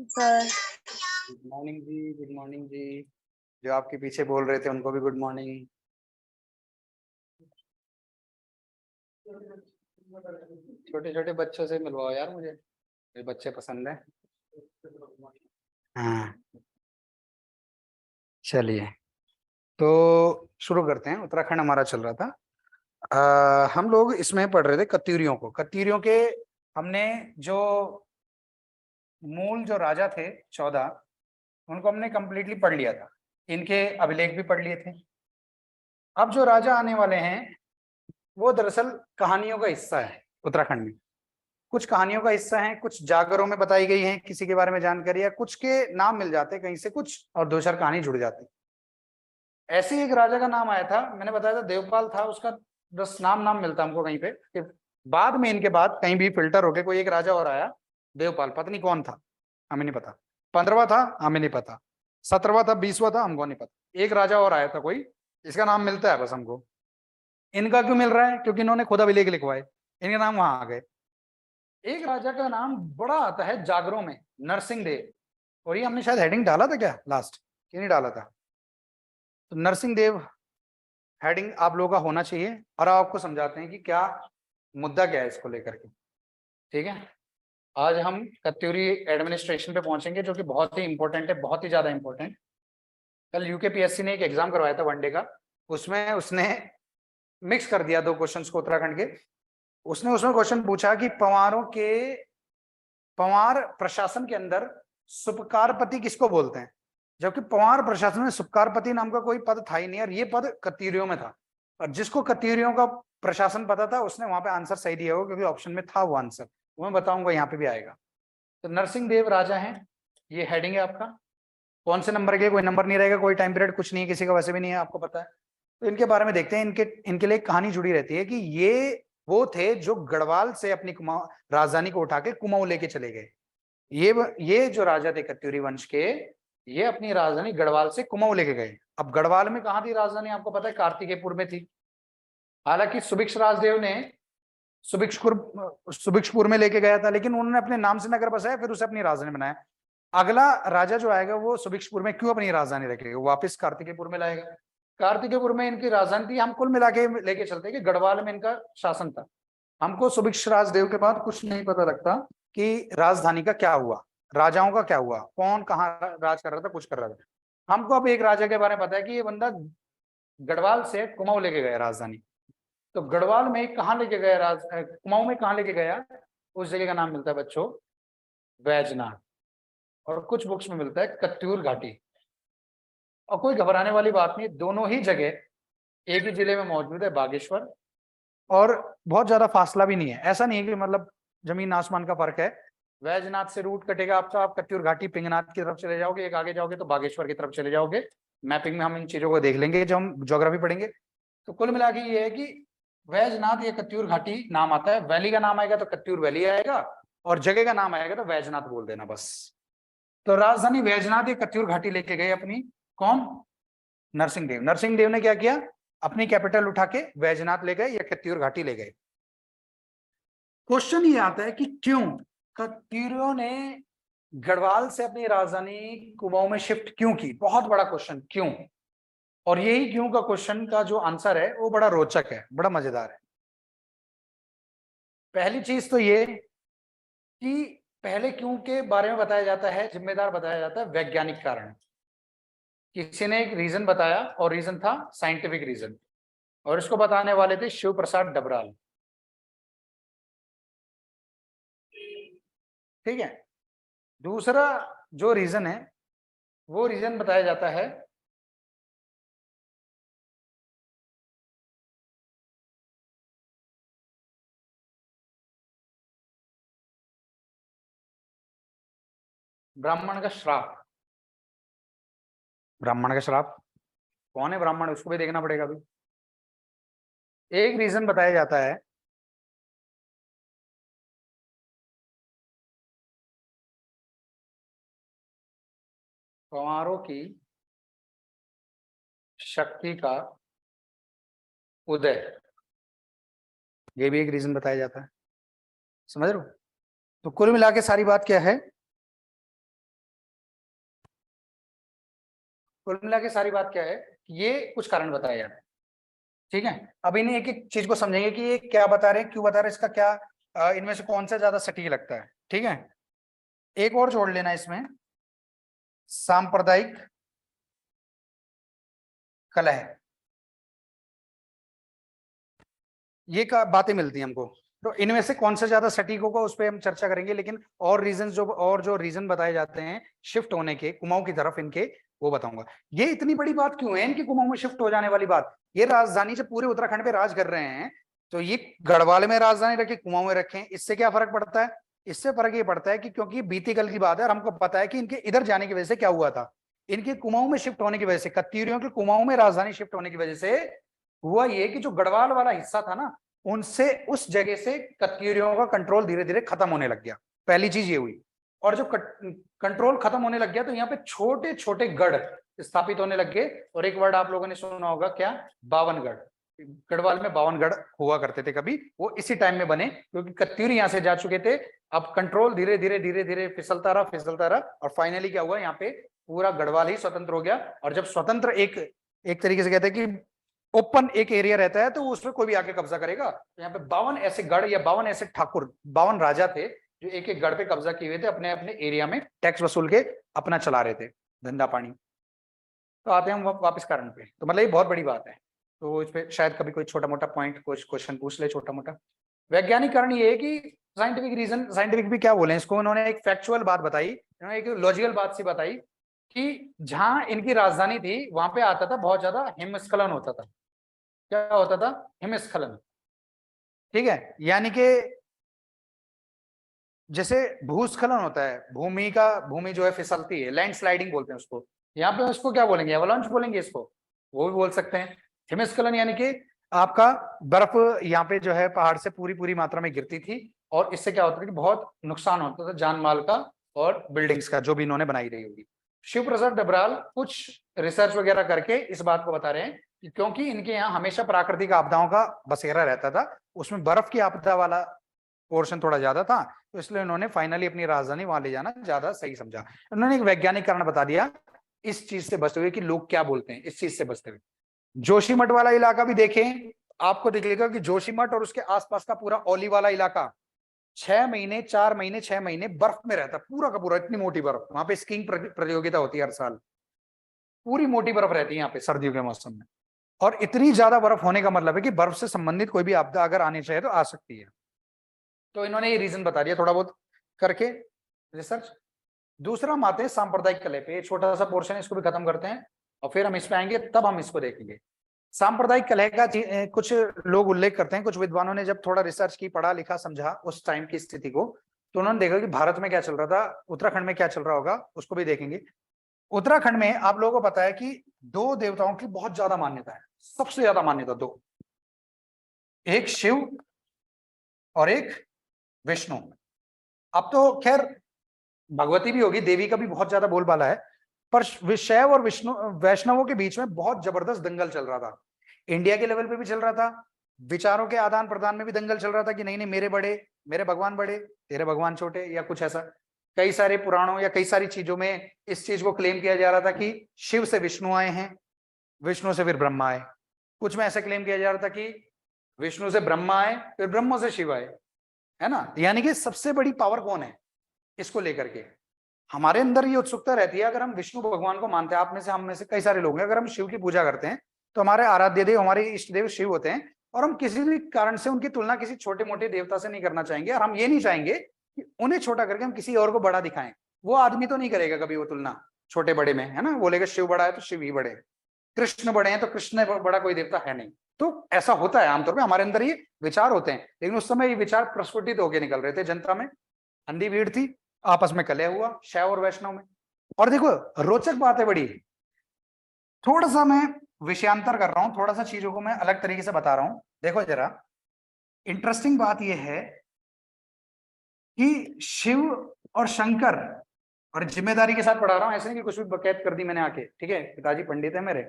Sir. Good morning जी, good morning जी। जो आपके पीछे बोल रहे थे उनको भी गुड मॉर्निंग। छोटे छोटे बच्चों से मिलवाओ यार, मुझे ये बच्चे पसंद है। हाँ, चलिए तो शुरू करते हैं। उत्तराखंड हमारा चल रहा था। हम लोग इसमें पढ़ रहे थे कत्यूरियों को। कत्यूरियों के हमने जो मूल जो राजा थे 14, उनको हमने कंप्लीटली पढ़ लिया था। इनके अभिलेख भी पढ़ लिए थे। अब जो राजा आने वाले हैं वो दरअसल कहानियों का हिस्सा है। उत्तराखंड में कुछ कहानियों का हिस्सा है, कुछ जागरों में बताई गई हैं किसी के बारे में जानकारी, या कुछ के नाम मिल जाते कहीं से कुछ, और दो चार कहानी जुड़ जाती। ऐसे ही एक राजा का नाम आया था, मैंने बताया था देवपाल था उसका। बस नाम नाम मिलता हमको कहीं पे कि बाद में इनके बाद कहीं भी फिल्टर होके कोई एक राजा और आया देवपाल, पता नहीं कौन था, हमें नहीं पता। 15वां था, हमें नहीं पता। 17वां था, 20वां था, हमको नहीं पता। एक राजा और आया था कोई, इसका नाम मिलता है बस हमको। इनका क्यों मिल रहा है? क्योंकि इन्होंने खुद अभिलेख लिखवाए, इनके नाम वहां आ गए। एक राजा का नाम बड़ा आता है जागरों में, नरसिंह देव। और ये हमने शायद हेडिंग डाला था क्या लास्ट, कि नहीं डाला था? तो नरसिंह देव हेडिंग आप लोगों का होना चाहिए, और आपको समझाते हैं कि क्या मुद्दा क्या है इसको लेकर के। ठीक है, आज हम कत्यूरी एडमिनिस्ट्रेशन पे पहुंचेंगे, जो कि बहुत ही इंपॉर्टेंट है, बहुत ही ज्यादा इंपॉर्टेंट। कल यूकेपीएससी ने एक एग्जाम करवाया था वनडे का, उसमें उसने मिक्स कर दिया दो क्वेश्चंस को उत्तराखंड के। उसने उसमें क्वेश्चन पूछा कि पंवार प्रशासन के अंदर सुपकारपति किसको बोलते हैं, जबकि पंवार प्रशासन में सुपकारपति नाम का कोई पद था ही नहीं, और ये पद कत्यूरियों में था। और जिसको कत्यूरियों का प्रशासन पता था उसने वहां पे आंसर सही दिया होगा, क्योंकि ऑप्शन में था वो आंसर, वो मैं बताऊंगा, यहाँ पे भी आएगा। तो नरसिंह देव राजा हैं, ये हेडिंग है आपका। कौन से नंबर के, कोई नंबर नहीं रहेगा, कोई टाइम पीरियड कुछ नहीं है, किसी का वैसे भी नहीं है, आपको पता है। तो इनके बारे में देखते हैं। इनके इनके लिए एक कहानी जुड़ी रहती है कि ये वो थे जो गढ़वाल से अपनी राजधानी को उठा के कुमाऊं लेके चले गए। ये जो राजा थे कत्यूरी वंश के, ये अपनी राजधानी गढ़वाल से कुमाऊं लेके गए। अब गढ़वाल में कहाँ थी राजधानी, आपको पता है, कार्तिकेयपुर में थी। हालांकि सुभिक्ष राजदेव ने सुभिक्षपुर में लेके गया था, लेकिन उन्होंने अपने नाम से नगर बसाया, फिर उसे अपनी राजधानी बनाया। अगला राजा जो आएगा वो सुभिक्षपुर में क्यों अपनी राजधानी रखेगा, वो वापस कार्तिकेयपुर में लाएगा। कार्तिकेयपुर में इनकी राजधानी थी। हम कुल मिला के लेके चलते हैं कि गढ़वाल में इनका शासन था। हमको सुभिक्ष राजदेव के बाद कुछ नहीं पता लगता कि राजधानी का क्या हुआ, राजाओं का क्या हुआ, कौन कहाँ राज कर रहा था, कुछ कर रहा था। हमको अब एक राजा के बारे में पता है कि ये बंदा गढ़वाल से कुमाऊं लेके गया राजधानी। तो गढ़वाल में कहाँ लेके गया, कुमाऊं में कहाँ लेके गया, उस जगह का नाम मिलता है बच्चों वैजनाथ, और कुछ बुक्स में मिलता है कत्यूर घाटी। और कोई घबराने वाली बात नहीं, दोनों ही जगह एक ही जिले में मौजूद है, बागेश्वर। और बहुत ज्यादा फासला भी नहीं है, ऐसा नहीं है कि मतलब जमीन आसमान का फर्क है। वैजनाथ से रूट कटेगा आपका, आप कत्यूर घाटी पिंगनाथ की तरफ चले जाओगे, एक आगे जाओगे तो बागेश्वर की तरफ चले जाओगे। मैपिंग में हम इन चीजों को देख लेंगे जब हम ज्योग्राफी पढ़ेंगे। तो कुल मिला के ये है कि वैजनाथ या कत्यूर घाटी नाम आता है, वैली का नाम आएगा तो कत्यूर वैली आएगा, और जगह का नाम आएगा तो वैजनाथ बोल देना बस। तो राजधानी वैजनाथ या कत्यूर घाटी लेके गए अपनी, कौन? नरसिंह देव। नरसिंह देव ने क्या किया, अपनी कैपिटल उठा के वैजनाथ ले गए या कत्यूर घाटी ले गए। क्वेश्चन ये आता है कि क्यों कत्यूरियों ने गढ़वाल से अपनी राजधानी कुमाऊं में शिफ्ट क्यों की, बहुत बड़ा क्वेश्चन, क्यों। और यही क्यों का क्वेश्चन का जो आंसर है वो बड़ा रोचक है, बड़ा मजेदार है। पहली चीज तो ये कि पहले क्यों के बारे में बताया जाता है, जिम्मेदार बताया जाता है वैज्ञानिक कारण। किसी ने एक रीजन बताया, और रीजन था साइंटिफिक रीजन, और इसको बताने वाले थे शिव प्रसाद डबराल। ठीक है, दूसरा जो रीजन है वो रीजन बताया जाता है ब्राह्मण का श्राप। ब्राह्मण का श्राप कौन है ब्राह्मण, उसको भी देखना पड़ेगा अभी। एक रीजन बताया जाता है पंवारों की शक्ति का उदय, ये भी एक रीजन बताया जाता है। समझ रहे हो? तो कुल मिला के सारी बात क्या है कुल मिला के सारी बात क्या है, ये कुछ कारण बताए यार, ठीक है। अब इन्हें एक एक चीज को समझेंगे कि ये क्या बता रहे हैं, क्यों बता रहे हैं, इसका क्या इनमें से कौन सा ज्यादा सटीक लगता है, ठीक है। एक और जोड़ लेना इसमें, सांप्रदायिक कलह, ये का बातें मिलती हैं हमको। तो इनमें से कौन सा ज्यादा सटीक होगा उस पर हम चर्चा करेंगे, लेकिन और रीजन जो रीजन बताए जाते हैं शिफ्ट होने के कुमाऊं की तरफ इनके, वो बताऊंगा। ये इतनी बड़ी बात क्यों है इनकी कुमाऊं में शिफ्ट हो जाने वाली बात, ये राजधानी जब पूरे उत्तराखंड पे राज कर रहे हैं, तो ये गढ़वाल में राजधानी रखे, कुमाऊं में रखें, इससे क्या फर्क पड़ता है? इससे फर्क ये पड़ता है कि क्योंकि बीती कल की बात है और हमको पता है कि इनके इधर जाने की वजह से क्या हुआ था, इनके कुमाऊं में शिफ्ट होने की वजह से, कत्यूरियों के कुमाऊं में राजधानी शिफ्ट होने की वजह से हुआ ये कि जो गढ़वाल वाला हिस्सा था ना, उनसे उस जगह से कत्यूरियों का कंट्रोल धीरे धीरे खत्म होने लग गया। पहली चीज ये हुई। और जब कंट्रोल खत्म होने लग गया तो यहाँ पे छोटे छोटे गढ़ स्थापित होने लग गए। और एक वर्ड आप लोगों ने सुना होगा, क्या? बावनगढ़। गढ़वाल में 52 गढ़ हुआ करते थे कभी, वो इसी टाइम में बने क्योंकि कत्यूरी यहाँ से जा चुके थे। अब कंट्रोल धीरे धीरे फिसलता रहा और फाइनली क्या हुआ, यहाँ पे पूरा गढ़वाल ही स्वतंत्र हो गया। और जब स्वतंत्र एक तरीके से कहते हैं कि ओपन एक एरिया रहता है तो उसमें कोई भी आके कब्जा करेगा। तो यहाँ पे 52 ऐसे गढ़ या 52 ऐसे ठाकुर, 52 राजा थे जो एक एक गढ़ पे कब्जा किए हुए थे, अपने अपने एरिया में टैक्स वसूल के अपना चला रहे थे धंधा पानी। तो आते हैं हम वापस कारण पे। तो मतलब ये बहुत बड़ी बात है, तो इस पे शायद कभी कोई छोटा मोटा पॉइंट कुछ क्वेश्चन पूछ ले छोटा मोटा। वैज्ञानिक कारण ये है कि साइंटिफिक रीजन, साइंटिफिक भी क्या बोले इसको, उन्होंने एक फैक्चुअल बात बताई, उन्होंने एक लॉजिकल बात सी बताई कि जहां इनकी राजधानी थी वहां पे आता था बहुत ज्यादा हिमस्खलन होता था। क्या होता था? हिमस्खलन, ठीक है। यानी कि जैसे भूस्खलन होता है, भूमि जो है फिसलती है, लैंड स्लाइडिंग बोलते हैं उसको, यहाँ पे उसको क्या बोलेंगे? एवलांच बोलेंगे इसको, वो भी बोल सकते हैं। हिमस्खलन यानी कि आपका बर्फ यहाँ पे जो है पहाड़ से पूरी पूरी मात्रा में गिरती थी और इससे क्या होता था कि बहुत नुकसान होता था जान माल का और बिल्डिंग्स का, जो भी इन्होंने बनाई रही होगी। शिव प्रसाद डबराल कुछ रिसर्च वगैरह करके इस बात को बता रहे हैं कि क्योंकि इनके यहाँ हमेशा प्राकृतिक आपदाओं का बसेरा रहता था, उसमें बर्फ की आपदा वाला पोर्शन थोड़ा ज्यादा था, तो इसलिए उन्होंने फाइनली अपनी राजधानी वहां ले जाना ज्यादा सही समझा। उन्होंने एक वैज्ञानिक कारण बता दिया इस चीज से बचते हुए कि लोग क्या बोलते हैं, इस चीज से बचते हुए। जोशीमठ वाला इलाका भी देखें, आपको दिखेगा कि जोशीमठ और उसके आसपास का पूरा औली वाला इलाका 6 महीने 4 महीने 6 महीने बर्फ में रहता, पूरा का पूरा, इतनी मोटी बर्फ। वहां पे स्कीइंग प्रतियोगिता होती है हर साल, पूरी मोटी बर्फ रहती है यहाँ पे सर्दियों के मौसम में। और इतनी ज्यादा बर्फ होने का मतलब है कि बर्फ से संबंधित कोई भी आपदा अगर आनी चाहिए तो आ सकती है। तो इन्होंने ये रीजन बता दिया थोड़ा बहुत करके रिसर्च। दूसरा हम आते हैं सांप्रदायिक कलह पे, छोटा सा पोर्शन इसको भी खत्म करते हैं और फिर हम इस पे आएंगे, तब हम इसको देखेंगे। सांप्रदायिक कलह का कुछ लोग उल्लेख करते हैं, कुछ विद्वानों ने जब थोड़ा रिसर्च की, पढ़ा लिखा समझा उस टाइम की स्थिति को, तो उन्होंने देखा कि भारत में क्या चल रहा था, उत्तराखंड में क्या चल रहा होगा, उसको भी देखेंगे। उत्तराखंड में आप लोगों को पता है कि 2 देवताओं की बहुत ज्यादा मान्यता है, सबसे ज्यादा मान्यता 2, एक शिव और एक विष्णु। अब तो खैर भगवती भी होगी, देवी का भी बहुत ज्यादा बोलबाला है, पर शैव और वैष्णवों के बीच में बहुत जबरदस्त दंगल चल रहा था। इंडिया के लेवल पे भी चल रहा था, विचारों के आदान प्रदान में भी दंगल चल रहा था कि नहीं नहीं मेरे बड़े, मेरे भगवान बड़े, तेरे भगवान छोटे, या कुछ ऐसा। कई सारे पुराणों या कई सारी चीजों में इस चीज को क्लेम किया जा रहा था कि शिव से विष्णु आए हैं, विष्णु से फिर ब्रह्मा आए। कुछ में ऐसा क्लेम किया जा रहा था कि विष्णु से ब्रह्मा आए फिर ब्रह्मा से शिव आए, है ना। यानी कि सबसे बड़ी पावर कौन है, इसको लेकर के हमारे अंदर ये उत्सुकता रहती है। अगर हम विष्णु भगवान को मानते हैं, आप में से, हम में से कई सारे लोग हैं, अगर हम शिव की पूजा करते हैं तो हमारे आराध्य देव, हमारे इष्ट देव शिव होते हैं, और हम किसी भी कारण से उनकी तुलना किसी छोटे मोटे देवता से नहीं करना चाहेंगे। और हम ये नहीं चाहेंगे कि उन्हें छोटा करके हम किसी और को बड़ा दिखाएं। वो आदमी तो नहीं करेगा कभी वो तुलना छोटे बड़े में, है ना, बोलेगा शिव बड़ा है तो शिव ही बड़े, कृष्ण बड़े हैं तो कृष्ण बड़ा कोई देवता है नहीं। तो ऐसा होता है आमतौर पर, हमारे अंदर ये विचार होते हैं। लेकिन उस समय ये विचार प्रस्फुटित होकर निकल रहे थे, जनता में अंधी भीड़ थी, आपस में कलह हुआ शैव और वैष्णव में। और देखो रोचक बात है बड़ी, थोड़ा सा मैं विषयांतर कर रहा हूं, थोड़ा सा चीजों को मैं अलग तरीके से बता रहा हूं। देखो जरा, इंटरेस्टिंग बात यह है कि शिव और शंकर, और जिम्मेदारी के साथ पढ़ा रहा हूं, ऐसे नहीं कि कुछ भी बकैत कर दी मैंने आके, ठीक है। पिताजी पंडित है मेरे,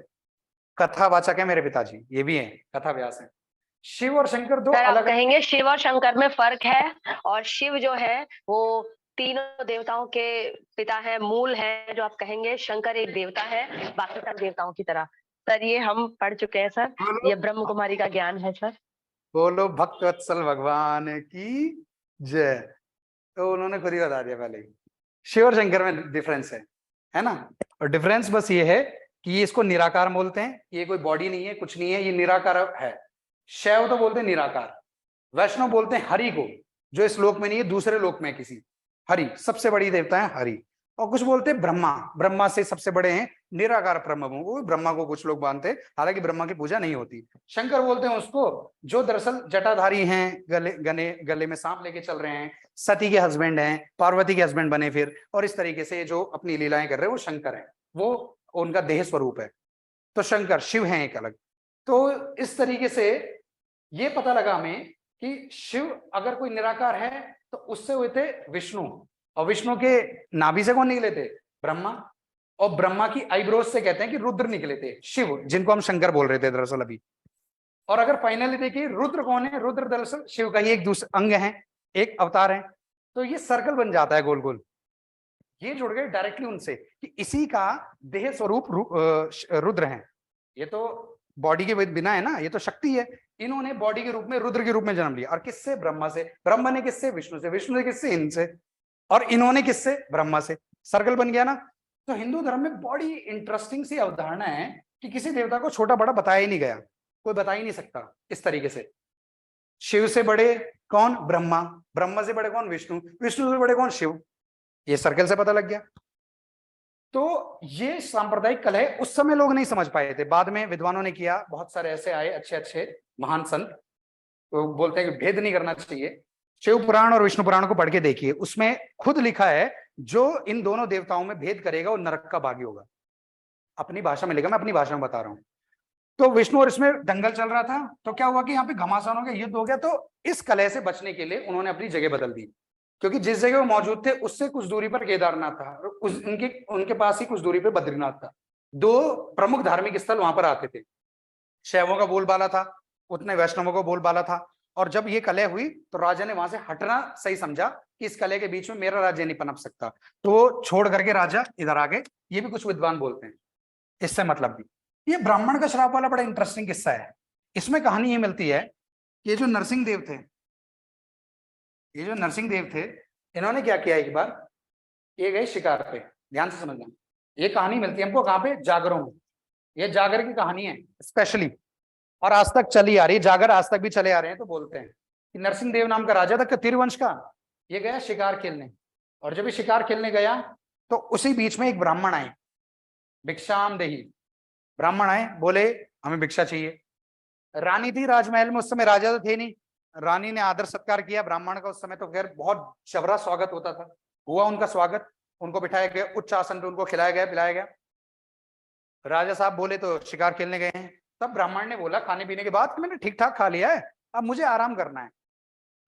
कथावाचक है मेरे पिताजी, ये भी है, कथा व्यास है। शिव और शंकर 2 अलग कहेंगे शिव और शंकर में फर्क है, और शिव जो है वो तीनों देवताओं के पिता है, मूल है, जो आप कहेंगे शंकर एक देवता है, बाकी सब देवताओं की तरह। सर ये हम पढ़ चुके हैं सर, बोलो ये ब्रह्म कुमारी का ज्ञान है सर। बोलो भक्त वत्सल भगवान की जय। तो उन्होंने खुद ही बता दिया पहले ही। शिव और शंकर में डिफरेंस है ना। और डिफरेंस बस ये है कि ये इसको निराकार बोलते हैं, ये कोई बॉडी नहीं है, कुछ नहीं है, ये निराकार है। शैव तो बोलते हैं निराकार, वैष्णव बोलते हैं हरि को, जो इस लोक में नहीं है, दूसरे लोक में किसी। हरि सबसे बड़ी देवता है हरि। और कुछ बोलते हैं ब्रह्मा, ब्रह्मा से सबसे बड़े हैं निराकार ब्रह्म, वो ब्रह्मा को कुछ लोग मानते हैं, हालांकि ब्रह्मा की पूजा नहीं होती। शंकर बोलते हैं उसको जो दरअसल जटाधारी हैं, गले में सांप लेके चल रहे हैं, सती के हस्बैंड हैं, पार्वती के हस्बैंड बने फिर, और इस तरीके से जो अपनी लीलाएं कर रहे हैं वो शंकर है, वो उनका देह स्वरूप है। तो शंकर शिव हैं एक अलग। तो इस तरीके से ये पता लगा हमें कि शिव अगर कोई निराकार है तो उससे हुए थे विष्णु, और विष्णु के नाभि से कौन निकले थे? ब्रह्मा। और ब्रह्मा की आईब्रोज से कहते हैं कि रुद्र निकले थे, शिव, जिनको हम शंकर बोल रहे थे दरअसल अभी। और अगर फाइनली देखिए रुद्र कौन है? रुद्र दरअसल शिव का ही एक दूसरा अंग है, एक अवतार है। तो ये सर्कल बन जाता है गोल गोल, ये जुड़ गए डायरेक्टली उनसे कि इसी का देह स्वरूप रुद्र है। ये तो बॉडी के बिना है ना, ये तो शक्ति है। इन्होंने बॉडी के रूप में रुद्र के रूप में जन्म लिया, और किससे? ब्रह्मा से। ब्रह्मा ने किससे? विष्णु से। विष्णु ने किससे? इनसे। और इन्होंने किससे? ब्रह्मा से। सर्कल बन गया ना। तो हिंदू धर्म में बड़ी इंटरेस्टिंग सी अवधारणा है कि किसी देवता को छोटा बड़ा बताया ही नहीं गया, कोई बता ही नहीं सकता इस तरीके से। शिव से बड़े कौन? ब्रह्मा। ब्रह्मा से बड़े कौन? विष्णु। विष्णु से बड़े कौन? शिव। ये सर्कल से पता लग गया। तो ये सांप्रदायिक कलह उस समय लोग नहीं समझ पाए थे, बाद में विद्वानों ने किया, बहुत सारे ऐसे आए अच्छे अच्छे महान संत, तो बोलते हैं कि भेद नहीं करना चाहिए। शिव पुराण और विष्णु पुराण को पढ़ के देखिए, उसमें खुद लिखा है जो इन दोनों देवताओं में भेद करेगा वो नरक का भागी होगा। अपनी भाषा में लिखा, मैं अपनी भाषा में बता रहा हूं। तो विष्णु और इसमें दंगल चल रहा था, तो क्या हुआ कि यहाँ पे घमासान हो गया, युद्ध हो गया। तो इस कलह से बचने के लिए उन्होंने अपनी जगह बदल दी, क्योंकि जिस जगह वो मौजूद थे उससे कुछ दूरी पर केदारनाथ था, उनके पास ही कुछ दूरी पर बद्रीनाथ था। दो प्रमुख धार्मिक स्थल वहां पर आते थे। शैवों का बोलबाला था, उतने वैष्णवों का बोलबाला था। और जब ये कलह हुई तो राजा ने वहां से हटना सही समझा कि इस कलह के बीच में मेरा राज्य नहीं पनप सकता, तो छोड़ करके राजा इधर आ गए। ये भी कुछ विद्वान बोलते हैं, इससे मतलब भी। ये ब्राह्मण का श्राप वाला बड़ा इंटरेस्टिंग किस्सा है। इसमें कहानी ये मिलती है कि ये जो नरसिंह देव थे, इन्होंने क्या किया, एक बार ये गए शिकार पे। ध्यान से समझना, ये कहानी मिलती है हमको कहां पे? जागरों में। ये जागर की कहानी है स्पेशली, और आज तक चली आ रही है, जागर आज तक भी चले आ रहे हैं। तो बोलते हैं कि नरसिंह देव नाम का राजा था तिरवंश का, ये गया शिकार खेलने। और जब ये शिकार खेलने गया तो उसी बीच में एक ब्राह्मण आए, भिक्षाम देही। ब्राह्मण आए, बोले हमें भिक्षा चाहिए। रानी थी राजमहल में, उस समय राजा तो थे नहीं। रानी ने आदर सत्कार किया ब्राह्मण का। उस समय तो खैर बहुत जबरा स्वागत होता था, हुआ उनका स्वागत, उनको बिठाया गया उच्च आसन पे, उनको खिलाया गया पिलाया गया। राजा साहब बोले तो शिकार खेलने गए हैं। तब ब्राह्मण ने बोला खाने पीने के बाद कि मैंने ठीक ठाक खा लिया है, अब मुझे आराम करना है।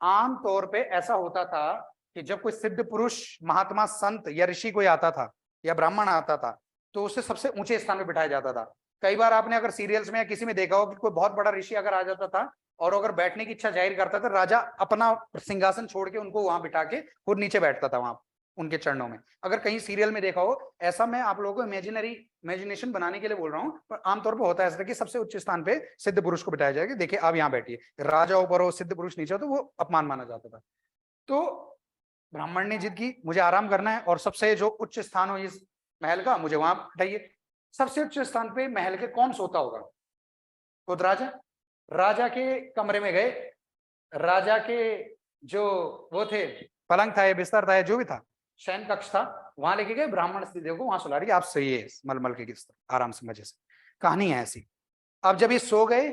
आम तौर पे ऐसा होता था कि जब कोई सिद्ध पुरुष, महात्मा, संत या ऋषि कोई आता था या ब्राह्मण आता था तो उसे सबसे ऊंचे स्थान पे बिठाया जाता था। कई बार आपने अगर सीरियल्स में या किसी में देखा हो कि कोई बहुत बड़ा ऋषि अगर आ जाता था और अगर बैठने की इच्छा जाहिर करता था, राजा अपना सिंहासन छोड़ के उनको वहां बिठा के खुद नीचे बैठता था वहां उनके चरणों में। अगर कहीं सीरियल में देखा हो ऐसा, मैं आप लोगों को इमेजिनेशन बनाने के लिए बोल रहा हूँ, पर आमतौर पर होता है ऐसा कि सबसे उच्च स्थान पे सिद्ध पुरुष को बिठाया जाएगा, देखिए आप यहाँ बैठिए, राजा ऊपर हो सिद्ध पुरुष नीचे हो, तो वो अपमान माना जाता था। तो ब्राह्मण ने जिद की मुझे आराम करना है और सबसे जो उच्च स्थान हो इस महल का मुझे वहां बैठाइए। सबसे उच्च स्थान पे महल के कौन सोता होगा? खुद राजा। राजा के कमरे में गए, राजा के जो वो थे पलंग था या बिस्तर था या जो भी था, शयन कक्ष था, वहां लेके गए। ब्राह्मण स्त्रीदेव को वहां सुला रही, आप सही है मलमल के बिस्तर आराम से मजे से। कहानी है ऐसी। अब जब ये सो गए,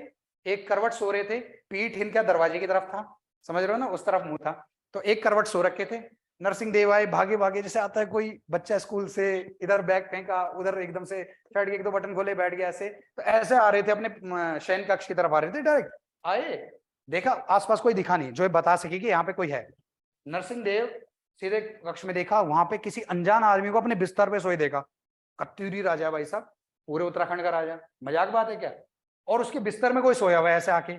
एक करवट सो रहे थे, पीठ इनका दरवाजे की तरफ था, समझ रहे हो ना, उस तरफ मुंह था। तो एक करवट सो रखे थे। नरसिंह देव आए भागे भागे, जैसे आता है कोई बच्चा स्कूल से, इधर बैग फेंका, उधर एकदम से शर्ट के एक दो बटन खोले, बैठ गया ऐसे। तो ऐसे आ रहे थे अपने शयन कक्ष की तरफ आ रहे थे, डायरेक्ट आए, देखा आसपास कोई दिखा नहीं जो बता सके कि यहाँ पे कोई है। नरसिंह देव सीधे कक्ष में देखा, वहां पे किसी अनजान आदमी को अपने बिस्तर पे सोए देखा। कत्यूरी राजा भाई साहब, पूरे उत्तराखंड का राजा, मजाक बात है क्या? और उसके बिस्तर में कोई सोया हुआ है ऐसे आके।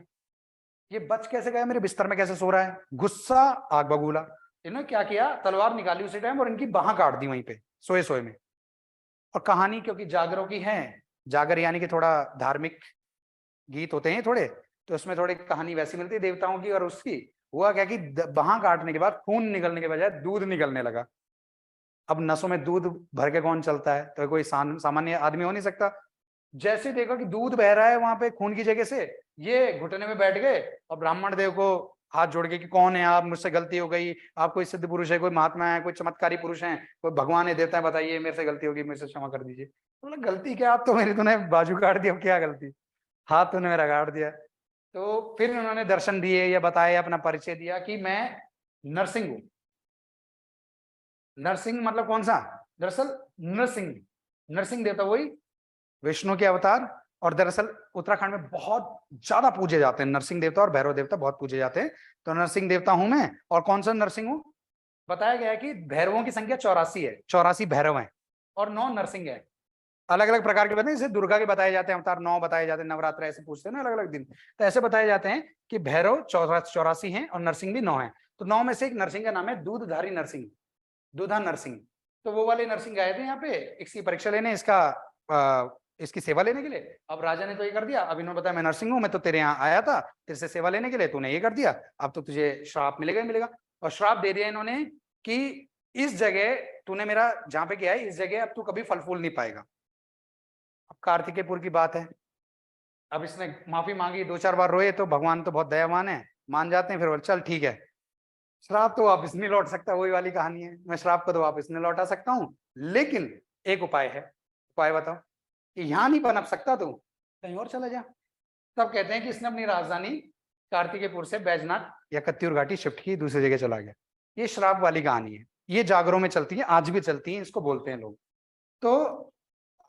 ये बच कैसे गया, मेरे बिस्तर में कैसे सो रहा है? गुस्सा आग बबूला। इन्होंने क्या किया, तलवार निकाली उसी टाइम और इनकी बाह काट दी वहीं पे सोए सोए में। और कहानी क्योंकि जागरों की है, जागर यानी कि थोड़ा धार्मिक गीत होते हैं थोड़े, तो उसमें थोड़ी कहानी वैसी मिलती है देवताओं की और उसकी। हुआ क्या कि बाह काटने के बाद खून निकलने के बजाय दूध निकलने लगा। अब नसों में दूध भर के कौन चलता है, तो कोई सामान्य आदमी हो नहीं सकता। जैसे देखा कि दूध बह रहा है वहां पे खून की जगह से, ये घुटने में बैठ गए और ब्राह्मण देव को हाथ जोड़ के कि कौन है आप, मुझसे गलती हो गई, आप कोई सिद्ध पुरुष है, कोई महात्मा है, कोई चमत्कारी पुरुष है, कोई भगवान है, देवता है, बताइए मेरे से गलती होगी, मेरे से क्षमा कर दीजिए। बोला गलती क्या, आप तो मेरी, तूने बाजू काट दिया, क्या गलती, हाथ तूने मेरा काट दिया। तो फिर उन्होंने दर्शन दिए या बताया, अपना परिचय दिया कि मैं नरसिंह हूं। नरसिंह मतलब कौन सा, दरअसल नरसिंह, नरसिंह देवता वही विष्णु के अवतार। और दरअसल उत्तराखंड में बहुत ज्यादा पूजे जाते हैं नरसिंह देवता और भैरव देवता, बहुत पूजे जाते हैं। तो नरसिंह देवता हूं मैं। और कौन सा नरसिंह हूं, बताया गया है कि भैरवों की संख्या 84 है, 84 भैरव हैं और 9 नरसिंह है। अलग अलग प्रकार के बताए, जैसे दुर्गा के बताए जाते हैं अवतार 9 बताए जाते हैं, नवरात्र ऐसे पूछते हैं ना अलग अलग दिन, तो ऐसे बताए जाते हैं कि भैरव 84 हैं और नरसिंह भी 9 है। तो 9 में से एक नरसिंह का नाम है दूधधारी नरसिंह, दूधा नरसिंह। तो वो वाले नरसिंह आए थे यहाँ पे इसकी परीक्षा लेने, इसकी सेवा लेने के लिए। अब राजा ने तो ये कर दिया, अब इन्होंने बताया मैं नरसिंह हूं, मैं तो तेरे यहाँ आया था तेरे से सेवा लेने के लिए, तूने ये कर दिया, अब तो तुझे श्राप मिलेगा ही मिलेगा। और श्राप दे दिया इन्होंने कि इस जगह तूने मेरा जहां पे किया है, इस जगह अब तू कभी फल फूल नहीं पाएगा। अब कार्तिकेयपुर की बात है, अब इसने माफी मांगी, 2-4 बार रोए, तो भगवान तो बहुत दयावान है, मान जाते हैं। फिर बोले चल ठीक है, श्राप तो वापस नहीं लौट सकता, वही वाली कहानी है, मैं श्राप को तो वापस नहीं लौटा सकता हूं, लेकिन एक उपाय है। उपाय बताओ, कि यहां नहीं पनप सकता तू, कहीं और चला जा। तब कहते हैं कि इसने अपनी राजधानी कार्तिकेयपुर से बैजनाथ या कत्यूर घाटी शिफ्ट की, दूसरी जगह चला गया। ये श्राप वाली कहानी है, ये जागरों में चलती है, आज भी चलती है, इसको बोलते हैं लोग। तो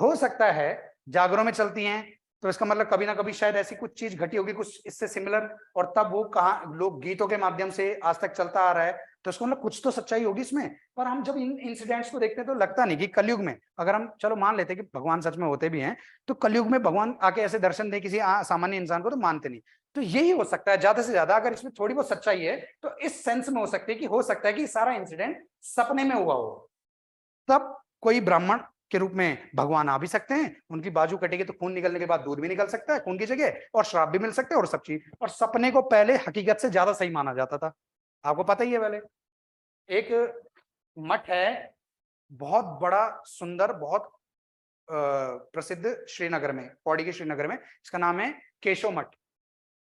हो सकता है जागरों में चलती हैं, तो इसका मतलब कभी ना कभी शायद ऐसी कुछ चीज घटी होगी कुछ इससे सिमिलर, और तब वो कहा लोग गीतों के माध्यम से आज तक चलता आ रहा है, तो इसको मतलब कुछ तो सच्चाई होगी इसमें। पर हम जब इन इंसिडेंट्स को देखते हैं तो लगता नहीं कि कलयुग में, अगर हम चलो मान लेते हैं कि भगवान सच में होते भी हैं, तो कलयुग में भगवान आके ऐसे दर्शन दे किसी सामान्य इंसान को, तो मानते नहीं। तो यही हो सकता है ज्यादा से ज्यादा, अगर इसमें थोड़ी बहुत सच्चाई है तो इस सेंस में हो सकती है कि हो सकता है कि सारा इंसिडेंट सपने में हुआ हो। तब कोई ब्राह्मण के रूप में भगवान आ भी सकते हैं, उनकी बाजू कटेगी तो खून निकलने के बाद दूध भी निकल सकता है खून की जगह, और श्राप भी मिल सकते हैं और सब चीज। और सपने को पहले हकीकत से ज्यादा सही माना जाता था, आपको पता ही है। पहले एक मठ है बहुत बड़ा सुंदर, बहुत प्रसिद्ध श्रीनगर में, पौड़ी के श्रीनगर में, इसका नाम है केशव मठ।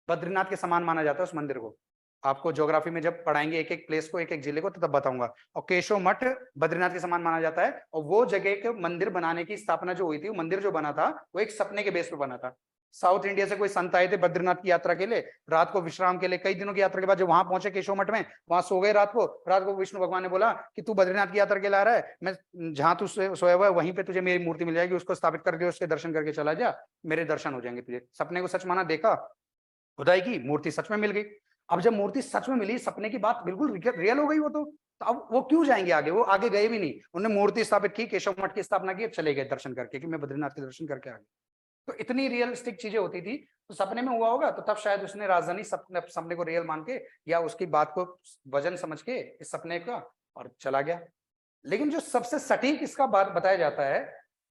बद्रीनाथ के समान माना जाता है उस मंदिर को। आपको ज्योग्राफी में जब पढ़ाएंगे एक एक प्लेस को, एक एक जिले को, तो तब बताऊंगा। और केशव मठ बद्रीनाथ के समान माना जाता है। और वो जगह के मंदिर बनाने की स्थापना जो हुई थी, वो मंदिर जो बना था वो एक सपने के बेस पे बना था। साउथ इंडिया से कोई संत आए थे बद्रीनाथ की यात्रा के लिए, रात को विश्राम के लिए, कई दिनों की यात्रा के बाद जब वहां पहुंचे केशव मठ में, वहां सो गए रात को विष्णु भगवान ने बोला कि तू बद्रीनाथ की यात्रा के लिए आ रहा है, मैं जहां तू सोया हुआ है वहीं पे तुझे मेरी मूर्ति मिल जाएगी, उसको स्थापित करके उसके दर्शन करके चला जा, मेरे दर्शन हो जाएंगे तुझे। सपने को सच माना, देखा, खुदाई की, मूर्ति सच में मिल गई। अब जब मूर्ति सच में मिली, सपने की बात बिल्कुल रियल हो गई वो तो अब वो क्यों जाएंगे आगे, वो आगे गए भी नहीं, उन्होंने मूर्ति स्थापित की, केशव मठ की स्थापना की, चले गए दर्शन करके कि मैं बद्रीनाथ के दर्शन करके आ गया। तो इतनी रियलिस्टिक चीजें होती थी, तो सपने में हुआ होगा, तो तब शायद उसने राजधानी सपने को रियल मान के या उसकी बात को वजन समझ के इस सपने का और चला गया। लेकिन जो सबसे सटीक इसका बात बताया जाता है,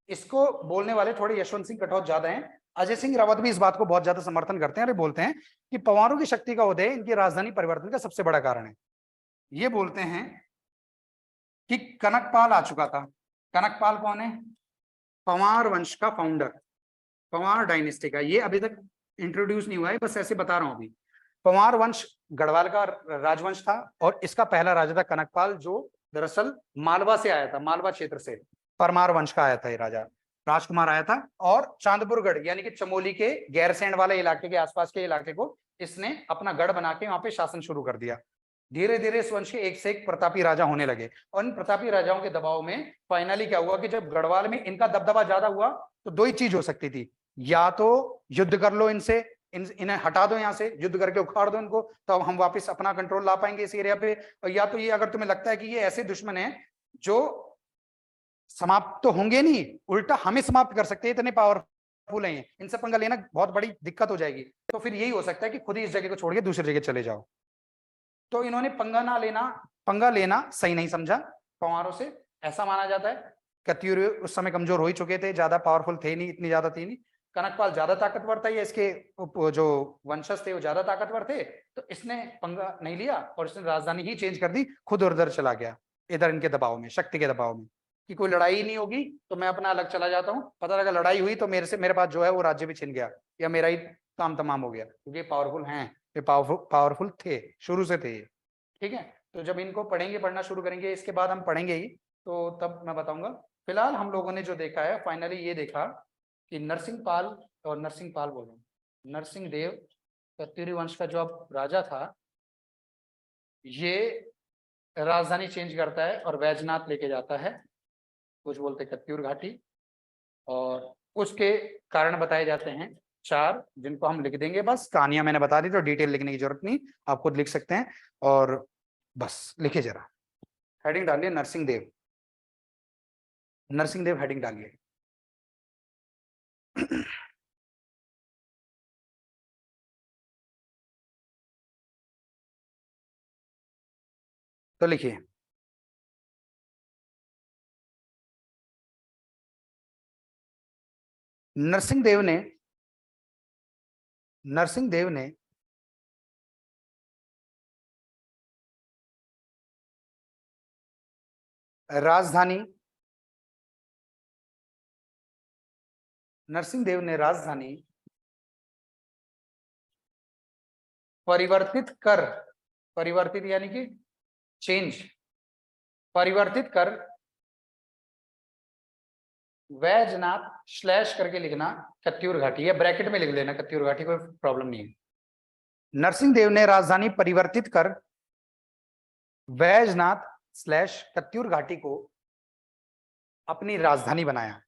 इसको बोलने वाले थोड़े यशवंत सिंह कटौत ज्यादा हैं, अजय सिंह रावत भी इस बात को बहुत ज्यादा समर्थन करते हैं और बोलते हैं कि पंवारों की शक्ति का उदय इनकी राजधानी परिवर्तन का सबसे बड़ा कारण है। ये बोलते हैं कि कनकपाल आ चुका था। कनकपाल कौन है, पंवार वंश का फाउंडर, पंवार डायनेस्टी का। ये अभी तक इंट्रोड्यूस नहीं हुआ है, बस ऐसे बता रहा हूं अभी। पंवार वंश गढ़वाल का राजवंश था और इसका पहला राजा था कनकपाल, जो दरअसल मालवा से आया था, मालवा क्षेत्र से परमार वंश का आया था ये राजा, राजकुमार आया था। और चांदपुरगढ़ यानी कि चमोली के गैरसैंण वाले इलाके के आसपास के इलाके को इसने अपना गढ़ बना के वहां पे शासन शुरू कर दिया। धीरे धीरे इस वंश के एक से एक प्रतापी राजा होने लगे, और इन प्रतापी राजाओं के दबाव में फाइनली क्या हुआ कि जब गढ़वाल में इनका दबदबा ज्यादा हुआ, तो दो ही चीज हो सकती थी, या तो युद्ध कर लो इनसे, इन्हें हटा दो यहाँ से, युद्ध करके उखाड़ दो इनको, तो हम वापस अपना कंट्रोल ला पाएंगे इस एरिया पे। और या तो ये, अगर तुम्हें लगता है कि ये ऐसे दुश्मन है जो समाप्त तो होंगे नहीं, उल्टा हमें समाप्त कर सकते हैं, इतने पावरफुल हैं, इनसे पंगा लेना बहुत बड़ी दिक्कत हो जाएगी, तो फिर यही हो सकता है कि खुद ही इस जगह को छोड़ के दूसरी जगह चले जाओ। तो इन्होंने पंगा लेना सही नहीं समझा पंवारों से, ऐसा माना जाता है। कत्यूर उस समय कमजोर हो ही चुके थे, ज्यादा पावरफुल थे नहीं, इतनी ज्यादा थी नहीं। कनकपाल ज्यादा ताकतवर था, या इसके जो वंशज थे वो ज्यादा ताकतवर थे, तो इसने पंगा नहीं लिया और इसने राजधानी ही चेंज कर दी, खुद उधर चला गया, इधर इनके दबाव में, शक्ति के दबाव में, कि कोई लड़ाई ही नहीं होगी तो मैं अपना अलग चला जाता हूँ। पता लगा लड़ाई हुई तो मेरे पास जो है वो राज्य भी छिन गया, या मेरा ही काम तमाम हो गया, क्योंकि पावरफुल हैं, ये पावरफुल थे, शुरू से थे। ठीक है, तो जब इनको पढ़ना शुरू करेंगे, इसके बाद हम पढ़ेंगे ही, तो तब मैं बताऊंगा। फिलहाल हम लोगों ने जो देखा है, फाइनली ये देखा कि नरसिंह देव कत्यूरी वंश का जो अब राजा था, ये राजधानी चेंज करता है और वैजनाथ लेके जाता है, कुछ बोलते कत्यूर घाटी, और उसके कारण बताए जाते हैं 4, जिनको हम लिख देंगे। बस कहानियां मैंने बता दी तो डिटेल लिखने की जरूरत नहीं, आप खुद लिख सकते हैं। और बस लिखिए, जरा हेडिंग डालिए, नरसिंह देव हेडिंग डालिए। तो लिखिए, नरसिंह देव ने राजधानी परिवर्तित यानी कि चेंज, परिवर्तित कर वैजनाथ स्लैश करके लिखना कत्यूर घाटी, या ब्रैकेट में लिख लेना कत्यूर घाटी, कोई प्रॉब्लम नहीं है। नरसिंह देव ने राजधानी परिवर्तित कर वैजनाथ स्लैश कत्यूर घाटी को अपनी राजधानी बनाया।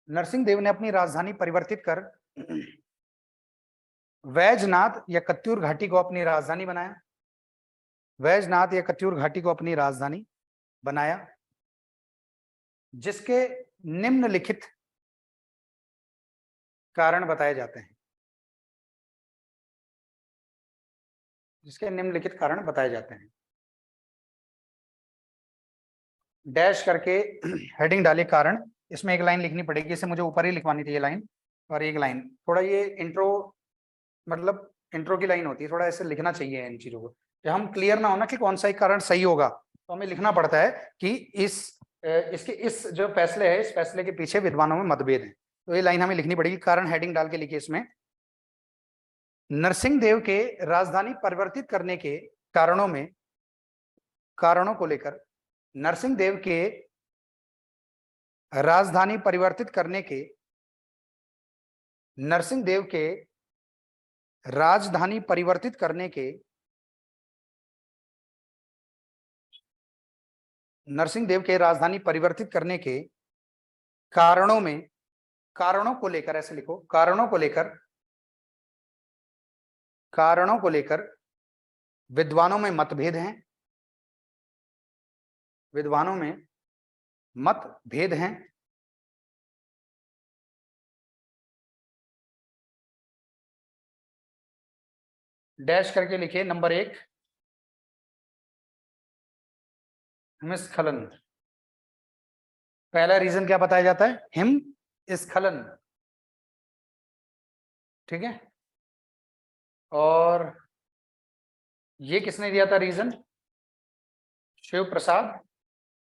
नरसिंह देव ने अपनी राजधानी परिवर्तित कर वैजनाथ या कत्यूर घाटी को अपनी राजधानी बनाया। वैजनाथ या कत्यूर घाटी को अपनी राजधानी बनाया, जिसके निम्नलिखित कारण बताए जाते हैं। डैश करके हेडिंग डालिए कारण, इसमें एक लाइन लिखनी पड़ेगी, इसे मुझे ऊपर ही लिखवानी थी ये लाइन, और एक लाइन थोड़ा ये इंट्रो, मतलब इंट्रो की लाइन होती है, थोड़ा ऐसे लिखना चाहिए इन चीजों को, जब हम क्लियर ना होना कि कौन सा एक कारण सही होगा, तो हमें लिखना पड़ता है कि इस जो फैसले है, इस फैसले के पीछे विद्वानों में मतभेद है, तो ये लाइन हमें लिखनी पड़ेगी। कारण हेडिंग डाल के लिखिए इसमें, नरसिंह देव के राजधानी परिवर्तित करने के कारणों को लेकर, नरसिंह देव के राजधानी परिवर्तित करने के नरसिंह देव के राजधानी परिवर्तित करने के नरसिंह देव के राजधानी परिवर्तित करने के कारणों को लेकर, ऐसे लिखो, कारणों को लेकर विद्वानों में मतभेद हैं, डैश करके लिखिए नंबर 1 हिमस्खलन। पहला रीजन क्या बताया जाता है? हिमस्खलन, ठीक है। और ये किसने दिया था reason? Shiv Prasad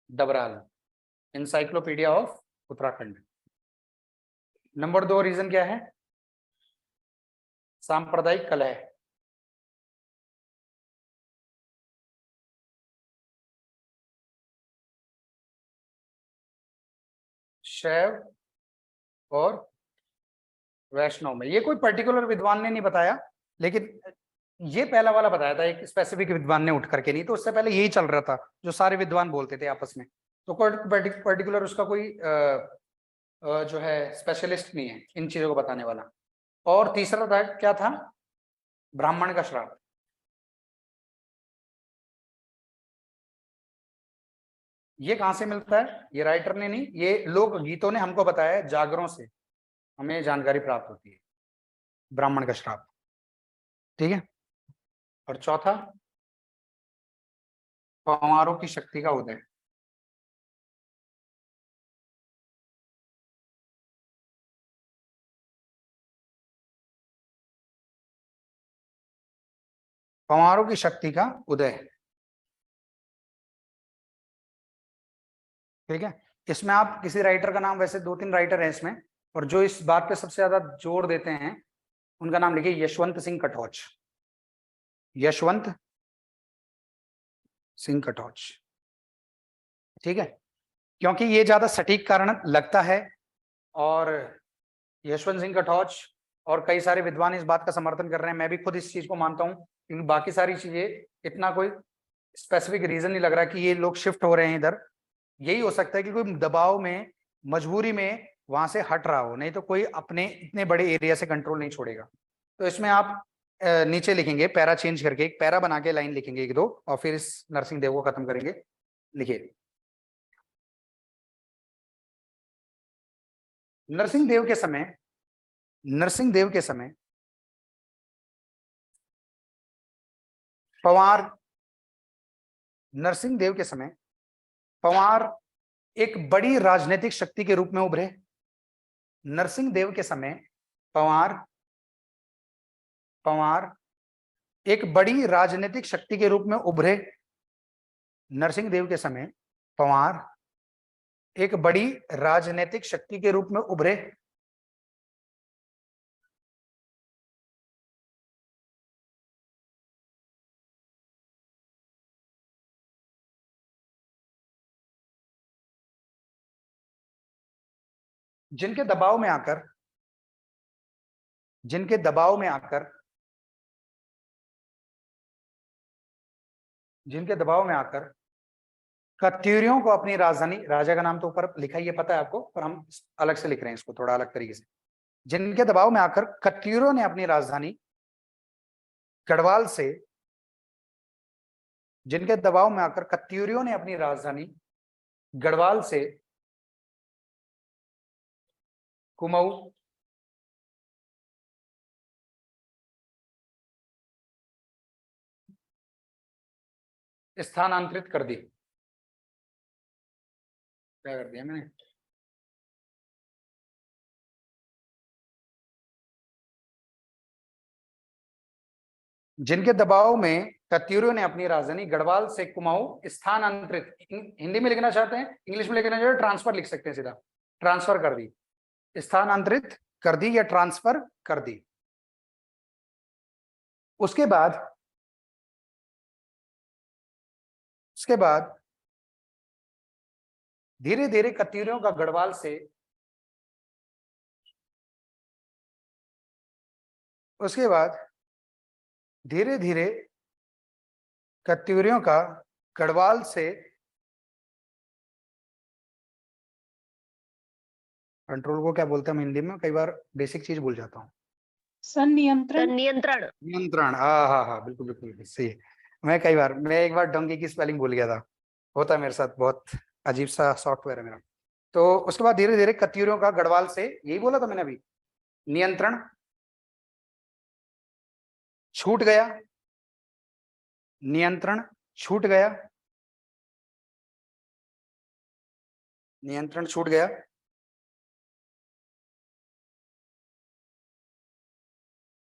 Dabral, encyclopedia of Uttarakhand. Number 2 reason क्या है? सांप्रदायिक कलह, शैव और वैष्णव में। ये कोई पर्टिकुलर विद्वान ने नहीं बताया, लेकिन ये पहला वाला बताया था एक स्पेसिफिक विद्वान ने उठ करके, नहीं तो उससे पहले यही चल रहा था जो सारे विद्वान बोलते थे आपस में, तो कोई पर्टिकुलर उसका कोई जो है स्पेशलिस्ट नहीं है इन चीजों को बताने वाला। और तीसरा था, क्या था? ब्राह्मण का श्राप। ये कहां से मिलता है? ये राइटर ने नहीं, ये लोक गीतों ने हमको बताया, जागरों से। हमें जानकारी प्राप्त होती है, ब्राह्मण का श्राप। ठीक है। और चौथा, पंवारों की शक्ति का उदय। पंवारों की शक्ति का उदय। ठीक है। इसमें आप किसी राइटर का नाम, वैसे 2-3 राइटर हैं इसमें, और जो इस बात पे सबसे ज्यादा जोर देते हैं उनका नाम लिखिए, यशवंत सिंह कटोच। यशवंत सिंह कटोच। ठीक है, क्योंकि ये ज्यादा सटीक कारण लगता है, और यशवंत सिंह कटोच और कई सारे विद्वान इस बात का समर्थन कर रहे हैं। मैं भी खुद इस चीज को मानता हूं, क्योंकि बाकी सारी चीजें इतना कोई स्पेसिफिक रीजन नहीं लग रहा कि ये लोग शिफ्ट हो रहे हैं इधर। यही हो सकता है कि कोई दबाव में, मजबूरी में वहां से हट रहा हो, नहीं तो कोई अपने इतने बड़े एरिया से कंट्रोल नहीं छोड़ेगा। तो इसमें आप नीचे लिखेंगे, पैरा चेंज करके एक पैरा बना के लाइन लिखेंगे 1-2, और फिर इस नरसिंह देव को खत्म करेंगे। लिखिए, नरसिंह देव के समय, नरसिंह देव के समय पंवार, नरसिंह देव के समय पंवार एक बड़ी राजनीतिक शक्ति के रूप में उभरे। नरसिंह देव के समय पंवार एक बड़ी राजनीतिक शक्ति के रूप में उभरे। नरसिंह देव के समय पंवार एक बड़ी राजनीतिक शक्ति के रूप में उभरे। जिनके दबाव में आकर कत्यूरियों को अपनी राजधानी, राजा का नाम तो ऊपर लिखा ही है, पता है आपको, पर हम अलग से लिख रहे हैं इसको थोड़ा अलग तरीके से। जिनके दबाव में आकर कत्यूरियों ने अपनी राजधानी गढ़वाल से, जिनके दबाव में आकर कत्यूरियों ने अपनी राजधानी गढ़वाल से कुमाऊं स्थानांतरित कर दी। क्या कर दिया मैंने? जिनके दबाव में कत्यूरियों ने अपनी राजधानी गढ़वाल से कुमाऊं स्थानांतरित, हिंदी में लिखना चाहते हैं, इंग्लिश में लिखना चाहते हैं, ट्रांसफर लिख सकते हैं सीधा, ट्रांसफर कर दी, स्थानांतरित कर दी या ट्रांसफर कर दी। उसके बाद धीरे धीरे कत्यूरियों का गढ़वाल से, उसके बाद धीरे धीरे कत्यूरियों का गढ़वाल से, कंट्रोल को क्या बोलते हैं हम हिंदी में, कई बार बेसिक चीज भूल जाता हूँ। नियंत्रण। नियंत्रण, हाँ, बिल्कुल बिल्कुल सही है। मैं एक बार डोंकी की स्पेलिंग भूल गया था, होता है मेरे साथ, बहुत अजीब सा सॉफ्टवेयर है मेरा। तो उसके बाद धीरे धीरे कत्यूरियों का गढ़वाल से, यही बोला था मैंने अभी, नियंत्रण छूट गया, नियंत्रण छूट गया, नियंत्रण छूट गया,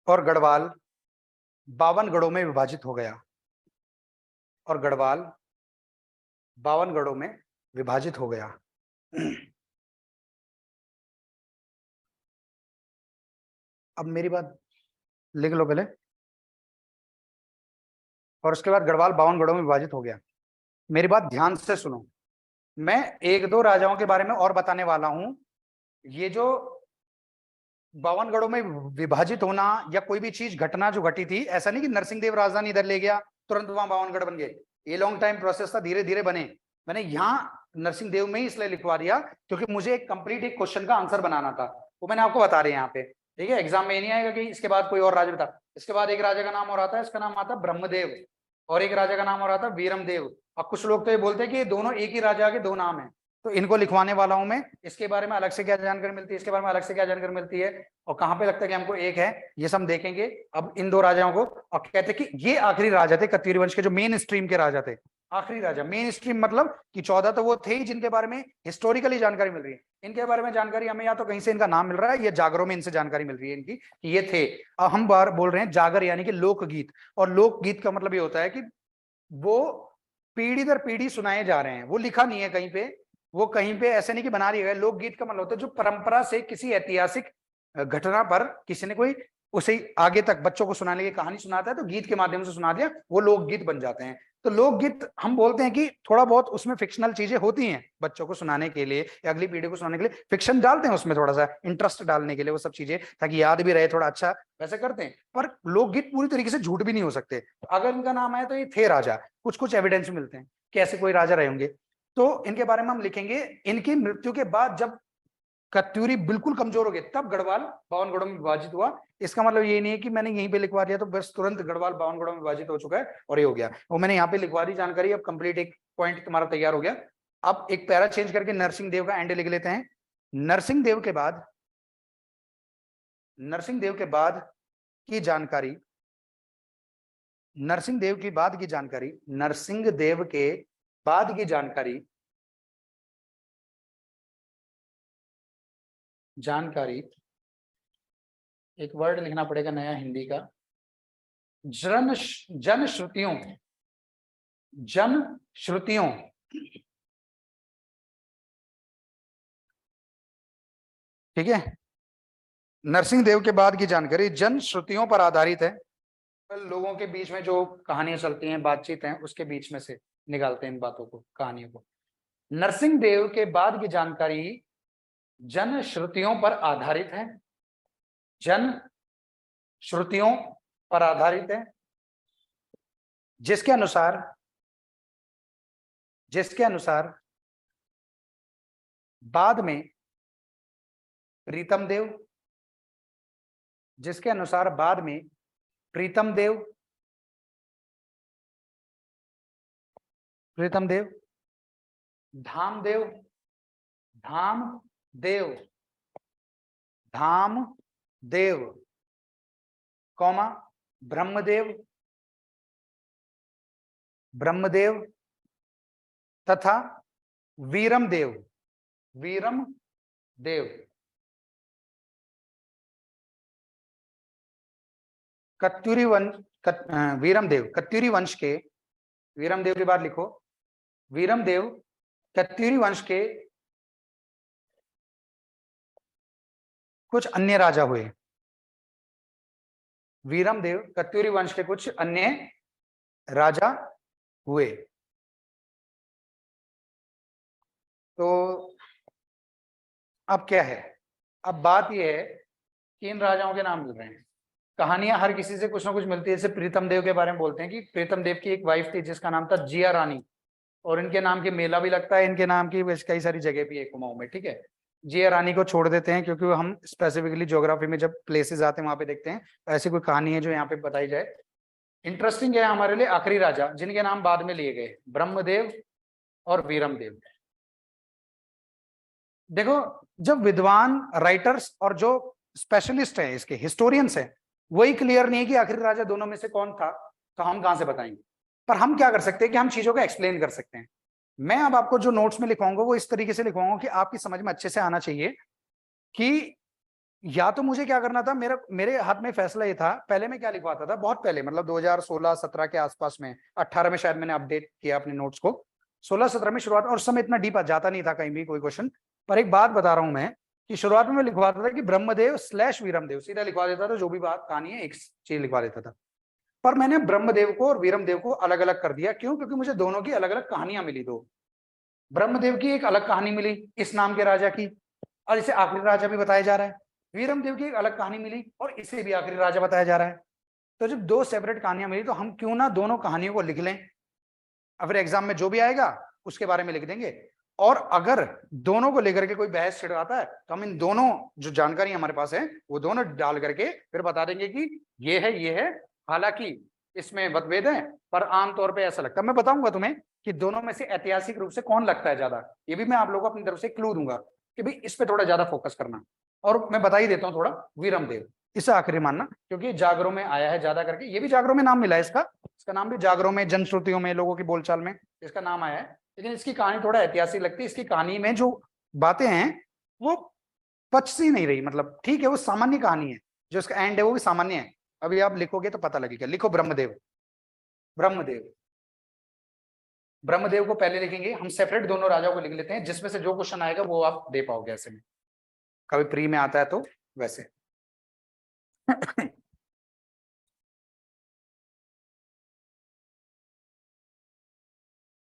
और गढ़वाल 52 गढ़ों में विभाजित हो गया, और गढ़वाल 52 गढ़ों में विभाजित हो गया। अब मेरी बात लिख लो पहले। और उसके बाद गढ़वाल 52 गढ़ों में विभाजित हो गया। मेरी बात ध्यान से सुनो, मैं 1-2 राजाओं के बारे में और बताने वाला हूं। ये जो 52 गढ़ों में विभाजित होना या कोई भी चीज घटना जो घटी थी, ऐसा नहीं कि नरसिंह देव राजधानी इधर ले गया तुरंत वहां 52 गढ़ बन गए, ये लॉन्ग टाइम प्रोसेस था, धीरे धीरे बने। मैंने यहाँ नरसिंह देव में ही इसलिए लिखवा दिया क्योंकि मुझे एक क्वेश्चन का आंसर बनाना था, वो मैंने आपको बता रहे हैं यहाँ पे। ठीक है, एग्जाम में ये नहीं आएगा कि इसके बाद कोई और राजा बता, इसके बाद एक राजा का नाम और आता है, इसका नाम आता है ब्रह्मदेव, और एक राजा का नाम और आता है वीरमदेव। अब कुछ लोग तो ये बोलते हैं कि ये दोनों एक ही राजा के 2 नाम है, तो इनको लिखवाने वाला हूं मैं। इसके बारे में अलग से क्या जानकारी मिलती है, इसके बारे में अलग से क्या जानकारी मिलती है, और कहां पे लगता है कि हमको एक है, ये सब हम देखेंगे अब इन दो राजाओं को। और कहते कि ये आखिरी राजा थे कत्यूरी वंश के, जो मेन स्ट्रीम के राजा थे। आखिरी राजा मेन स्ट्रीम मतलब कि 14 तो वो थे ही जिनके बारे में हिस्टोरिकली जानकारी मिल रही है। इनके बारे में जानकारी हमें या तो कहीं से इनका नाम मिल रहा है या जागरों में इनसे जानकारी मिल रही है इनकी कि ये थे। अब हम बार बोल रहे हैं जागर यानी कि लोकगीत, और लोकगीत का मतलब ये होता है कि वो पीढ़ी दर पीढ़ी सुनाए जा रहे हैं, वो लिखा नहीं है कहीं पे, वो कहीं पे ऐसे नहीं कि बना दिया गया। लोकगीत का मतलब होता है जो परंपरा से किसी ऐतिहासिक घटना पर किसी ने कोई उसे आगे तक बच्चों को सुनाने की कहानी सुनाता है, तो गीत के माध्यम से सुना दिया, वो लोकगीत बन जाते हैं। तो लोकगीत हम बोलते हैं कि थोड़ा बहुत उसमें फिक्शनल चीजें होती हैं बच्चों को सुनाने के लिए या अगली पीढ़ी को सुनाने के लिए, फिक्शन डालते हैं उसमें थोड़ा सा इंटरेस्ट डालने के लिए, वो सब चीजें ताकि याद भी रहे थोड़ा अच्छा, वैसे करते हैं। पर लोकगीत पूरी तरीके से झूठ भी नहीं हो सकते। अगर इनका नाम आया तो ये थे राजा, कुछ कुछ एविडेंस मिलते हैं कि ऐसे कोई राजा रहे होंगे। तो इनके बारे में हम लिखेंगे। इनकी मृत्यु के बाद जब कत्यूरी बिल्कुल कमजोर हो गए, तब गढ़वाल 52 गढ़ों में विभाजित हुआ। इसका मतलब ये नहीं है कि मैंने यहीं पे लिखवा दिया तो बस तुरंत गढ़वाल 52 गढ़ों में विभाजित हो चुका है और ये हो गया, वो मैंने यहाँ पे लिखवा दी जानकारी। अब कंप्लीट एक पॉइंट तुम्हारा तैयार हो गया। अब एक पैरा चेंज करके नरसिंह देव का एंड लिख लेते हैं। नरसिंह देव के बाद, नरसिंह देव के बाद की जानकारी, नरसिंह देव की बाद की जानकारी, नरसिंह देव के बाद की जानकारी, जानकारी एक वर्ड लिखना पड़ेगा नया हिंदी का, जन जन श्रुतियों, जन श्रुतियों, ठीक है। नरसिंह देव के बाद की जानकारी जन श्रुतियों पर आधारित है, लोगों के बीच में जो कहानियां चलती हैं, बातचीत हैं, उसके बीच में से निकालते हैं इन बातों को, कहानियों को। नरसिंह देव के बाद की जानकारी जन श्रुतियों पर आधारित है, जन श्रुतियों पर आधारित है, जिसके अनुसार, जिसके अनुसार बाद में प्रीतम देव, जिसके अनुसार बाद में प्रीतम देव, प्रीतम देव, धामदेव, धामदेव, धामदेव, कौमा ब्रह्मदेव, ब्रह्मदेव तथा वीरमदेव, वीरमदेव, कत्यूरी वंश, वीरमदेव कत्यूरी वंश के, वीरमदेव के बाद लिखो वीरमदेव कत्यूरी वंश के कुछ अन्य राजा हुए। वीरमदेव कत्यूरी वंश के कुछ अन्य राजा हुए। तो अब क्या है, अब बात यह है कि इन राजाओं के नाम मिल रहे हैं, कहानियां हर किसी से कुछ ना कुछ मिलती है। जैसे प्रीतम देव के बारे में बोलते हैं कि प्रीतम देव की एक वाइफ थी जिसका नाम था जिया रानी, और इनके नाम की मेला भी लगता है, इनके नाम की कई सारी जगह भी है कुमाऊं में, ठीक है। जिया रानी को छोड़ देते हैं क्योंकि हम स्पेसिफिकली ज्योग्राफी में जब प्लेसेस आते हैं वहां पे देखते हैं, ऐसी कोई कहानी है जो यहाँ पे बताई जाए। इंटरेस्टिंग है हमारे लिए आखिरी राजा जिनके नाम बाद में लिए गए, ब्रह्मदेव और वीरमदेव। देखो, जब विद्वान राइटर्स और जो स्पेशलिस्ट हैं, इसके हिस्टोरियंस हैं, वही क्लियर नहीं है कि आखिरी राजा दोनों में से कौन था, तो हम कहां से बताएंगे। पर हम क्या कर सकते हैं कि हम चीजों को एक्सप्लेन कर सकते हैं। मैं अब आपको जो नोट्स में लिखवाऊंगा वो इस तरीके से लिखवाऊंगा कि आपकी समझ में अच्छे से आना चाहिए कि या तो मुझे क्या करना था, मेरे हाथ में फैसला ये था। पहले मैं क्या लिखवाता था, बहुत पहले मतलब 2016-17 के आसपास में, 18 में शायद मैंने अपडेट किया अपने नोट्स को, 16-17 में शुरुआत, और उस समय इतना डीप जाता नहीं था कहीं भी कोई क्वेश्चन। पर एक बात बता रहा हूं मैं कि शुरुआत में मैं लिखवाता था कि ब्रह्मदेव / वीरमदेव, सीधा लिखवा देता था, जो भी बात कहानी है एक चीज लिखवा देता था। पर मैंने ब्रह्मदेव को और वीरमदेव को अलग अलग कर दिया। क्यों? क्योंकि मुझे दोनों की अलग अलग कहानियां मिली। दो, ब्रह्मदेव की एक अलग कहानी मिली इस नाम के राजा की, और इसे आखिरी राजा भी बताया जा रहा है। वीरमदेव की एक अलग कहानी मिली और इसे भी आखिरी राजा बताया जा रहा है। तो जब दो सेपरेट कहानियां मिली तो हम क्यों ना दोनों कहानियों को लिख लें, और फिर एग्जाम में जो भी आएगा उसके बारे में लिख देंगे। और अगर दोनों को लेकर के कोई बहस छिड़वाता है तो हम इन दोनों जो जानकारी हमारे पास है वो दोनों डाल करके फिर बता देंगे कि ये है, ये है। हालांकि इसमें मतभेद है, पर आमतौर पे ऐसा लगता है। मैं बताऊंगा तुम्हें कि दोनों में से ऐतिहासिक रूप से कौन लगता है ज्यादा, ये भी मैं आप लोगों को अपनी तरफ से क्लू दूंगा कि भाई इस पे थोड़ा ज्यादा फोकस करना। और मैं बता ही देता हूँ थोड़ा, वीरमदेव इसे आखिरी मानना, क्योंकि जागरों में आया है ज्यादा करके, ये भी जागरों में नाम मिला है इसका नाम भी जागरों में, जनश्रुतियों में, लोगों की बोलचाल में इसका नाम आया है। लेकिन इसकी कहानी थोड़ा ऐतिहासिक लगती है। इसकी कहानी में जो बातें हैं वो पच सी नहीं रही, मतलब ठीक है वो सामान्य कहानी है, जो इसका एंड है वो भी सामान्य है। अभी आप लिखोगे तो पता लगेगा। लिखो ब्रह्मदेव। ब्रह्मदेव ब्रह्मदेव को पहले लिखेंगे हम, सेपरेट दोनों राजाओं को लिख लेते हैं, जिसमें से जो क्वेश्चन आएगा वो आप दे पाओगे ऐसे में, कभी प्री में आता है तो वैसे।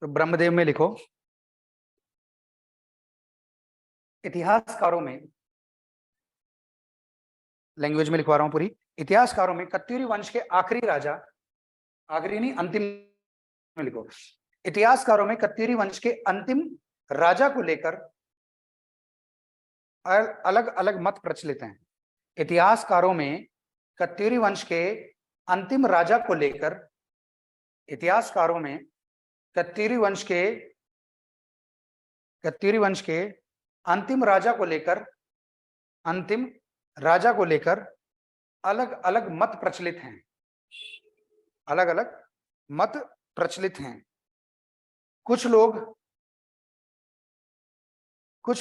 तो ब्रह्मदेव में लिखो, इतिहासकारों में, लैंग्वेज में लिखवा रहा हूं पूरी, इतिहासकारों में कत्यूरी वंश के आखिरी राजा, आखिरी नहीं अंतिम में लिखो, इतिहासकारों में कत्यूरी वंश के अंतिम राजा को लेकर अलग अलग मत प्रचलित हैं। इतिहासकारों में कत्यूरी वंश के अंतिम राजा को लेकर, इतिहासकारों में कत्यूरी वंश के अंतिम राजा को लेकर, अंतिम राजा को लेकर अलग अलग मत प्रचलित हैं, अलग अलग मत प्रचलित हैं। कुछ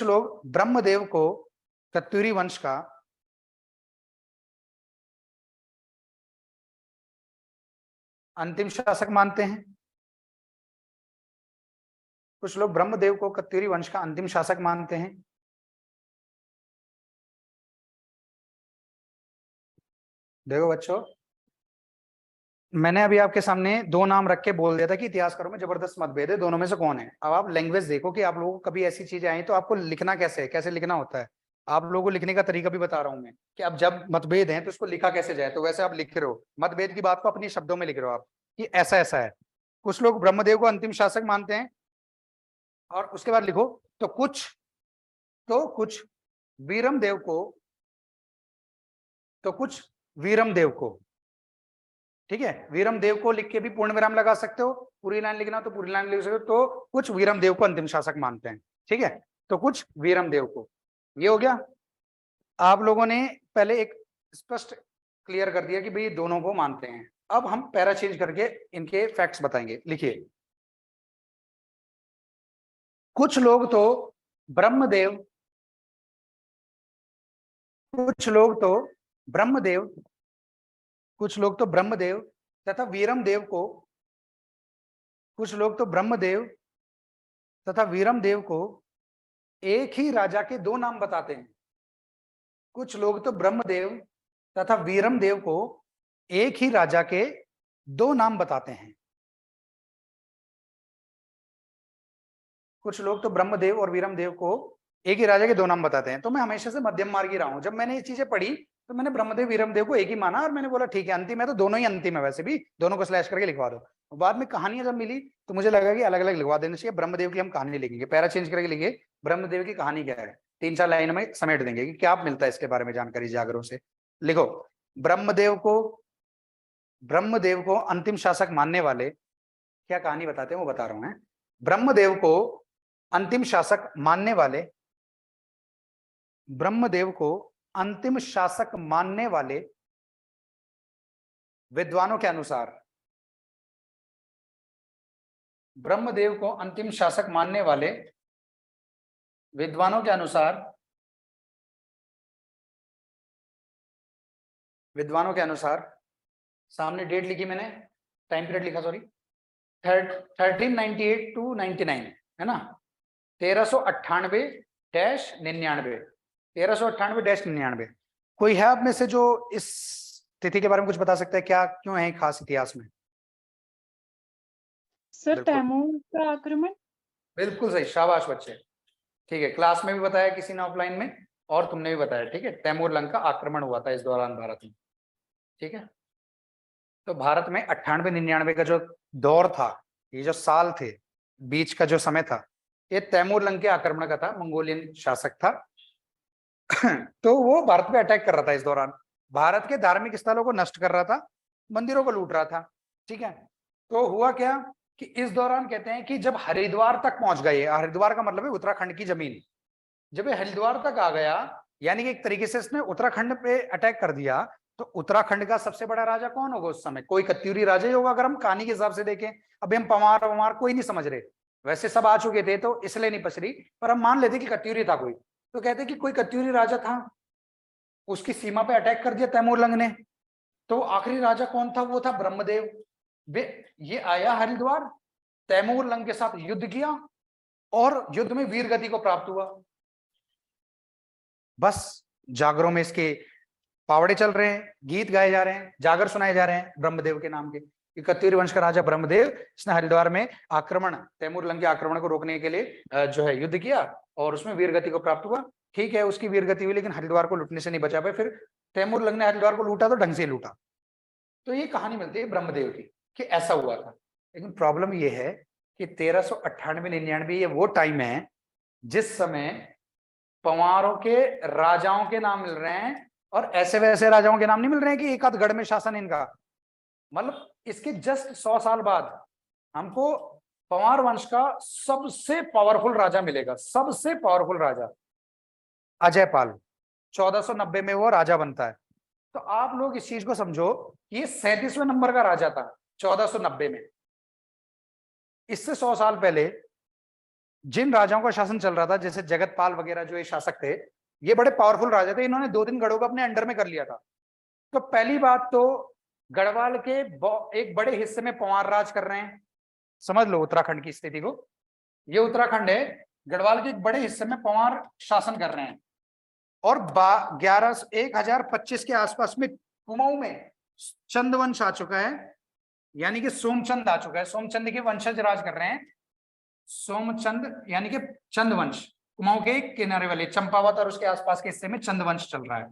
लोग ब्रह्मदेव को कत्यूरी वंश का अंतिम शासक मानते हैं, कुछ लोग ब्रह्मदेव को कत्यूरी वंश का अंतिम शासक मानते हैं। देखो बच्चों, मैंने अभी आपके सामने दो नाम रख के बोल दिया था कि इतिहासकारों में जबरदस्त मतभेद है, दोनों में से कौन है। अब आप लैंग्वेज देखो कि आप लोगों को कभी ऐसी चीजें आई तो आपको लिखना कैसे है, कैसे लिखना होता है। आप लोगों को लिखने का तरीका भी बता रहा हूं मैं कि अब जब मतभेद है तो इसको लिखा कैसे जाए, तो वैसे आप लिख रहे हो, मतभेद की बात को अपनी शब्दों में लिख रहे हो आप कि ऐसा ऐसा है। कुछ लोग ब्रह्मदेव को अंतिम शासक मानते हैं, और उसके बाद लिखो कुछ वीरमदेव को, तो कुछ वीरमदेव को, ठीक है, वीरमदेव को लिख के भी पूर्ण विराम लगा सकते हो, पूरी लाइन लिखना तो पूरी लाइन लिख सकते हो। तो कुछ वीरमदेव को अंतिम शासक मानते हैं, ठीक है, तो कुछ वीरमदेव को, ये हो गया। आप लोगों ने पहले एक स्पष्ट क्लियर कर दिया कि भाई दोनों को मानते हैं। अब हम पैरा चेंज करके इनके फैक्ट्स बताएंगे। लिखिए, कुछ लोग तो ब्रह्मदेव कुछ लोग तो ब्रह्मदेव कुछ लोग तो ब्रह्मदेव तथा वीरमदेव को कुछ लोग तो ब्रह्मदेव तथा वीरमदेव को एक ही राजा के दो नाम बताते हैं। कुछ लोग तो ब्रह्मदेव तथा वीरमदेव को एक ही राजा के दो नाम बताते हैं। कुछ लोग तो ब्रह्मदेव और वीरमदेव को एक ही राजा के दो नाम बताते हैं। तो मैं हमेशा से मध्यम मार्गी रहा हूं। जब मैंने ये चीजें पढ़ी तो मैंने ब्रह्मदेव वीरमदेव को एक ही माना, और मैंने बोला ठीक है अंतिम है तो दोनों ही अंतिम है, वैसे भी दोनों को स्लैश करके लिखवा दो। बाद में कहानियां जब मिली तो मुझे लगा कि अलग अलग लिखवा देना चाहिए। ब्रह्मदेव की हम कहानी लिखेंगे, पैरा चेंज करके लिखिए, ब्रह्मदेव की कहानी क्या है, 3-4 लाइन में समेट देंगे कि क्या मिलता है इसके बारे में जानकारी जागरों से। लिखो, ब्रह्मदेव को अंतिम शासक मानने वाले क्या कहानी बताते हैं वो बता रहा हूं। ब्रह्मदेव को अंतिम शासक मानने वाले ब्रह्मदेव को अंतिम शासक मानने वाले विद्वानों के अनुसार, ब्रह्मदेव को अंतिम शासक मानने वाले विद्वानों के अनुसार, सामने डेट लिखी मैंने, टाइम पीरियड लिखा सॉरी, 1398 to 99 है ना, 1398-99, 1398-99। कोई है आप में से जो इस तिथि के बारे में कुछ बता सकता है, क्या क्यों है खास इतिहास में? सर तैमूर का आक्रमण। बिल्कुल सही, शाबाश बच्चे, ठीक है। क्लास में भी बताया किसी ने ऑफलाइन में, और तुमने भी बताया, ठीक है। तैमूर लंग का आक्रमण हुआ था इस दौरान भारत में, ठीक है। तो भारत में 98-99 का जो दौर था, ये जो साल थे, बीच का जो समय था, ये तैमूर लंग के आक्रमण का था, मंगोलियन शासक था। तो वो भारत पे अटैक कर रहा था इस दौरान, भारत के धार्मिक स्थलों को नष्ट कर रहा था, मंदिरों को लूट रहा था। ठीक है। तो हुआ क्या कि इस दौरान कहते हैं कि जब हरिद्वार तक पहुंच गए, हरिद्वार का मतलब है उत्तराखंड की जमीन, जब ये हरिद्वार तक आ गया, यानी कि एक तरीके से इसने उत्तराखंड पे अटैक कर दिया, तो उत्तराखंड का सबसे बड़ा राजा कौन होगा उस समय? कोई कत्यूरी राजा ही होगा अगर हम कहानी के हिसाब से देखें। अभी हम पवार वमार कोई नहीं समझ रहे, वैसे सब आ चुके थे तो इसलिए नहीं पच रही, पर हम मान लेते कि कत्यूरी था कोई, तो कहते कि कोई कत्यूरी राजा था, उसकी सीमा पे अटैक कर दिया तैमूर लंग ने। तो आखिरी राजा कौन था? वो था ब्रह्मदेव। वे ये आया हरिद्वार, तैमूर लंग के साथ युद्ध किया और युद्ध में वीर गति को प्राप्त हुआ। बस जागरों में इसके पावड़े चल रहे हैं, गीत गाए जा रहे हैं, जागर सुनाए जा रहे हैं ब्रह्मदेव के नाम के। कत्यूरी वंश का राजा ब्रह्मदेव, इसने हरिद्वार में आक्रमण, तैमूर लंग के आक्रमण को रोकने के लिए जो है युद्ध किया और उसमें वीर गति को प्राप्त हुआ। ठीक है, उसकी वीर गति हुई, लेकिन हरिद्वार को लूटने से नहीं बचा पाए। फिर तैमूर लंग ने हरिद्वार को लूटा तो ढंग से लूटा। तो ये कहानी मिलती है ब्रह्मदेव की कि ऐसा हुआ था। लेकिन प्रॉब्लम ये है कि 1398-99 ये वो टाइम है जिस समय पंवारों के राजाओं के नाम मिल रहे हैं और ऐसे वैसे राजाओं के नाम नहीं मिल रहे हैं कि एक आध गढ़ में शासन इनका। मतलब इसके जस्ट 100 साल बाद हमको पंवार वंश का सबसे पावरफुल राजा मिलेगा, सबसे पावरफुल राजा अजयपाल। 1490 में वो राजा बनता है। तो आप लोग इस चीज को समझो, ये 37वें नंबर का राजा था 1490 में। इससे 100 साल पहले जिन राजाओं का शासन चल रहा था, जैसे जगतपाल वगैरह जो ये शासक थे, ये बड़े पावरफुल राजा थे, इन्होंने 2-3 गढ़ों को अपने अंडर में कर लिया था। तो पहली बात तो गढ़वाल के एक बड़े हिस्से में पंवार राज कर रहे हैं। समझ लो उत्तराखंड की स्थिति को, ये उत्तराखंड है, गढ़वाल के एक बड़े हिस्से में पंवार शासन कर रहे हैं। और 1025 के आसपास में कुमाऊं में चंदवंश आ चुका है, यानी कि सोमचंद आ चुका है। सोमचंद के वंशज राज कर रहे हैं। सोमचंद यानी कि चंदवंश, कुमाऊं के किनारे वाले चंपावत और उसके आसपास के हिस्से में चंदवंश चल रहा है।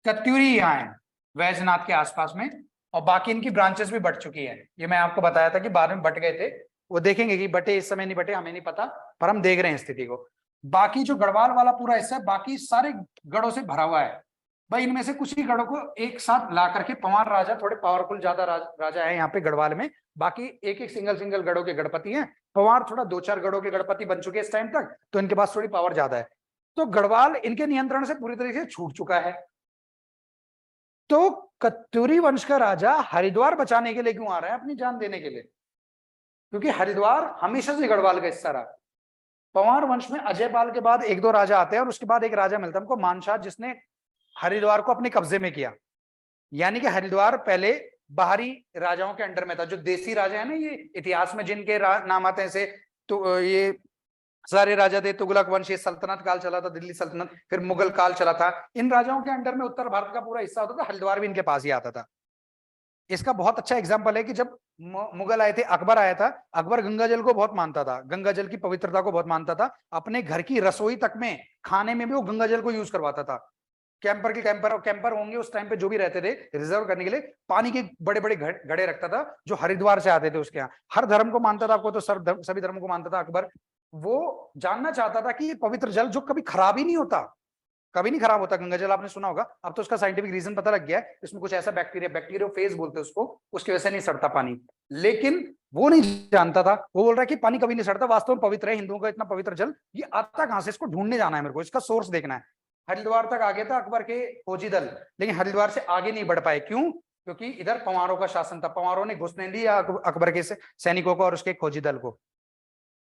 कत्यूरी यहाँ है वैजनाथ के आसपास में, और बाकी इनकी ब्रांचेस भी बढ़ चुकी है। ये मैं आपको बताया था कि बाद में बट गए थे, वो देखेंगे कि बटे इस समय नहीं बटे हमें नहीं पता, पर हम देख रहे हैं स्थिति को। बाकी जो गढ़वाल वाला पूरा हिस्सा है, बाकी सारे गढ़ों से भरा हुआ है भाई। इनमें से कुछ ही गढ़ों को एक साथ ला करके पंवार राजा, थोड़े पावरफुल ज्यादा राजा है यहाँ पे गढ़वाल में, बाकी एक एक सिंगल गढ़ों के गढ़पति हैं। पंवार थोड़ा 2-4 गढ़ों के गढ़पति बन चुके हैं इस टाइम तक, तो इनके पास थोड़ी पावर ज्यादा है। तो गढ़वाल इनके नियंत्रण से पूरी तरीके से छूट चुका है। तो कत्यूरी वंश का राजा हरिद्वार बचाने के लिए क्यों आ रहा है? अपनी जान देने के लिए, क्योंकि हरिद्वार हमेशा से गढ़वाल का हिस्सा रहा। पंवार वंश में अजयपाल के बाद 1-2 राजा आते हैं और उसके बाद एक राजा मिलता है हमको मानशाह, जिसने हरिद्वार को अपने कब्जे में किया। यानी कि हरिद्वार पहले बाहरी राजाओं के अंडर में था। जो देसी राजा है ना, ये इतिहास में जिनके नाम आते हैं से, तो ये सारे राजा थे। तुगलक वंश, ये सल्तनत काल चला था, दिल्ली सल्तनत, फिर मुगल काल चला था। इन राजाओं के अंडर में उत्तर भारत का पूरा हिस्सा होता था, हरिद्वार भी इनके पास ही आता था। इसका बहुत अच्छा एग्जाम्पल है कि जब मुगल आए थे, अकबर आया था, अकबर गंगा जल को बहुत मानता था, गंगा जल की पवित्रता को बहुत मानता था। अपने घर की रसोई तक में, खाने में भी वो गंगा जल को यूज करवाता था। कैंपर होंगे उस टाइम पे जो भी रहते थे रिजर्व करने के लिए, पानी के बड़े बड़े घड़े रखता था जो हरिद्वार से आते थे उसके यहाँ। हर धर्म को मानता था, आपको तो सभी धर्म को मानता था अकबर। वो जानना चाहता था कि ये पवित्र जल जो कभी खराब ही नहीं होता, कभी नहीं खराब होता गंगा जल, आपने सुना होगा। अब तो उसका साइंटिफिक रीजन पता लग गया है, इसमें कुछ ऐसा बैक्टीरियोफेज बोलते हैं उसको, उसकी वजह से नहीं सड़ता पानी। लेकिन वो नहीं जानता था, वो बोल रहा है कि पानी कभी नहीं सड़ता, वास्तव में पवित्र है, हिंदुओं का इतना पवित्र जल, ये आता कहां से? इसको ढूंढने जाना है मेरे को, इसका सोर्स देखना है। हरिद्वार तक आ गया था अकबर के फौजी दल, लेकिन हरिद्वार से आगे नहीं बढ़ पाए। क्यों? क्योंकि इधर पंवारों का शासन था। पंवारों ने घुसने दिया अकबर के सैनिकों को और उसके फौजी दल को,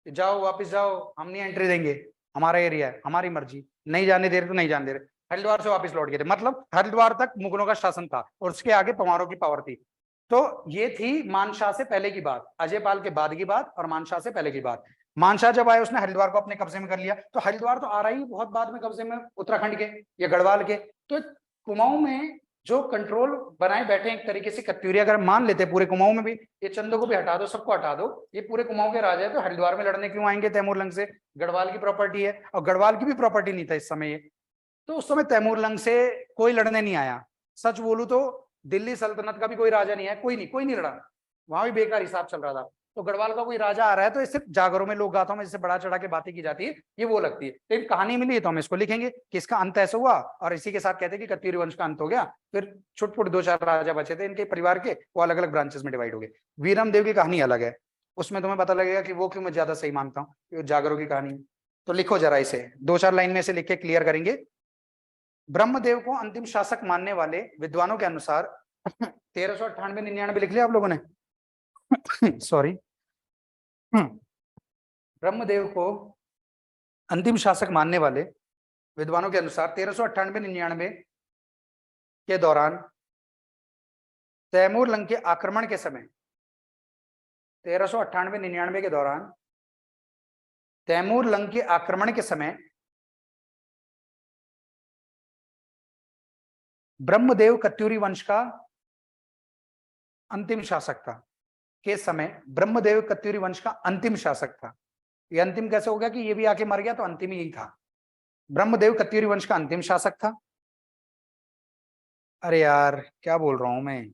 जाओ वापिस जाओ, हम नहीं एंट्री देंगे, हमारा एरिया है, हमारी मर्जी, नहीं जाने दे रहे तो नहीं जाने दे रहे। हरिद्वार से वापस लौट गए थे। मतलब हरिद्वार तक मुगलों का शासन था और उसके आगे पंवारों की पावर थी। तो ये थी मानशाह से पहले की बात, अजयपाल के बाद की बात और मानशाह से पहले की बात। मानशाह जब आए उसने हरिद्वार को अपने कब्जे में कर लिया। तो हरिद्वार तो आ रहा ही बहुत बाद में कब्जे में उत्तराखंड के या गढ़वाल के। तो कुमाऊं में जो कंट्रोल बनाए बैठे एक तरीके से कत्यूरी, अगर मान लेते पूरे कुमाऊं में भी, ये चंदों को भी हटा दो, सबको हटा दो, ये पूरे कुमाऊं के राजा है, तो हरिद्वार में लड़ने क्यों आएंगे तैमूर लंग से? गढ़वाल की प्रॉपर्टी है, और गढ़वाल की भी प्रॉपर्टी नहीं था इस समय ये। तो उस समय तैमूर लंग से कोई लड़ने नहीं आया। सच बोलूं तो दिल्ली सल्तनत का भी कोई राजा नहीं है, कोई नहीं लड़ा, वहां भी बेकार हिसाब चल रहा था। तो गढ़वाल का कोई राजा आ रहा है तो सिर्फ जागरों में, लोक गाथाओं में जैसे बढ़ा चढ़ा के बातें की जाती है, ये वो लगती है। लेकिन कहानी मिली है तो हम इसको लिखेंगे कि इसका अंत ऐसा हुआ, और इसी के साथ कहते हैं कि कत्यूरी वंश का अंत हो गया। फिर छुटपुट 2-4 राजा बचे थे इनके परिवार के, वो अलग अलग ब्रांचेस में डिवाइड हो गए। वीरम देव की कहानी अलग है, उसमें तुम्हें पता लगेगा कि वो क्यों मैं ज्यादा सही मानता हूँ, कि जागरों की कहानी। तो लिखो जरा इसे, 2-4 लाइन में से लिख के क्लियर करेंगे। ब्रह्मदेव को अंतिम शासक मानने वाले विद्वानों के अनुसार 1398-99 लिख लिया आप लोगों ने? सॉरी। ब्रह्मदेव को अंतिम शासक मानने वाले विद्वानों के अनुसार 1398-99 के दौरान तैमूर लंग के आक्रमण के समय, 1398-99 के दौरान तैमूर लंग के आक्रमण के समय ब्रह्मदेव कत्यूरी वंश का अंतिम शासक था। के समय ब्रह्मदेव कत्यूरी वंश का अंतिम शासक था। ये अंतिम कैसे हो गया कि ये भी आके मर गया, तो अंतिम यही था। ब्रह्मदेव कत्यूरी वंश का अंतिम शासक था। अरे यार क्या बोल रहा हूं मैं,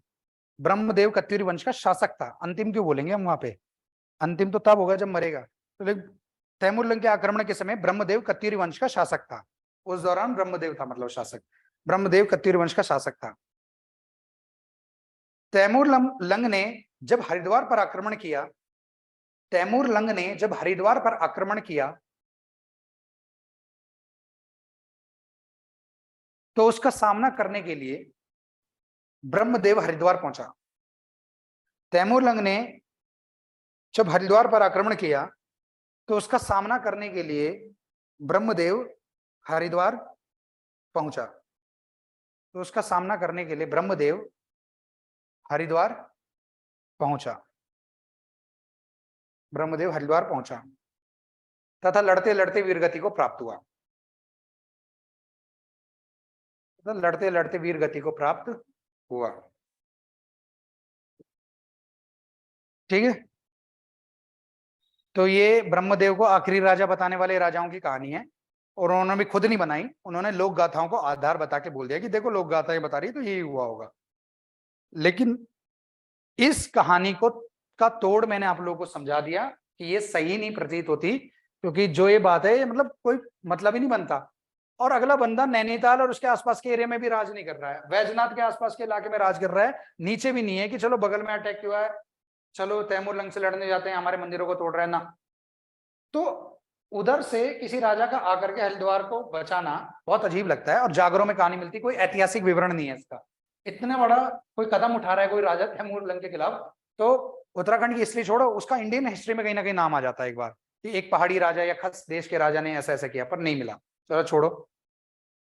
ब्रह्मदेव कत्यूरी वंश का शासक था, अंतिम क्यों बोलेंगे हम वहां पे? अंतिम तो तब होगा जब मरेगा। तो तैमूर लंग के आक्रमण के समय ब्रह्मदेव कत्यूरी वंश का शासक था। उस दौरान ब्रह्मदेव था, मतलब शासक, ब्रह्मदेव कत्यूरी वंश का शासक था। तैमूर लंग ने जब हरिद्वार पर आक्रमण किया, तैमूर लंग ने जब हरिद्वार पर आक्रमण किया तो उसका सामना करने के लिए ब्रह्मदेव हरिद्वार पहुंचा। तैमूर लंग ने जब हरिद्वार पर आक्रमण किया तो उसका सामना करने के लिए ब्रह्मदेव हरिद्वार पहुंचा। तो उसका सामना करने के लिए ब्रह्मदेव हरिद्वार पहुंचा। ब्रह्मदेव हरिद्वार पहुंचा तथा लड़ते लड़ते वीरगति को प्राप्त हुआ। लड़ते लड़ते वीरगति को प्राप्त हुआ। ठीक है, तो ये ब्रह्मदेव को आखिरी राजा बताने वाले राजाओं की कहानी है, और उन्होंने भी खुद नहीं बनाई, उन्होंने लोक गाथाओं को आधार बता के बोल दिया कि देखो लोक गाथाएं बता रही तो यही हुआ होगा। लेकिन इस कहानी को का तोड़ मैंने आप लोगों को समझा दिया कि ये सही नहीं प्रतीत होती, क्योंकि जो ये बात है मतलब कोई मतलब ही नहीं बनता। और अगला बंदा नैनीताल और उसके आसपास के एरिया में भी राज नहीं कर रहा है, वैजनाथ के आसपास के इलाके में राज कर रहा है, नीचे भी नहीं है कि चलो बगल में अटैक हुआ है, चलो तैमूर लंग से लड़ने जाते हैं, हमारे मंदिरों को तोड़ रहे हैं ना। तो उधर से किसी राजा का आकर के हरिद्वार को बचाना बहुत अजीब लगता है, और जागरों में कहानी मिलती, कोई ऐतिहासिक विवरण नहीं है इसका। इतना बड़ा कोई कदम उठा रहा है कोई राजा तैमूर लंग के खिलाफ, तो उत्तराखंड की हिस्ट्री छोड़ो, उसका इंडियन हिस्ट्री में कहीं ना कहीं नाम आ जाता है एक बार कि एक पहाड़ी राजा या खस देश के राजा ने ऐसा ऐसा किया, पर नहीं मिला। चलो छोड़ो,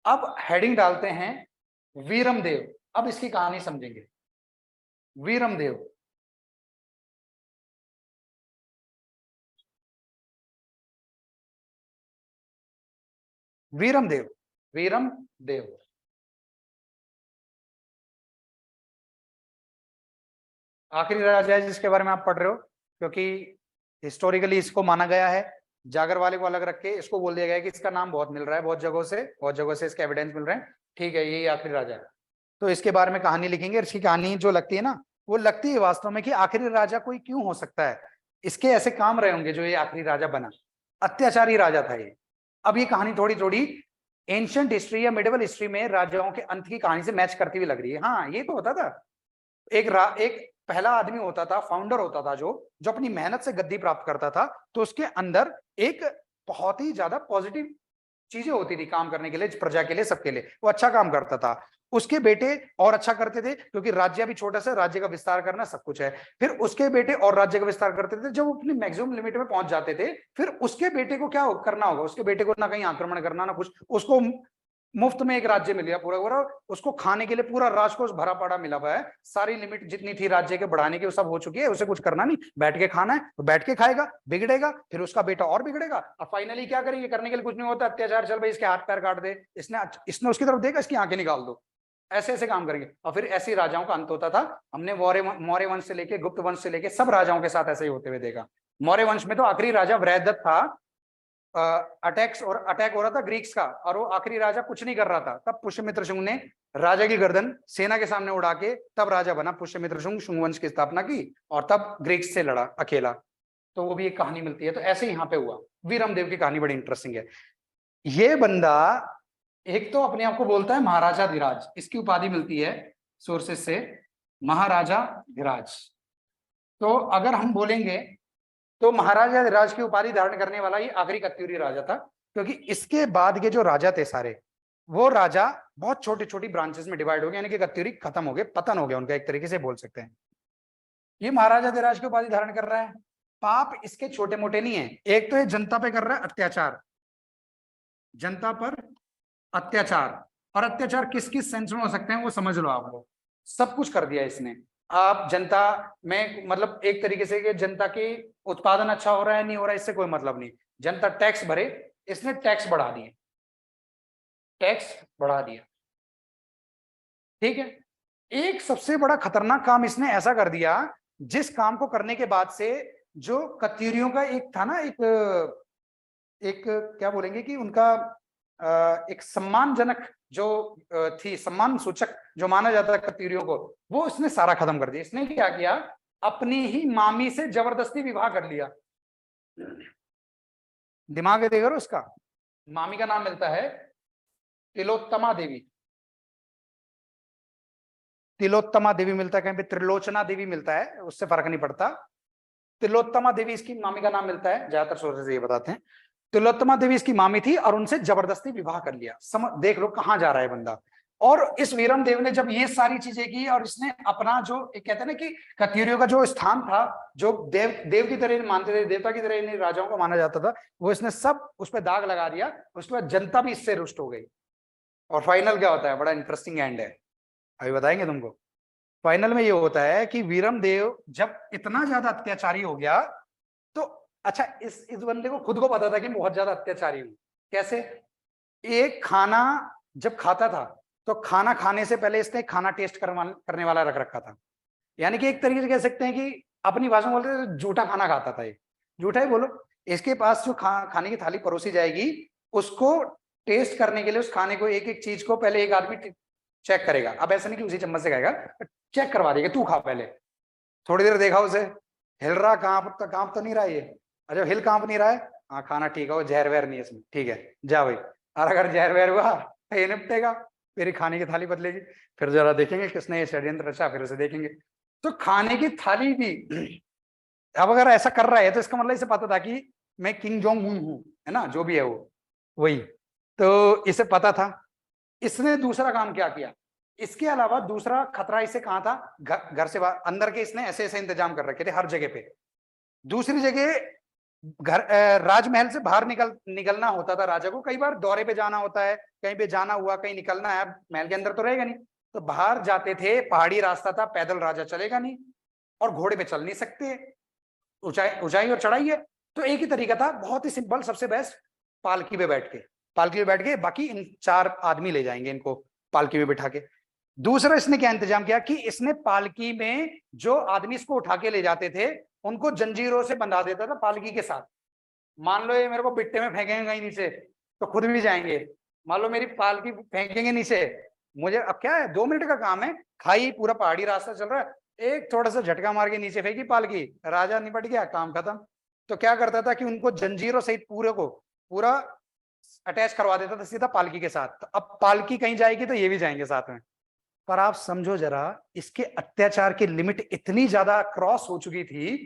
अब हेडिंग डालते हैं वीरम देव। अब इसकी कहानी समझेंगे। वीरम देव, वीरम देव, वीरम देव आखिरी राजा है जिसके बारे में आप पढ़ रहे हो, क्योंकि हिस्टोरिकली इसको माना गया है, जागर वाले को अलग रख के इसको बोल दिया गया है कि इसका नाम बहुत मिल रहा है, बहुत जगहों से इसके एविडेंस मिल रहे हैं। ठीक है, यही आखिरी राजा है, तो इसके बारे में कहानी लिखेंगे। इसकी कहानी जो लगती है ना, वो लगती है वास्तव में कि आखिरी राजा कोई क्यों हो सकता है, इसके ऐसे काम रहे होंगे जो ये आखिरी राजा बना। अत्याचारी राजा था ये। अब ये कहानी थोड़ी थोड़ी एंशिएंट हिस्ट्री या मिडिवल हिस्ट्री में राजाओं के अंत की कहानी से मैच करती हुई लग रही है। हाँ, ये तो होता था, एक पहला आदमी होता था, फाउंडर होता था, जो अपनी मेहनत से गद्दी प्राप्त करता था, तो उसके अंदर एक बहुत ही ज्यादा पॉजिटिव चीजें होती थी काम करने के लिए, प्रजा के लिए, सबके लिए वो अच्छा काम करता था। उसके बेटे और अच्छा करते थे, क्योंकि राज्य भी छोटा सा, राज्य का विस्तार करना सब कुछ है। फिर उसके बेटे और राज्य का विस्तार करते थे। जब वो अपनी मैक्सिमम लिमिट में पहुंच जाते थे, फिर उसके बेटे को क्या करना होगा, उसके बेटे को ना कहीं आक्रमण करना ना कुछ, उसको मुफ्त में एक राज्य मिल गया पूरा पूरा, उसको खाने के लिए पूरा राजकोष भरा पड़ा मिला हुआ है, सारी लिमिट जितनी थी राज्य के बढ़ाने की वो सब हो चुकी है, उसे कुछ करना नहीं, बैठ के खाना है तो बैठ के खाएगा, बिगड़ेगा फिर उसका बेटा और बिगड़ेगा, और फाइनली क्या करेंगे, करने के लिए कुछ नहीं होता, अत्याचार, चल भाई इसके हाथ पैर काट दे, इसने उसकी तरफ देखा, इसकी आंखें निकाल दो, ऐसे ऐसे काम करेंगे। और फिर ऐसे राजाओं का अंत होता था। हमने मौर्य वंश से लेके गुप्त वंश से लेके सब राजाओं के साथ ऐसे ही होते हुए देखा। मौर्य वंश में तो आखिरी राजा वृहदत्त था, अटैक हो रहा था ग्रीक्स का, और वो आखिरी राजा कुछ नहीं कर रहा था, तब पुष्यमित्र शुंग ने राजा की गर्दन सेना के सामने उड़ा के तब राजा बना। पुष्यमित्र शुंग वंश की स्थापना की और तब ग्रीक्स से लड़ा अकेला। तो वो भी एक कहानी मिलती है। तो ऐसे यहाँ पे हुआ। वीरमदेव की कहानी बड़ी इंटरेस्टिंग है। ये बंदा एक तो अपने आप को बोलता है महाराजा धीराज, इसकी उपाधि मिलती है सोर्सेस से, महाराजा धीराज। तो अगर हम बोलेंगे तो महाराजा धीराज की उपाधि धारण करने वाला ये आखिरी कत्यूरी राजा था, क्योंकि इसके बाद के जो राजा थे सारे, वो राजा बहुत छोटी छोटी ब्रांचेस में डिवाइड हो गए, यानी कि कत्यूरी खत्म हो गए, पतन हो गया उनका, एक तरीके से बोल सकते हैं। ये महाराजा धीराज की उपाधि धारण कर रहा है। पाप इसके छोटे मोटे नहीं है। एक तो ये जनता पे कर रहा है अत्याचार, जनता पर अत्याचार, और अत्याचार किस किस सेंस में हो सकते हैं वो समझ लो आप लोग। सब कुछ कर दिया इसने। आप जनता में मतलब एक तरीके से कि जनता की उत्पादन अच्छा हो रहा है नहीं हो रहा है इससे कोई मतलब नहीं, जनता टैक्स भरे, इसने टैक्स बढ़ा दिए, टैक्स बढ़ा दिया। ठीक है। एक सबसे बड़ा खतरनाक काम इसने ऐसा कर दिया, जिस काम को करने के बाद से जो कत्यूरियों का एक था ना, एक क्या बोलेंगे कि उनका एक सम्मानजनक जो थी, सम्मान सूचक जो माना जाता है कत्यूरियों को, वो इसने सारा खत्म कर दिया। इसने क्या किया, अपनी ही मामी से जबरदस्ती विवाह कर लिया। दिमाग है देखो उसका। मामी का नाम मिलता है तिलोत्तमा देवी, तिलोत्तमा देवी मिलता है, कहीं पे त्रिलोचना देवी मिलता है, उससे फर्क नहीं पड़ता। तिलोत्तमा देवी इसकी मामी का नाम मिलता है, ज्यादातर सोर्सेस ये बताते हैं। तिलोत्तमा देवी इसकी मामी थी और उनसे जबरदस्ती विवाह कर लिया। देख लो कहां जा रहा है बंदा। और इस वीरमदेव ने जब ये सारी चीजें की और इसने अपना जो एक कहते हैं ना कि कत्यूरियों का जो स्थान था, जो देव की तरह मानते थे, देवता की तरह इन राजाओं को माना जाता था, वो इसने सब उस पर दाग लगा दिया। उसके बाद जनता भी इससे रुष्ट हो गई। और फाइनल क्या होता है, बड़ा इंटरेस्टिंग एंड है, अभी बताएंगे तुमको। फाइनल में ये होता है कि वीरमदेव जब इतना ज्यादा अत्याचारी हो गया, तो अच्छा इस बंदे को खुद को पता था कि बहुत ज्यादा अत्याचारी हूं। कैसे? एक खाना जब खाता था तो खाना खाने से पहले इसने खाना टेस्ट करने वाला रख रखा था। यानी कि एक तरीके से कह सकते हैं कि अपनी भाषा में बोलते थे झूठा खाना खाता था ये। झूठा ही बोलो। इसके पास जो खाने की थाली परोसी जाएगी, उसको टेस्ट करने के लिए उस खाने को, एक एक चीज को पहले एक आदमी चेक करेगा। अब ऐसा नहीं कि उसी चम्मच से खाएगा, चेक करवा देगा, तू खा पहले। थोड़ी देर देखा उसे, हिल रहा, कांप तो नहीं रहा ये। अच्छा हिल कांप नहीं रहा है, हाँ खाना ठीक है, वो जहर वहर नहीं है इसमें, ठीक है जा भाई। और अगर जहर वहर हुआ ये निपटेगा, फिर खाने की थाली बदलेगी, फिर जरा देखेंगे किसने ये षड्यंत्र रचा, फिर उसे देखेंगे। तो खाने की थाली भी अब अगर ऐसा कर रहा है तो इसका मतलब इसे पता था कि मैं किंग जोंग उन हूं, है ना, जो भी है वो वही। तो इसे पता था। इसने दूसरा काम क्या किया, इसके अलावा दूसरा खतरा इसे कहां था, घर से बाहर, अंदर के इसने ऐसे ऐसे इंतजाम कर रखे थे हर जगह पे। दूसरी जगह घर राजमहल से बाहर निकलना होता था राजा को, कई बार दौरे पे जाना होता है, कहीं पे जाना हुआ, कहीं निकलना है, महल के अंदर तो रहेगा नहीं, तो बाहर जाते थे। पहाड़ी रास्ता था, पैदल राजा चलेगा नहीं, और घोड़े पे चल नहीं सकते, ऊंचाई और चढ़ाई है। तो एक ही तरीका था, बहुत ही सिंपल, सबसे बेस्ट, पालकी पे बैठ के बाकी इन 4 आदमी ले जाएंगे इनको पालकी में बिठा के। दूसरा इसने क्या इंतजाम किया कि इसने पालकी में जो आदमी इसको उठा के ले जाते थे उनको जंजीरों से बंधा देता था पालकी के साथ। मान लो ये मेरे को बिट्टे में फेंकेंगे कहीं नीचे तो खुद भी जाएंगे। मान लो मेरी पालकी फेंकेंगे नीचे, मुझे अब क्या है, 2 मिनट का काम है, खाई, पूरा पहाड़ी रास्ता चल रहा है, एक थोड़ा सा झटका मार के नीचे फेंकी पालकी, राजा निपट गया, काम खत्म। तो क्या करता था कि उनको जंजीरों सहित पूरा अटैच करवा देता था सीधा पालकी के साथ। तो अब पालकी कहीं जाएगी तो ये भी जाएंगे साथ में। पर आप समझो जरा, इसके अत्याचार की लिमिट इतनी ज्यादा क्रॉस हो चुकी थी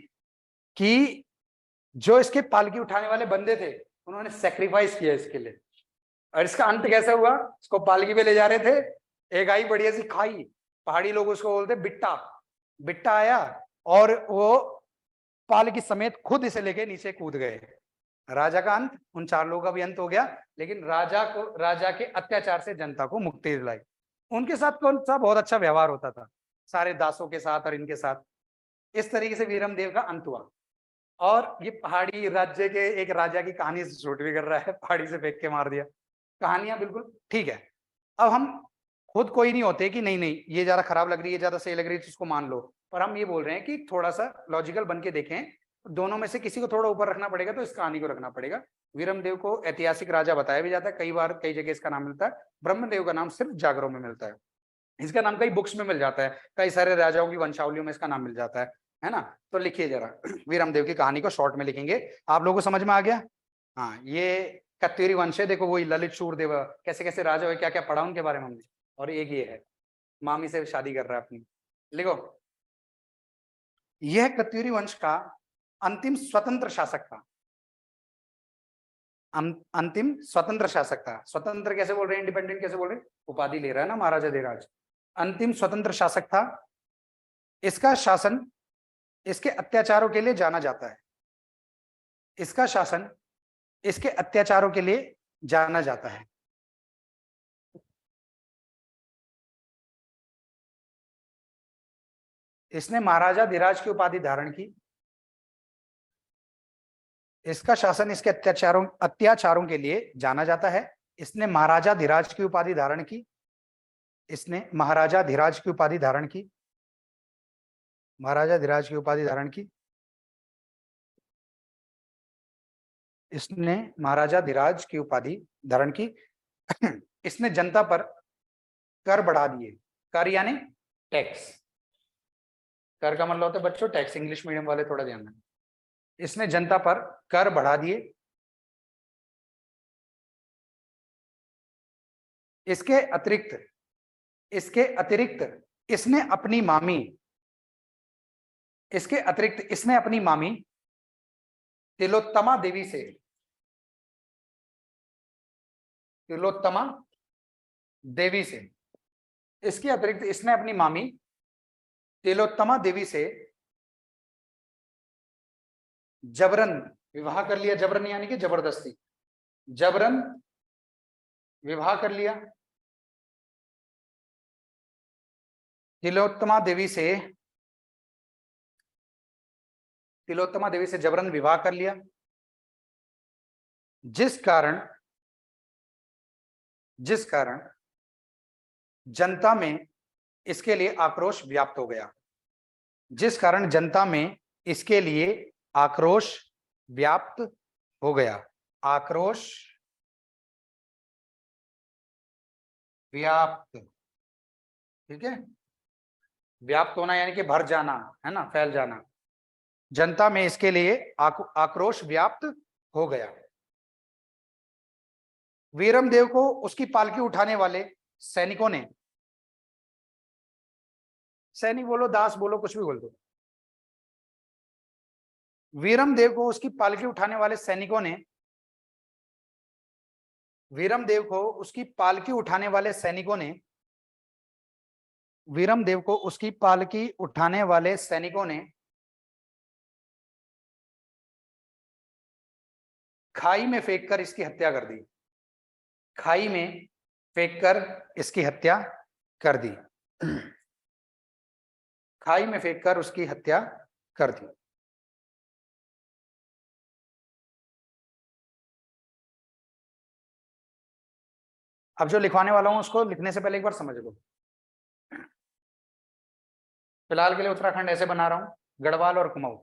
कि जो इसके पालकी उठाने वाले बंदे थे उन्होंने सेक्रीफाइस किया इसके लिए। और इसका अंत कैसे हुआ, इसको पालकी पे ले जा रहे थे, एक आई बढ़िया सी खाई, पहाड़ी लोग उसको बोलते बिट्टा आया और वो पालकी समेत खुद इसे लेके नीचे कूद गए। राजा का अंत, उन 4 लोगों का भी अंत हो गया, लेकिन राजा के अत्याचार से जनता को मुक्ति दिलाई। उनके साथ कौन सा बहुत अच्छा व्यवहार होता था, सारे दासों के साथ और इनके साथ। इस तरीके से वीरमदेव का अंत हुआ। और ये पहाड़ी राज्य के एक राजा की कहानी से शूट भी कर रहा है, पहाड़ी से फेंक के मार दिया। कहानियां बिल्कुल ठीक है। अब हम खुद कोई नहीं होते कि नहीं ये ज्यादा खराब लग रही है, ज्यादा सही लग रही है, इसको मान लो। पर हम ये बोल रहे हैं कि थोड़ा सा लॉजिकल बन के देखें, दोनों में से किसी को थोड़ा ऊपर रखना पड़ेगा, तो इस कहानी को रखना पड़ेगा। वीरमदेव को ऐतिहासिक राजा बताया भी जाता है, कई बार कई जगह इसका नाम मिलता है। ब्रह्मदेव का नाम सिर्फ जागरों में मिलता है, इसका नाम कई बुक्स में मिल जाता है, कई सारे राजाओं की वंशावलियों में इसका नाम मिल जाता है। है ना। तो लिखिए जरा वीरमदेव की कहानी को शॉर्ट में लिखेंगे। आप लोगों को समझ में आ गया? हाँ, ये कत्यूरी वंश है। देखो वही ललित शूरदेव कैसे कैसे राजा हुए, क्या क्या पढ़ा उनके बारे में हमने। और एक ये है, मामी से शादी कर रहा है अपनी। लिखो, यह कत्यूरी वंश का अंतिम स्वतंत्र शासक था। अंतिम स्वतंत्र शासक था। स्वतंत्र कैसे बोल रहे हैं, इंडिपेंडेंट कैसे बोल रहे हैं, उपाधि ले रहा है ना महाराजा धीराज। अंतिम स्वतंत्र शासक था। इसका शासन इसके अत्याचारों के लिए जाना जाता है। इसका शासन इसके अत्याचारों के लिए जाना जाता है। इसने महाराजा धीराज की उपाधि धारण की। इसका शासन इसके अत्याचारों के लिए जाना जाता है। इसने महाराजा धीराज की उपाधि धारण की। इसने महाराजा धीराज की उपाधि धारण की। महाराजा धीराज की उपाधि धारण की। इसने महाराजा धीराज की उपाधि धारण की। इसने जनता पर कर बढ़ा दिए। कर यानी टैक्स। कर का मतलब होता है बच्चों टैक्स, इंग्लिश मीडियम वाले थोड़ा ध्यान दें। इसने जनता पर कर बढ़ा दिए। इसके अतिरिक्त इसने अपनी मामी तिलोत्तमा देवी से इसके अतिरिक्त इसने अपनी मामी तिलोत्तमा देवी से जबरन विवाह कर लिया। जबरन यानी कि जबरदस्ती, जबरन विवाह कर लिया। तिलोत्तमा देवी से जबरन विवाह कर लिया, जिस कारण जनता में इसके लिए आक्रोश व्याप्त हो गया। जिस कारण जनता में इसके लिए आक्रोश व्याप्त हो गया। आक्रोश व्याप्त, ठीक है। व्याप्त होना यानी कि भर जाना, है ना, फैल जाना। जनता में इसके लिए आक्रोश व्याप्त हो गया। वीरमदेव को उसकी पालकी उठाने वाले सैनिकों ने, सैनिक बोलो दास बोलो कुछ भी बोल दो, वीरमदेव को उसकी पालकी उठाने वाले सैनिकों ने, वीरमदेव को उसकी पालकी उठाने वाले सैनिकों ने, वीरमदेव को उसकी पालकी उठाने वाले सैनिकों ने खाई में फेंककर इसकी हत्या कर दी। खाई में फेंककर इसकी हत्या कर दी। खाई में फेंककर उसकी हत्या कर दी। अब जो लिखवाने वाला हूं उसको लिखने से पहले एक बार समझ लो। फिलहाल के लिए उत्तराखंड ऐसे बना रहा हूं, गढ़वाल और कुमाऊं।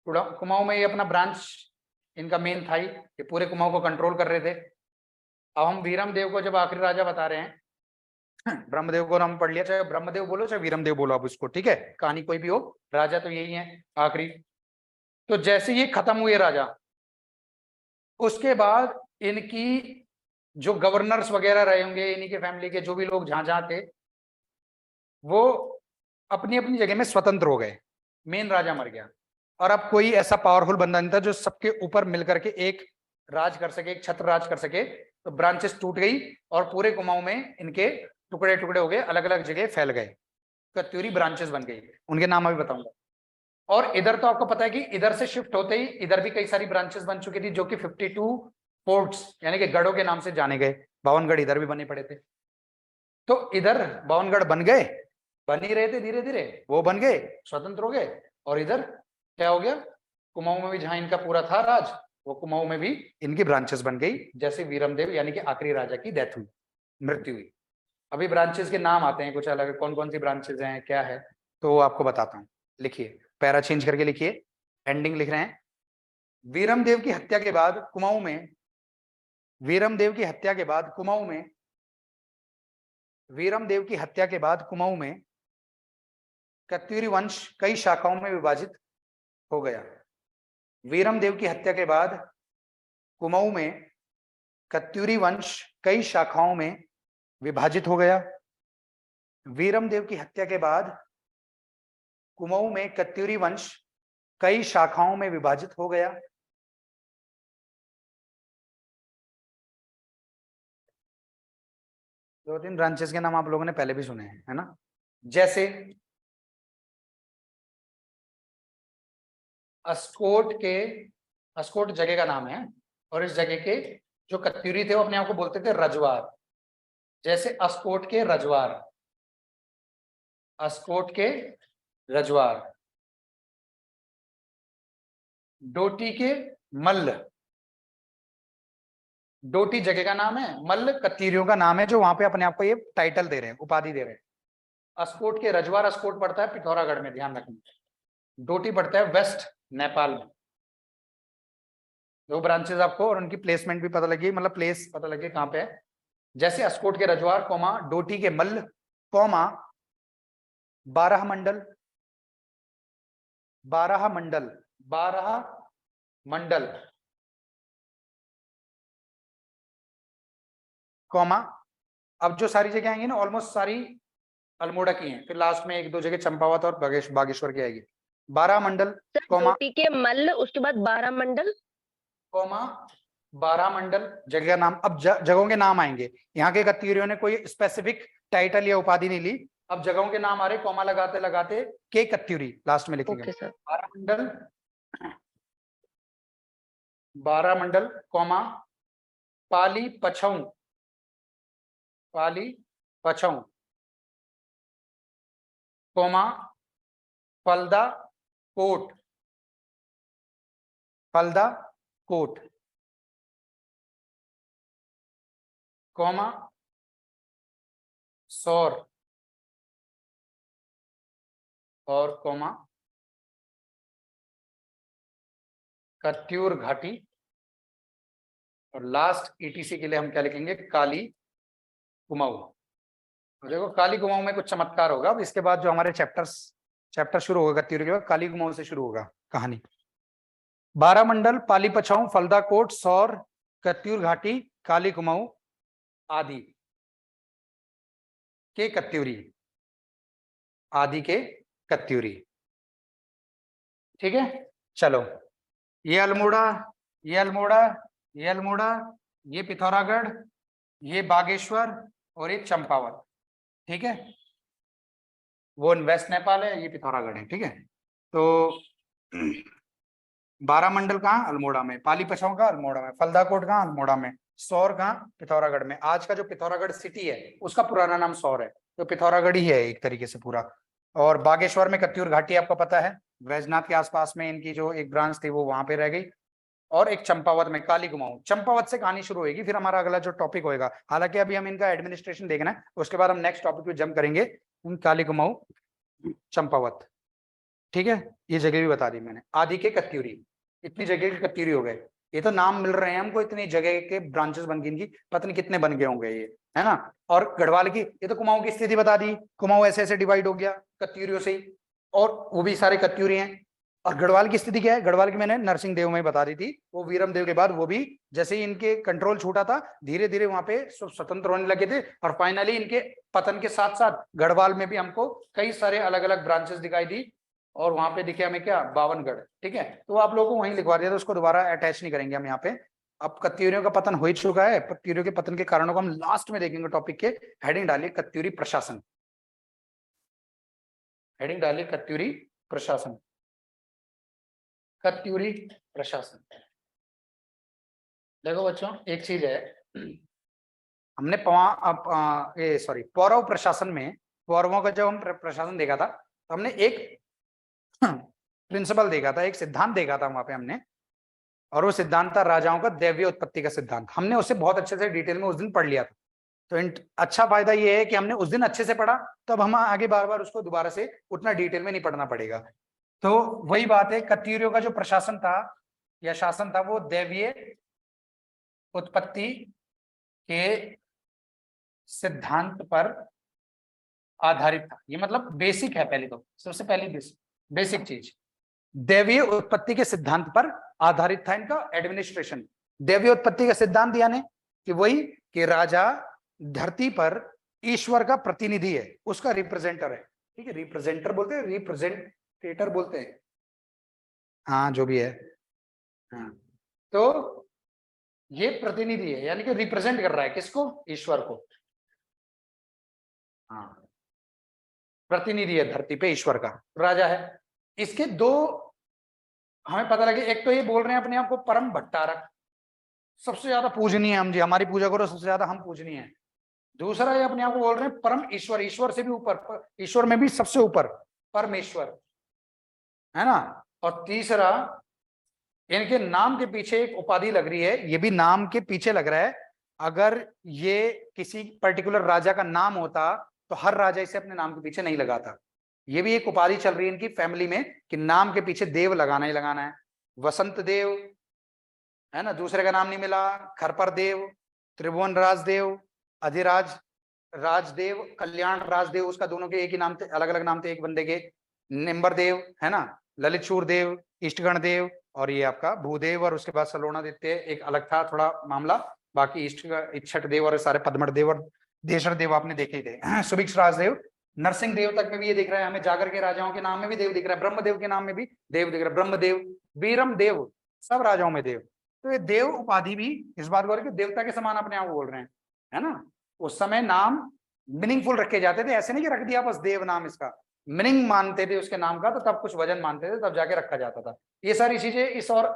कुमाऊं में ये अपना ब्रांच इनका मेन था ही, ये पूरे कुमाऊं को कंट्रोल कर रहे थे। अब हम वीरमदेव को जब आखिरी राजा बता रहे हैं, ब्रह्मदेव को नाम पढ़ लिया, चाहे ब्रह्मदेव बोलो चाहे वीरमदेव बोलो आप उसको, ठीक है, कहानी कोई भी हो, राजा तो यही है आखिरी। तो जैसे ये खत्म हुए राजा, उसके बाद इनकी जो गवर्नर्स वगैरह रहे होंगे, इन्हीं के फैमिली के जो भी लोग जहां जहां थे, वो अपनी अपनी जगह में स्वतंत्र हो गए। मेन राजा मर गया और अब कोई ऐसा पावरफुल बंदा नहीं था जो सबके ऊपर मिलकर के एक राज कर सके, एक छत्र राज कर सके। तो ब्रांचेस टूट गई और पूरे कुमाऊं में इनके टुकड़े टुकड़े हो गए, अलग अलग जगह फैल गए, कत्यूरी ब्रांचेस बन गई। उनके नाम अभी बताऊंगा। और इधर तो आपको पता है कि इधर से शिफ्ट होते ही इधर भी कई सारी ब्रांचेस बन चुकी थी, जो कि 52 फोर्ट्स यानी कि गढ़ों के नाम से जाने गए। 52 गढ़ इधर भी बने पड़े थे। तो इधर 52 गढ़ बन गए, बन ही रहे थे, धीरे धीरे वो बन गए, स्वतंत्र हो गए। और इधर क्या हो गया, कुमाऊं में भी जहां इनका पूरा था राज, वो कुमाऊं में भी इनकी ब्रांचेस बन गई। जैसे वीरमदेव यानी कि आखिरी राजा की डेथ हुई, मृत्यु हुई। अभी ब्रांचेस के नाम आते हैं कुछ अलग, कौन कौन सी ब्रांचेस हैं क्या है, तो वो आपको बताता हूँ। लिखिए, पैरा चेंज करके लिखिए, एंडिंग लिख रहे हैं। वीरमदेव की हत्या के बाद कुमाऊं में, वीरमदेव की हत्या के बाद कुमाऊं में, वीरमदेव की हत्या के बाद कुमाऊं में कत्यूरी वंश कई शाखाओं में विभाजित हो गया। वीरम देव की हत्या के बाद कुमाऊं में कत्यूरी वंश कई शाखाओं में विभाजित हो गया। वीरम देव की हत्या के बाद कुमाऊं में कत्यूरी वंश कई शाखाओं में विभाजित हो गया। दो तीन ब्रांचेस के नाम आप लोगों ने पहले भी सुने हैं, है ना? जैसे अस्कोट जगह का नाम है, और इस जगह के जो कत्यूरी थे वो अपने आप को बोलते थे रजवार। जैसे अस्कोट के रजवार, अस्कोट के रजवार। डोटी के मल्ल, डोटी जगह का नाम है, मल्ल कत्यूरियों का नाम है जो वहां पे अपने आप को ये टाइटल दे रहे हैं, उपाधि दे रहे हैं। अस्कोट के रजवार, अस्कोट पड़ता है पिथौरागढ़ में, ध्यान रखना। डोटी पड़ता है वेस्ट नेपाल में। दो ब्रांचेस आपको और उनकी प्लेसमेंट भी पता लगी, मतलब प्लेस पता लगे कहां पे है। जैसे अस्कोट के रजवार, कोमा डोटी के मल्ल, कोमा 12 मंडल, 12 मंडल, 12 मंडल, कोमा। अब जो सारी जगह आएंगी ना ऑलमोस्ट सारी अल्मोड़ा की हैं, फिर लास्ट में एक दो जगह चंपावत और बागेश्वर की आएगी। 12 मंडल, कोमा डोटी के मल्ल, उसके बाद 12 मंडल, कोमा 12 मंडल जगह का नाम। अब जगहों के नाम आएंगे। यहाँ के कत्यूरियों ने कोई स्पेसिफिक टाइटल या उपाधि नहीं ली, अब जगहों के नाम आ रहे, कोमा लगाते लगाते के कत्यूरी लास्ट में लिखेंगे। Okay sir. 12 मंडल, 12 मंडल, कोमा पाली पछऊ, पाली पछऊ, कोमा फलदा कोट, फलदा कोट, कोमा सौर, और कोमा कत्यूर घाटी, और लास्ट ईटीसी के लिए हम क्या लिखेंगे, काली कुमाऊं। देखो काली कुमाऊं में कुछ चमत्कार होगा। अब इसके बाद जो हमारे चैप्टर शुरू होगा कत्यूर के बाद, काली कुमाऊं से शुरू होगा कहानी। 12 मंडल, पाली पछाऊ, फलदा कोट, सौर, कत्यूर घाटी, काली कुमाऊं आदि के कत्यूरी, आदि के कत्यूरी। ठीक है, चलो ये अल्मोड़ा, ये अल्मोड़ा, ये अल्मोड़ा, ये पिथौरागढ़, ये बागेश्वर और ये चंपावत। ठीक है, वो वेस्ट नेपाल है, ये पिथौरागढ़ है। ठीक है, तो 12 मंडल कहाँ, अल्मोड़ा में, पाली पछाऊ का अल्मोड़ा में, फलदाकोट कहाँ, अल्मोड़ा में, सौर कहाँ, पिथौरागढ़ में। आज का जो पिथौरागढ़ सिटी है उसका पुराना नाम सौर है, तो पिथौरागढ़ ही है एक तरीके से पूरा। और बागेश्वर में कत्यूर घाटी आपको पता है, वैजनाथ के आसपास में इनकी जो एक ब्रांच थी वो वहां पे रह गई। और एक चंपावत में काली कुमाऊं, चंपावत से कहानी शुरू होगी, फिर हमारा अगला जो टॉपिक होगा, हालांकि अभी हम इनका एडमिनिस्ट्रेशन देखना है, उसके बाद हम नेक्स्ट टॉपिक पे जंप करेंगे, काली कुमाऊं चंपावत। ठीक है, ये जगह भी बता दी मैंने। आदि के कत्यूरी, इतनी जगह के कत्यूरी हो गए, ये तो नाम मिल रहे हैं हमको, इतनी जगह के ब्रांचेस बन गई इनकी, पता नहीं कितने बन गए होंगे ये, है ना। और गढ़वाल की, ये तो कुमाऊं की स्थिति बता दी, कुमाऊं ऐसे ऐसे डिवाइड हो गया कत्यूरियों से ही, और वो भी सारे कत्यूरी हैं। और गढ़वाल की स्थिति क्या है, गढ़वाल की मैंने नरसिंह देव में बता दी थी, वो वीरम देव के बाद वो भी जैसे ही इनके कंट्रोल छूटा था, धीरे धीरे वहां पे स्वतंत्र होने लगे थे। और फाइनली इनके पतन के साथ साथ गढ़वाल में भी हमको कई सारे अलग अलग ब्रांचेस दिखाई दी, और वहां पे दिखे हमें क्या, बावनगढ़। ठीक है, तो आप लोगों को वहीं लिखवा दिया था, उसको दोबारा अटैच नहीं करेंगे हम यहाँ पे। अब कत्यूरियों का पतन हो ही चुका है, कत्यूरियों के पतन के कारणों को हम लास्ट में देखेंगे टॉपिक के। हेडिंग डालिए कत्यूरी प्रशासन, हेडिंग डालिए कत्यूरी प्रशासन, कत्यूरी प्रशासन। देखो बच्चों एक चीज है, हमने पौरव प्रशासन में, पौरवों का जब हम प्रशासन देखा था, तो हमने एक प्रिंसिपल देखा था, एक सिद्धांत देखा था वहां पे हमने, और वो सिद्धांत था राजाओं का दैवीय उत्पत्ति का सिद्धांत। हमने उसे बहुत अच्छे से डिटेल में उस दिन पढ़ लिया था। तो अच्छा फायदा ये है कि हमने उस दिन अच्छे से पढ़ा, तो अब हम आगे बार बार उसको दोबारा से उतना डिटेल में नहीं पढ़ना पड़ेगा। तो वही बात है, कत्यूरियों का जो प्रशासन था या शासन था, वो दैवीय उत्पत्ति के सिद्धांत पर आधारित था। ये मतलब बेसिक है, पहले तो सबसे पहली बेसिक चीज दैवीय उत्पत्ति के सिद्धांत पर आधारित था इनका एडमिनिस्ट्रेशन। दैवीय उत्पत्ति का सिद्धांत यानी कि वही कि राजा धरती पर ईश्वर का प्रतिनिधि है, उसका रिप्रेजेंटर है, ठीक है, रिप्रेजेंटर बोलते हैं, रिप्रेजेंटेटर बोलते हैं, हाँ जो भी है, हाँ। तो ये प्रतिनिधि है यानी कि रिप्रेजेंट कर रहा है किसको, ईश्वर को, हाँ, प्रतिनिधि है धरती पे ईश्वर का, राजा है। इसके दो हमें पता लगे, एक तो ये बोल रहे हैं अपने आप को परम भट्टारक, सबसे ज्यादा पूजनीय हम जी, हमारी पूजा करो, सबसे ज्यादा हम पूजनीय हैं। दूसरा ये अपने आप को बोल रहे हैं परम ईश्वर, ईश्वर से भी ऊपर, ईश्वर में भी सबसे ऊपर परमेश्वर, है ना। और तीसरा इनके नाम के पीछे एक उपाधि लग रही है, ये भी नाम के पीछे लग रहा है। अगर ये किसी पर्टिकुलर राजा का नाम होता तो हर राजा इसे अपने नाम के पीछे नहीं लगाता। ये भी एक उपाधि चल रही है इनकी फैमिली में कि नाम के पीछे देव लगाना ही लगाना है। वसंत देव, है ना, दूसरे का नाम नहीं मिला, खरपर देव, त्रिभुवन राजदेव, अधिराज राजदेव, कल्याण राजदेव, उसका दोनों के एक ही नाम थे, अलग अलग नाम थे एक बंदे के। निम्बर देव, है ना, ललितशूर देव, इष्टगण देव, और ये आपका भूदेव, और उसके बाद सलोणादित्य एक अलग था थोड़ा मामला। बाकी इच्छट देव और सारे पद्मठ देव और देशर देव आपने देखे ही थे। सुभिक्ष राजदेव, नरसिंह देव तक में भी ये दिख रहा है हमें, जागर के राजाओं के नाम में भी देव दिख रहा है, ब्रह्मदेव के नाम में भी देव दिख रहा है, ब्रह्मदेव, वीरम देव, सब राजाओं में देव। तो ये देव उपाधि भी इस बात को कि देवता के समान अपने आप बोल रहे हैं, है ना। उस समय नाम मीनिंगफुल रखे जाते थे, ऐसे नहीं कि रख दिया बस देव नाम, इसका मीनिंग मानते थे उसके नाम का, तो तब कुछ वजन मानते थे, तब जाके रखा जाता था। ये सारी चीजें इस और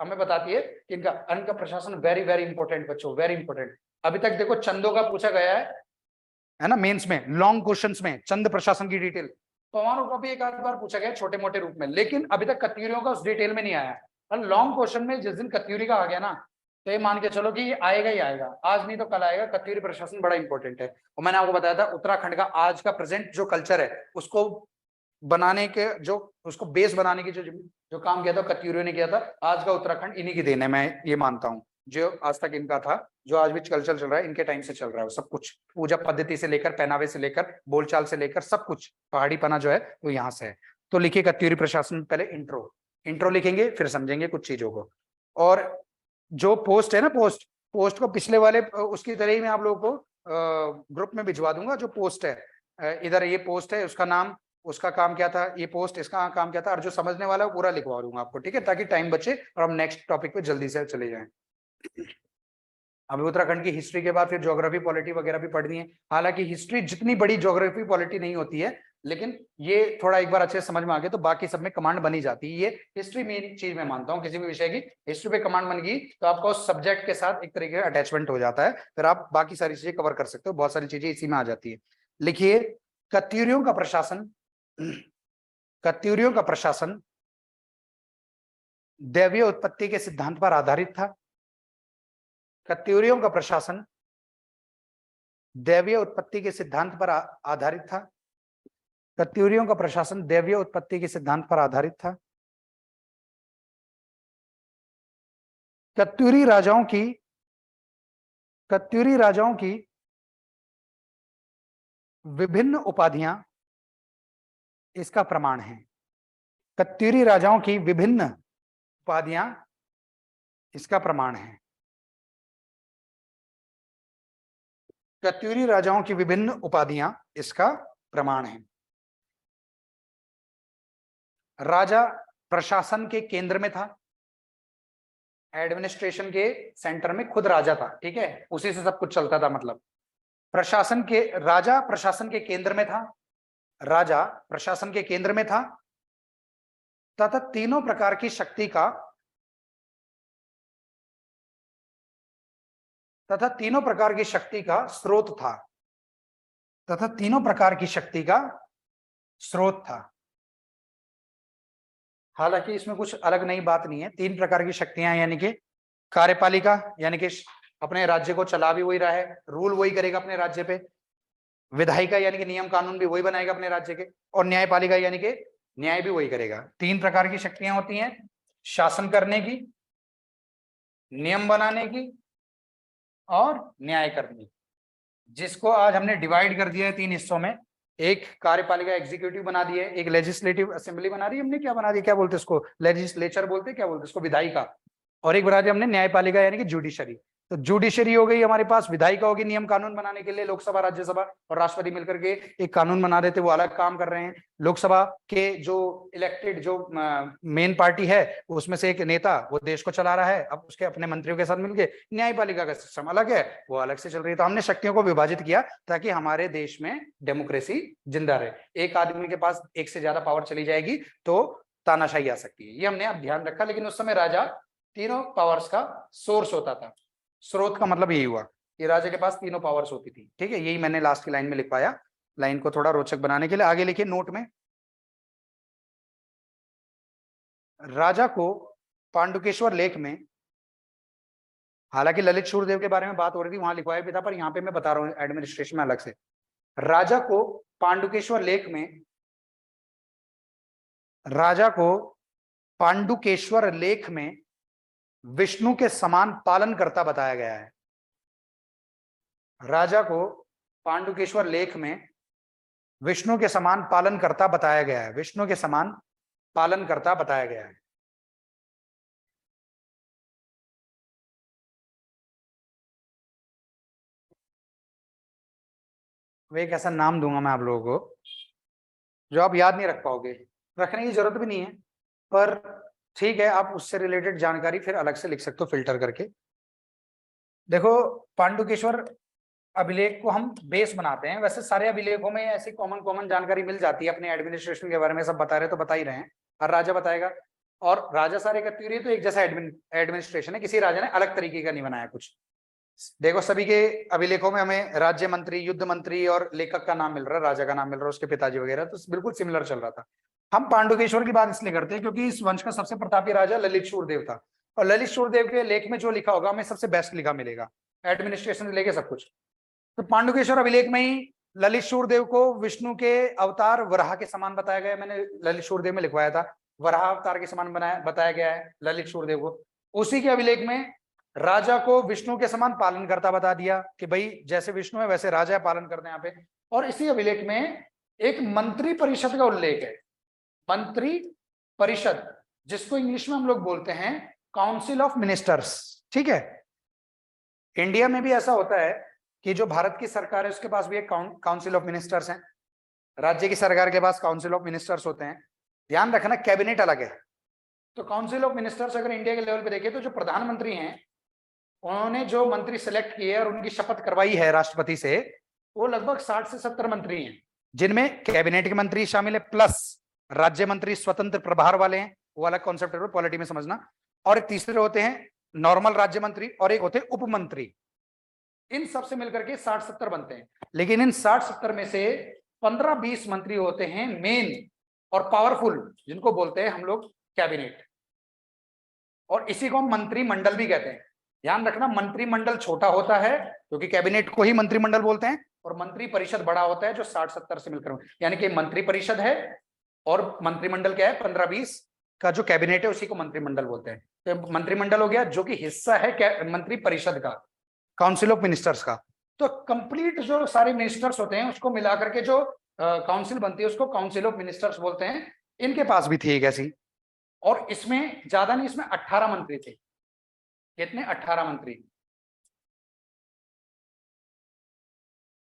हमें बताती है कि इनका प्रशासन वेरी वेरी इंपॉर्टेंट बच्चों, वेरी इंपॉर्टेंट। अभी तक देखो चंदों का पूछा गया है ना, मेंस में लॉन्ग क्वेश्चंस में चंद प्रशासन की डिटेल, पवारों का भी एक आध बार पूछा गया छोटे मोटे रूप में, लेकिन अभी तक कत्यूरियों का उस डिटेल में नहीं आया। और लॉन्ग क्वेश्चन में जिस दिन कत्यूरी का आ गया ना, तो ये मान के चलो कि ये आएगा ही आएगा, आज नहीं तो कल आएगा। कत्यूरी प्रशासन बड़ा इंपॉर्टेंट है। और मैंने आपको बताया था उत्तराखंड का आज का प्रेजेंट जो कल्चर है उसको बनाने के, जो उसको बेस बनाने की जो काम किया था कत्यूरियों ने किया था। आज का उत्तराखंड इन्हीं की देन है, मैं ये मानता हूँ। जो आज तक इनका था, जो आज भी कल्चर चल रहा है, इनके टाइम से चल रहा है सब कुछ, पूजा पद्धति से लेकर, पहनावे से लेकर, बोलचाल से लेकर, सब कुछ पहाड़ी पना जो है वो यहाँ से है। तो लिखिए कत्यूरी प्रशासन, पहले इंट्रो लिखेंगे, फिर समझेंगे कुछ चीजों को। और जो पोस्ट है ना, पोस्ट को पिछले वाले उसकी तरह ही मैं आप लोगों को ग्रुप में भिजवा दूंगा। जो पोस्ट है इधर, ये पोस्ट है, उसका नाम, उसका काम क्या था, ये पोस्ट इसका काम क्या था, और जो समझने वाला है पूरा लिखवा दूंगा आपको, ठीक है, ताकि टाइम बचे और हम नेक्स्ट टॉपिक पे जल्दी से चले जाएं। अभी उत्तराखंड की हिस्ट्री के बाद फिर ज्योग्राफी पॉलिटी वगैरह भी पढ़नी है। हालांकि हिस्ट्री जितनी बड़ी ज्योग्राफी पॉलिटी नहीं होती है, लेकिन ये थोड़ा एक बार अच्छे से समझ में आ गया तो बाकी सब में कमांड बनी जाती है। ये हिस्ट्री मेन चीज मैं मानता हूँ, किसी भी विषय की हिस्ट्री पे कमांड बन गई तो आपका उस सब्जेक्ट के साथ एक तरीके का अटैचमेंट हो जाता है, फिर आप बाकी सारी चीजें कवर कर सकते हो, बहुत सारी चीजें इसी में आ जाती है। लिखिए कत्यूरियों का प्रशासन, कत्यूरियों का प्रशासन दैवीय उत्पत्ति के सिद्धांत पर आधारित था। कत्यूरियों का प्रशासन दैवीय उत्पत्ति के सिद्धांत पर आधारित था। कत्यूरियों का प्रशासन दैवीय उत्पत्ति के सिद्धांत पर आधारित था। कत्यूरी राजाओं की विभिन्न उपाधियां इसका प्रमाण है। कत्यूरी राजाओं की विभिन्न उपाधियां इसका प्रमाण है। कत्यूरी राजाओं की विभिन्न उपाधियां इसका प्रमाण है। राजा प्रशासन के केंद्र में था, एडमिनिस्ट्रेशन के सेंटर में खुद राजा था, ठीक है, उसी से सब कुछ चलता था। मतलब राजा प्रशासन के केंद्र में था, राजा प्रशासन के केंद्र में था तथा तीनों प्रकार की शक्ति का स्रोत था, तथा तीनों प्रकार की शक्ति का स्रोत था। हालांकि इसमें कुछ अलग नई बात नहीं है। तीन प्रकार की शक्तियां यानी कि कार्यपालिका, यानी कि अपने राज्य को चला भी वही रहा है, रूल वही करेगा अपने राज्य पे। विधायिका यानी कि नियम कानून भी वही बनाएगा अपने राज्य के। और न्यायपालिका यानी कि न्याय भी वही करेगा। तीन प्रकार की शक्तियां होती हैं, शासन करने की, नियम बनाने की और न्याय करने की, जिसको आज हमने डिवाइड कर दिया है तीन हिस्सों में। एक कार्यपालिका एग्जीक्यूटिव बना दी है, एक लेजिस्लेटिव असेंबली बना दी हमने, क्या बना दी, क्या बोलते हैं इसको, लेजिस्लेचर बोलते हैं, क्या बोलते हैं इसको, विधायिका, और एक बना दी हमने न्यायपालिका यानी कि जुडिशरी। तो जुडिशरी हो गई हमारे पास, विधायिका होगी नियम कानून बनाने के लिए, लोकसभा राज्यसभा और राष्ट्रपति मिलकर के एक कानून बना देते, वो अलग काम कर रहे हैं। लोकसभा के जो इलेक्टेड जो मेन पार्टी है उसमें से एक नेता वो देश को चला रहा है, अब उसके अपने मंत्रियों के साथ मिलकर। न्यायपालिका का सिस्टम अलग है, वो अलग से चल रही है। तो हमने शक्तियों को विभाजित किया ताकि हमारे देश में डेमोक्रेसी जिंदा रहे। एक आदमी के पास एक से ज्यादा पावर चली जाएगी तो तानाशाही आ सकती है, ये हमने अब ध्यान रखा। लेकिन उस समय राजा तीनों पावर्स का सोर्स होता था। स्रोत का मतलब यही हुआ कि राजा के पास तीनों पावर्स होती थी। ठीक है, यही मैंने लास्ट की लाइन में लिखवाया, लाइन को थोड़ा रोचक बनाने के लिए। आगे लिखिए नोट में, राजा को पांडुकेश्वर लेख में, हालांकि ललित शूरदेव के बारे में बात हो रही थी, वहां लिखवाया भी था, पर यहाँ पे मैं बता रहा हूँ एडमिनिस्ट्रेशन में अलग से। राजा को पांडुकेश्वर लेख में, राजा को पांडुकेश्वर लेख में विष्णु के समान पालन करता बताया गया है। राजा को पांडुकेश्वर लेख में विष्णु के समान पालन करता बताया गया है, विष्णु के समान पालन करता बताया गया है। वो एक ऐसा नाम दूंगा मैं आप लोगों को जो आप याद नहीं रख पाओगे, रखने की जरूरत भी नहीं है, पर ठीक है, आप उससे रिलेटेड जानकारी फिर अलग से लिख सकते हो फिल्टर करके। देखो, पांडुकेश्वर अभिलेख को हम बेस बनाते हैं, वैसे सारे अभिलेखों में ऐसी कॉमन जानकारी मिल जाती है। अपने एडमिनिस्ट्रेशन के बारे में सब बता रहे तो बता ही रहे हैं, हर राजा बताएगा, और राजा सारे एकत्रित हुई है तो एक जैसा एडमिनिस्ट्रेशन है, किसी राजा ने अलग तरीके का नहीं बनाया कुछ। देखो, सभी के अभिलेखों में हमें राज्य मंत्री, युद्ध मंत्री और लेखक का नाम मिल रहा है, राजा का नाम मिल रहा है, उसके पिताजी वगैरह, तो बिल्कुल सिमिलर चल रहा था। हम पांडुकेश्वर की बात इसलिए करते हैं क्योंकि इस वंश का सबसे प्रतापी राजा ललित शूरदेव था, और ललित शूरदेव के लेख में जो लिखा होगा हमें सबसे बेस्ट लिखा मिलेगा, एडमिनिस्ट्रेशन से लेके सब कुछ। तो पांडुकेश्वर अभिलेख में ही ललित शूरदेव को विष्णु के अवतार वराह के समान बताया गया है। मैंने ललित शूरदेव में लिखवाया था, वराह अवतार के समान बताया गया है ललित शूरदेव को। उसी के अभिलेख में राजा को विष्णु के समान पालन करता बता दिया कि भाई जैसे विष्णु है वैसे राजा है, पालन करते हैं यहाँ पे। और इसी अभिलेख में एक मंत्री परिषद का उल्लेख है, मंत्री परिषद, जिसको इंग्लिश में हम लोग बोलते हैं काउंसिल ऑफ मिनिस्टर्स। ठीक है, इंडिया में भी ऐसा होता है कि जो भारत की सरकार है उसके पास भी एक काउंसिल ऑफ मिनिस्टर्स हैं, राज्य की सरकार के पास काउंसिल ऑफ मिनिस्टर्स होते हैं। ध्यान रखना, कैबिनेट अलग है। तो काउंसिल ऑफ मिनिस्टर्स अगर इंडिया के लेवल पे देखें तो जो प्रधानमंत्री हैं उन्होंने जो मंत्री सेलेक्ट किए और उनकी शपथ करवाई है राष्ट्रपति से, वो लगभग 60 से 70 मंत्री हैं, जिनमें कैबिनेट के मंत्री शामिल है, प्लस राज्य मंत्री स्वतंत्र प्रभार वाले हैं, वो अलग कॉन्सेप्ट है पॉलिटी में समझना। और एक तीसरे होते हैं नॉर्मल राज्य मंत्री, और एक होते हैं उप मंत्री। इन सब से मिलकर के 60-70 बनते हैं। लेकिन इन 60-70 में से 15-20 मंत्री होते हैं मेन और पावरफुल, जिनको बोलते हैं हम लोग कैबिनेट, और इसी को हम मंत्रिमंडल भी कहते हैं। ध्यान रखना, मंत्रिमंडल छोटा होता है क्योंकि कैबिनेट को ही मंत्रिमंडल बोलते हैं, और मंत्री परिषद बड़ा होता है जो 60-70 से मिलकर, यानी कि मंत्री परिषद है और मंत्रिमंडल क्या है 15-20 का जो कैबिनेट है उसी को मंत्रिमंडल बोलते हैं। तो मंत्रिमंडल हो गया जो कि हिस्सा है मंत्री परिषद का, काउंसिल ऑफ मिनिस्टर्स का। तो कंप्लीट जो सारे मिनिस्टर्स होते हैं उसको मिलाकर के जो काउंसिल बनती है उसको काउंसिल ऑफ मिनिस्टर्स बोलते हैं। इनके पास भी थी एक ऐसी, और इसमें ज्यादा नहीं, इसमें 18 मंत्री थे। कितने? 18 मंत्री।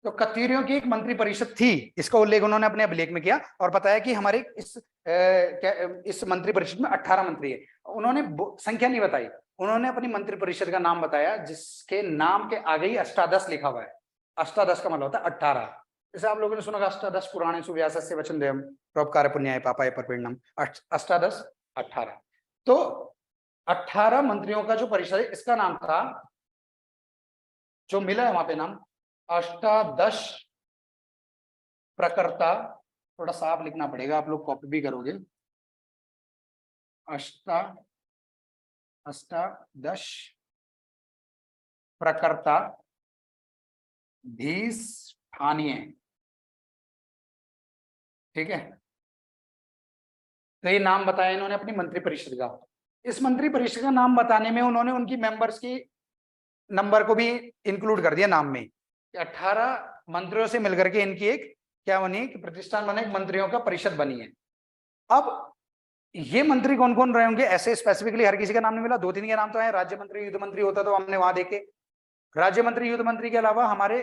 तो कत्यूरियों की एक मंत्री परिषद थी, इसका उल्लेख उन्होंने अपने अभिलेख में किया और बताया कि हमारे इस मंत्री परिषद में 18 मंत्री है। उन्होंने संख्या नहीं बताई, उन्होंने अपनी मंत्री परिषद का नाम बताया जिसके नाम के आगे ही अष्टादश लिखा हुआ है। अष्टादश का मतलब होता है 18। जैसे आप लोगों ने सुना अष्टादश पुराणेषु व्यासस्य वचनद्वयम् परोपकार पुण्याय पापाय परपीडनम्, अष्टादश 18। तो 18 मंत्रियों का जो परिषद है इसका नाम था, जो मिला है वहां पे नाम, अष्टादश प्रकर्ता। थोड़ा साफ लिखना पड़ेगा, आप लोग कॉपी भी करोगे। अष्टादश प्रकर्ता धीष्ठानीय। ठीक है, तो ये नाम बताया इन्होंने अपनी मंत्री परिषद का। इस मंत्री परिषद का नाम बताने में उन्होंने उनकी मेंबर्स की नंबर को भी इंक्लूड कर दिया नाम में। 18 मंत्रियों से मिलकर के इनकी एक क्या बनी कि प्रतिष्ठान बना, एक मंत्रियों का परिषद बनी है। अब ये मंत्री कौन कौन रहे होंगे ऐसे स्पेसिफिकली हर किसी का नाम नहीं मिला, 2-3 के नाम तो है। राज्य मंत्री, युद्ध मंत्री होता तो हमने वहां देखे। राज्य मंत्री, युद्ध मंत्री के अलावा हमारे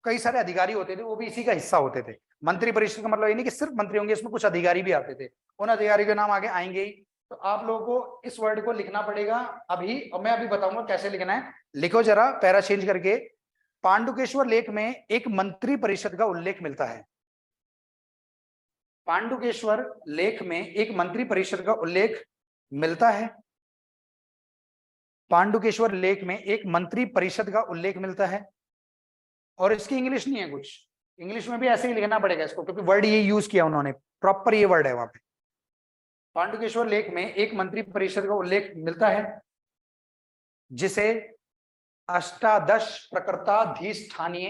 कई सारे अधिकारी होते थे, वो भी इसी का हिस्सा होते थे। मंत्री परिषद का मतलब ये नहीं कि सिर्फ मंत्री होंगे, इसमें कुछ अधिकारी भी आते थे। उन अधिकारी के नाम आगे आएंगे ही। तो आप लोगों को इस वर्ड को लिखना पड़ेगा अभी, और मैं अभी बताऊंगा कैसे लिखना है। लिखो जरा पैरा चेंज करके। पांडुकेश्वर लेख में एक मंत्री परिषद का उल्लेख मिलता है। पांडुकेश्वर लेख में एक मंत्री परिषद का उल्लेख मिलता है। पांडुकेश्वर लेख में एक मंत्री परिषद का उल्लेख मिलता है। और इसकी इंग्लिश नहीं है कुछ, इंग्लिश में भी ऐसे ही लिखना पड़ेगा इसको, क्योंकि वर्ड ये यूज किया उन्होंने, प्रॉपर ये वर्ड है वहां पे। पांडुकेश्वर लेख में एक मंत्री परिषद का उल्लेख मिलता है जिसे अष्टादश प्रकृताधीष्ठानीय,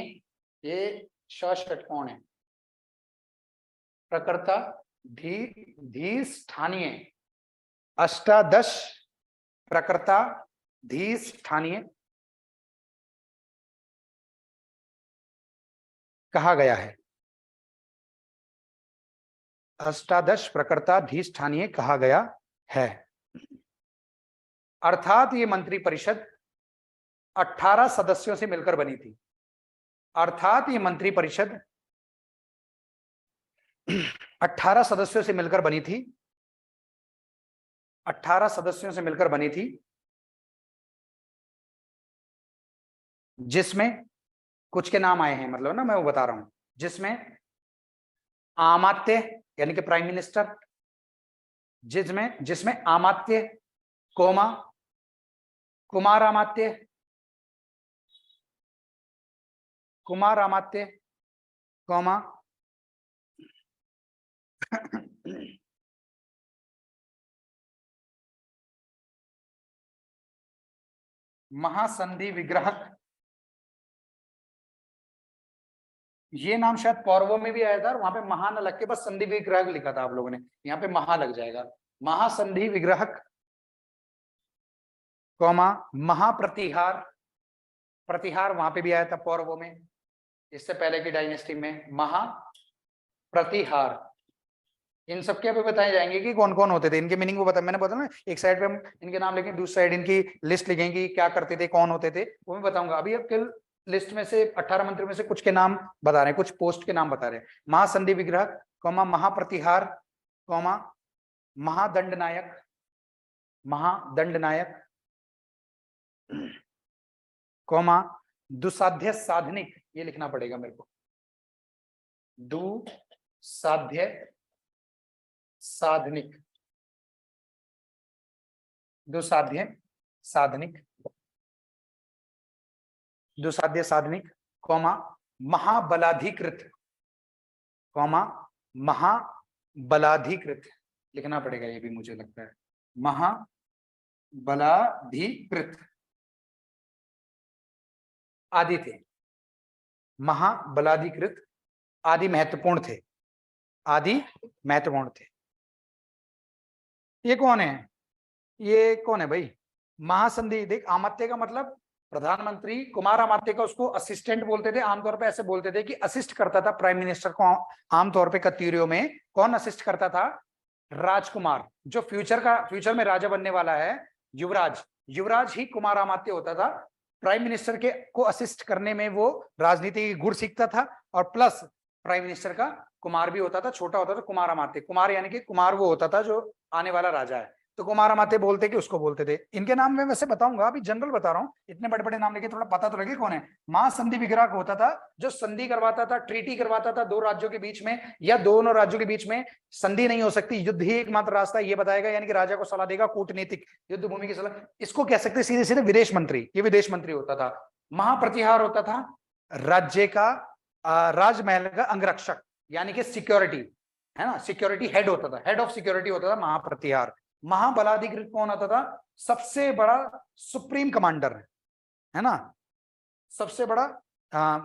ये षटकोण है, प्रकृताधीष्ठानीय, अष्टादश प्रकृताधीष्ठानीय कहा गया है। अष्टादश प्रकृताधीष्ठानीय कहा गया है। अर्थात ये मंत्री परिषद 18 सदस्यों से मिलकर बनी थी। अर्थात ये मंत्री परिषद 18 सदस्यों से मिलकर बनी थी। 18 सदस्यों से मिलकर बनी थी, जिसमें कुछ के नाम आए हैं, मतलब ना मैं वो बता रहा हूं, जिसमें आमात्य यानी कि प्राइम मिनिस्टर, जिसमें आमात्य, कोमा, कुमार आमात्य, कुमार आमात्य, कोमा, महासंधि विग्रहक, ये नाम शायद पौरवों में भी आया था, वहां पे महा न लग के बस संधि विग्रहक लिखा था आप लोगों ने, यहाँ पे महा लग जाएगा। महासंधि विग्रहक, कौमा महाप्रतिहार, प्रतिहार वहां पे भी आया था पौरवों में, इससे पहले की डायनेस्टी में। महाप्रतिहार, इन सबके अभी बताए जाएंगे कि कौन कौन होते थे, इनके मीनिंग वो बता, मैंने बताया ना, एक साइड पे हम इनके नाम लिखेंगे, दूसरी साइड इनकी लिस्ट लिखेंगे, क्या करते थे, कौन होते थे, वो मैं बताऊंगा। अभी अब कल लिस्ट में से 18 मंत्री में से कुछ के नाम बता रहे हैं, कुछ पोस्ट के नाम बता रहे हैं। महासंधि विग्रह, कौमा महाप्रतिहार, कौमा महादंडनायक, महादंडनायक, कौमा दुसाध्य साधनिक, ये लिखना पड़ेगा मेरे को, दुसाध्य साधनिक, दुसाध्य साधनिक, दुसाध्य साधनिक, कौमा महाबलाधिकृत, कौमा महाबलाधिकृत लिखना पड़ेगा, ये भी मुझे लगता है, महाबलाधिकृत आदि थे। महाबलाधिकृत आदि महत्वपूर्ण थे, आदि महत्वपूर्ण थे। ये कौन है, ये कौन है भाई? महासंधि, देख आमात्य का मतलब प्रधानमंत्री, कुमार आमात्य का उसको असिस्टेंट बोलते थे, आमतौर पे ऐसे बोलते थे कि असिस्ट करता था प्राइम मिनिस्टर को। आमतौर पे कत्यूरियों में कौन असिस्ट करता था? राजकुमार, जो फ्यूचर में राजा बनने वाला है, युवराज, युवराज ही कुमार आमात्य होता था। प्राइम मिनिस्टर के को असिस्ट करने में वो राजनीति के गुर सीखता था, और प्लस प्राइम मिनिस्टर का कुमार भी होता था, छोटा होता था कुमार आमात्य। कुमार यानी कि कुमार वो होता था जो आने वाला राजा है, तो कुमार आमात्य बोलते कि उसको बोलते थे। इनके नाम में वैसे बताऊंगा, अभी जनरल बता रहा हूं, इतने बड़े बड़े नाम लेके थोड़ा पता तो लगे कौन है। महासंधि विग्रहक होता था जो संधि करवाता था, ट्रीटी करवाता था दो राज्यों के बीच में, या दोनों राज्यों के बीच में संधि नहीं हो सकती, युद्ध ही एकमात्र रास्ता, ये बताएगा, यानी कि राजा को सलाह देगा, कूटनीतिक युद्ध भूमि की सलाह, इसको कह सकते सीधे सीधे विदेश मंत्री, ये विदेश मंत्री होता था। महाप्रतिहार होता था राज्य का, राजमहल का अंगरक्षक, यानी कि सिक्योरिटी है ना, सिक्योरिटी हेड होता था, हेड ऑफ सिक्योरिटी होता था महाप्रतिहार। महाबलाधिकृत कौन होता था? सबसे बड़ा सुप्रीम कमांडर है ना, सबसे बड़ा,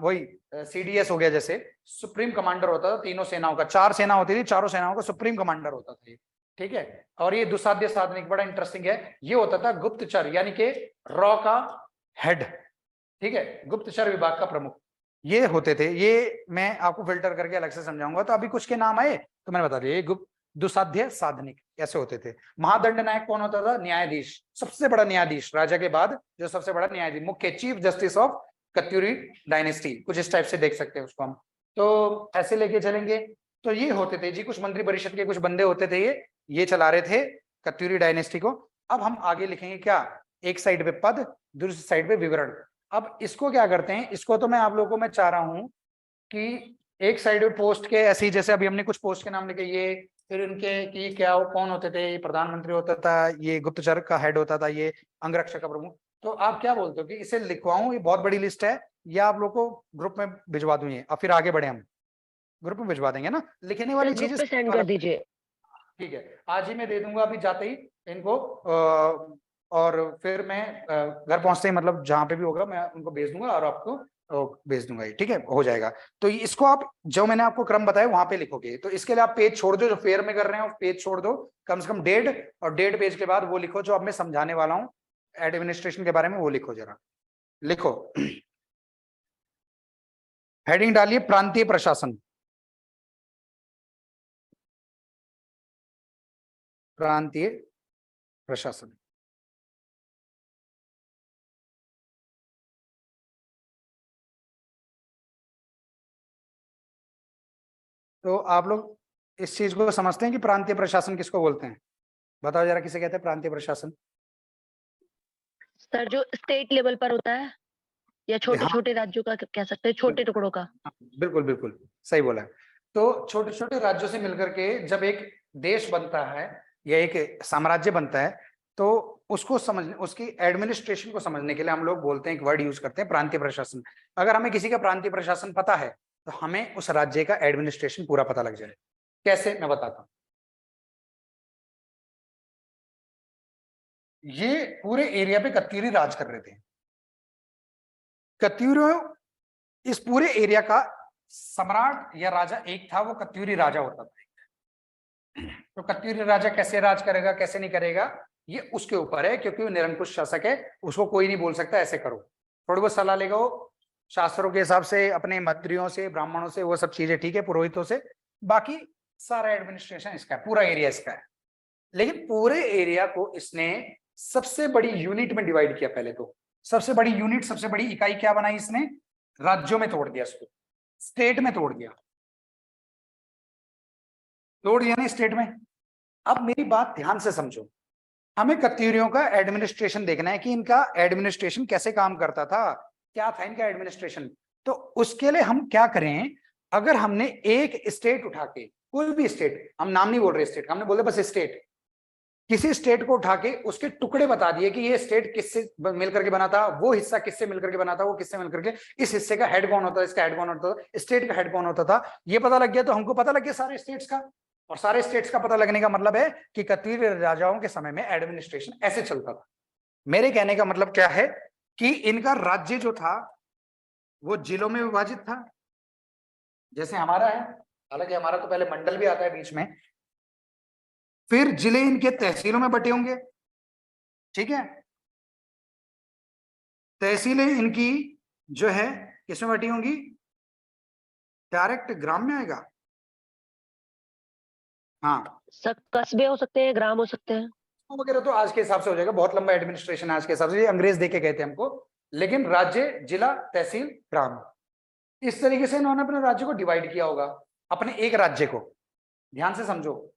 वही सीडीएस हो गया, जैसे सुप्रीम कमांडर होता था तीनों सेनाओं का, 4 सेना होती थी, चारों सेनाओं का सुप्रीम कमांडर होता था, ठीक है। और ये दुसाध्य साधनिक बड़ा इंटरेस्टिंग है, ये होता था गुप्तचर, यानी कि रॉ का हेड, ठीक है, गुप्तचर विभाग का प्रमुख। ये होते थे, ये मैं आपको फिल्टर करके अलग से समझाऊंगा। तो अभी कुछ के नाम आए तो मैंने बता दिया, ये गुप्त, दुसाध्य, साधनिक ऐसे होते थे। महादंड नायक कौन होता था? न्यायाधीश, सबसे बड़ा न्यायाधीश, राजा के बाद जो सबसे बड़ा न्यायाधीश, मुख्य chief justice of Katyuri dynasty, कुछ इस टाइप से देख सकते हैं उसको हम। तो ऐसे लेके चलेंगे। तो ये होते थे जी, कुछ मंत्री परिषद के कुछ बंदे होते थे, ये चला रहे थे कत्यूरी डायनेस्टी को। अब हम आगे लिखेंगे क्या, एक साइड पे पद, दूसरी साइड पे विवरण। अब इसको क्या करते हैं, इसको तो मैं आप लोगों को मैं चाह रहा हूं कि एक साइड पे पोस्ट के ऐसे ही, जैसे अभी हमने कुछ पोस्ट के नाम लिखे, ये फिर इनके कि क्या वो कौन होते थे, ये प्रधानमंत्री होता था, ये गुप्तचर का हेड होता था, ये अंगरक्षक का प्रमुख। तो आप क्या बोलते हो कि इसे लिखवाऊं, ये बहुत बड़ी लिस्ट है, या आप लोग को ग्रुप में भिजवा दूं ये, और फिर आगे बढ़े हम ग्रुप में भिजवा देंगे ना, लिखने वाली ग्रुप चीजें पे सेंड कर दीजिए। ठीक है, आज ही मैं दे दूंगा अभी जाते ही इनको, और फिर मैं घर पहुंचते ही, मतलब जहां पे भी होगा मैं उनको भेज दूंगा और आपको भेज दूंगा ये, ठीक है, हो जाएगा। तो इसको आप जो मैंने आपको क्रम बताया वहां पे लिखोगे। तो इसके लिए आप पेज छोड़ दो, जो फेयर में कर रहे हैं वो पेज छोड़ दो, कम से कम 1.5, और 1.5 पेज के बाद वो लिखो जो अब मैं समझाने वाला हूँ एडमिनिस्ट्रेशन के बारे में, वो लिखो जरा, लिखो। हेडिंग डालिए प्रांतीय प्रशासन, प्रांतीय प्रशासन। तो आप लोग इस चीज को समझते हैं कि प्रांतीय प्रशासन किसको बोलते हैं? बताओ जरा, किसे कहते हैं प्रांतीय प्रशासन? सर जो स्टेट लेवल पर होता है, या छोटे हाँ, छोटे राज्यों का कह सकते हैं, छोटे टुकड़ों का। बिल्कुल बिल्कुल सही बोला है। तो छोटे छोटे राज्यों से मिलकर के जब एक देश बनता है या एक साम्राज्य बनता है, तो उसको समझने, उसकी एडमिनिस्ट्रेशन को समझने के लिए हम लोग बोलते हैं, एक वर्ड यूज करते हैं, प्रांतीय प्रशासन। अगर हमें किसी का प्रांतीय प्रशासन पता है तो हमें उस राज्य का एडमिनिस्ट्रेशन पूरा पता लग जाए। कैसे, मैं बताता हूं। ये पूरे एरिया पे कत्यूरी राज कर रहे थे। कत्यूरियों, इस पूरे एरिया का सम्राट या राजा एक था, वो कत्यूरी राजा होता था। तो कत्यूरी राजा कैसे राज करेगा, कैसे नहीं करेगा, ये उसके ऊपर है, क्योंकि वो निरंकुश शासक है, उसको कोई नहीं बोल सकता ऐसे करो। थोड़ी बहुत सलाह लेगा वो शास्त्रों के हिसाब से, अपने मंत्रियों से, ब्राह्मणों से, वो सब चीजें ठीक है, पुरोहितों से। बाकी सारा एडमिनिस्ट्रेशन इसका है, पूरा एरिया इसका है। लेकिन पूरे एरिया को इसने सबसे बड़ी यूनिट में डिवाइड किया। पहले तो सबसे बड़ी यूनिट, सबसे बड़ी इकाई क्या बनाई इसने? राज्यों में तोड़ दिया इसको, स्टेट में तोड़ दिया, तोड़ दिया ना स्टेट में। अब मेरी बात ध्यान से समझो, हमें कत्यूरियों का एडमिनिस्ट्रेशन देखना है कि इनका एडमिनिस्ट्रेशन कैसे काम करता था, क्या था इनका एडमिनिस्ट्रेशन। तो उसके लिए हम क्या करें, अगर हमने एक स्टेट उठा के, कोई भी स्टेट, हम नाम नहीं बोल रहे स्टेट, हमने बोले बस स्टेट, किसी स्टेट को उठा के उसके टुकड़े बता दिए कि ये स्टेट किससे मिलकर के बना था, वो हिस्सा किससे मिलकर के बना था, वो किससे मिलकर के, इस हिस्से का हेड कौन होता है, इसका हेड कौन होता था, स्टेट का हेड कौन होता था, ये पता लग गया। तो हमको पता लग गया सारे स्टेट्स का। और सारे स्टेट्स का पता लगने का मतलब है कि कत्यूरी राजाओं के समय में एडमिनिस्ट्रेशन ऐसे चलता था। मेरे कहने का मतलब क्या है कि इनका राज्य जो था वो जिलों में विभाजित था, जैसे हमारा है। हालांकि हमारा तो पहले मंडल भी आता है बीच में, फिर जिले इनके तहसीलों में बटे होंगे, ठीक है। तहसीलें इनकी जो है किसमें बटी होंगी? डायरेक्ट ग्राम में आएगा। हाँ, सब कस्बे हो सकते हैं, ग्राम हो सकते हैं। वगैरह तो आज के हिसाब से हो जाएगा, बहुत लंबा एडमिनिस्ट्रेशन आज के हिसाब से, ये अंग्रेज दे के गए थे हमको। लेकिन राज्य, जिला, तहसील, ग्राम, इस तरीके से इन्होंने अपने राज्य को डिवाइड किया होगा। अपने एक राज्य को ध्यान से समझो,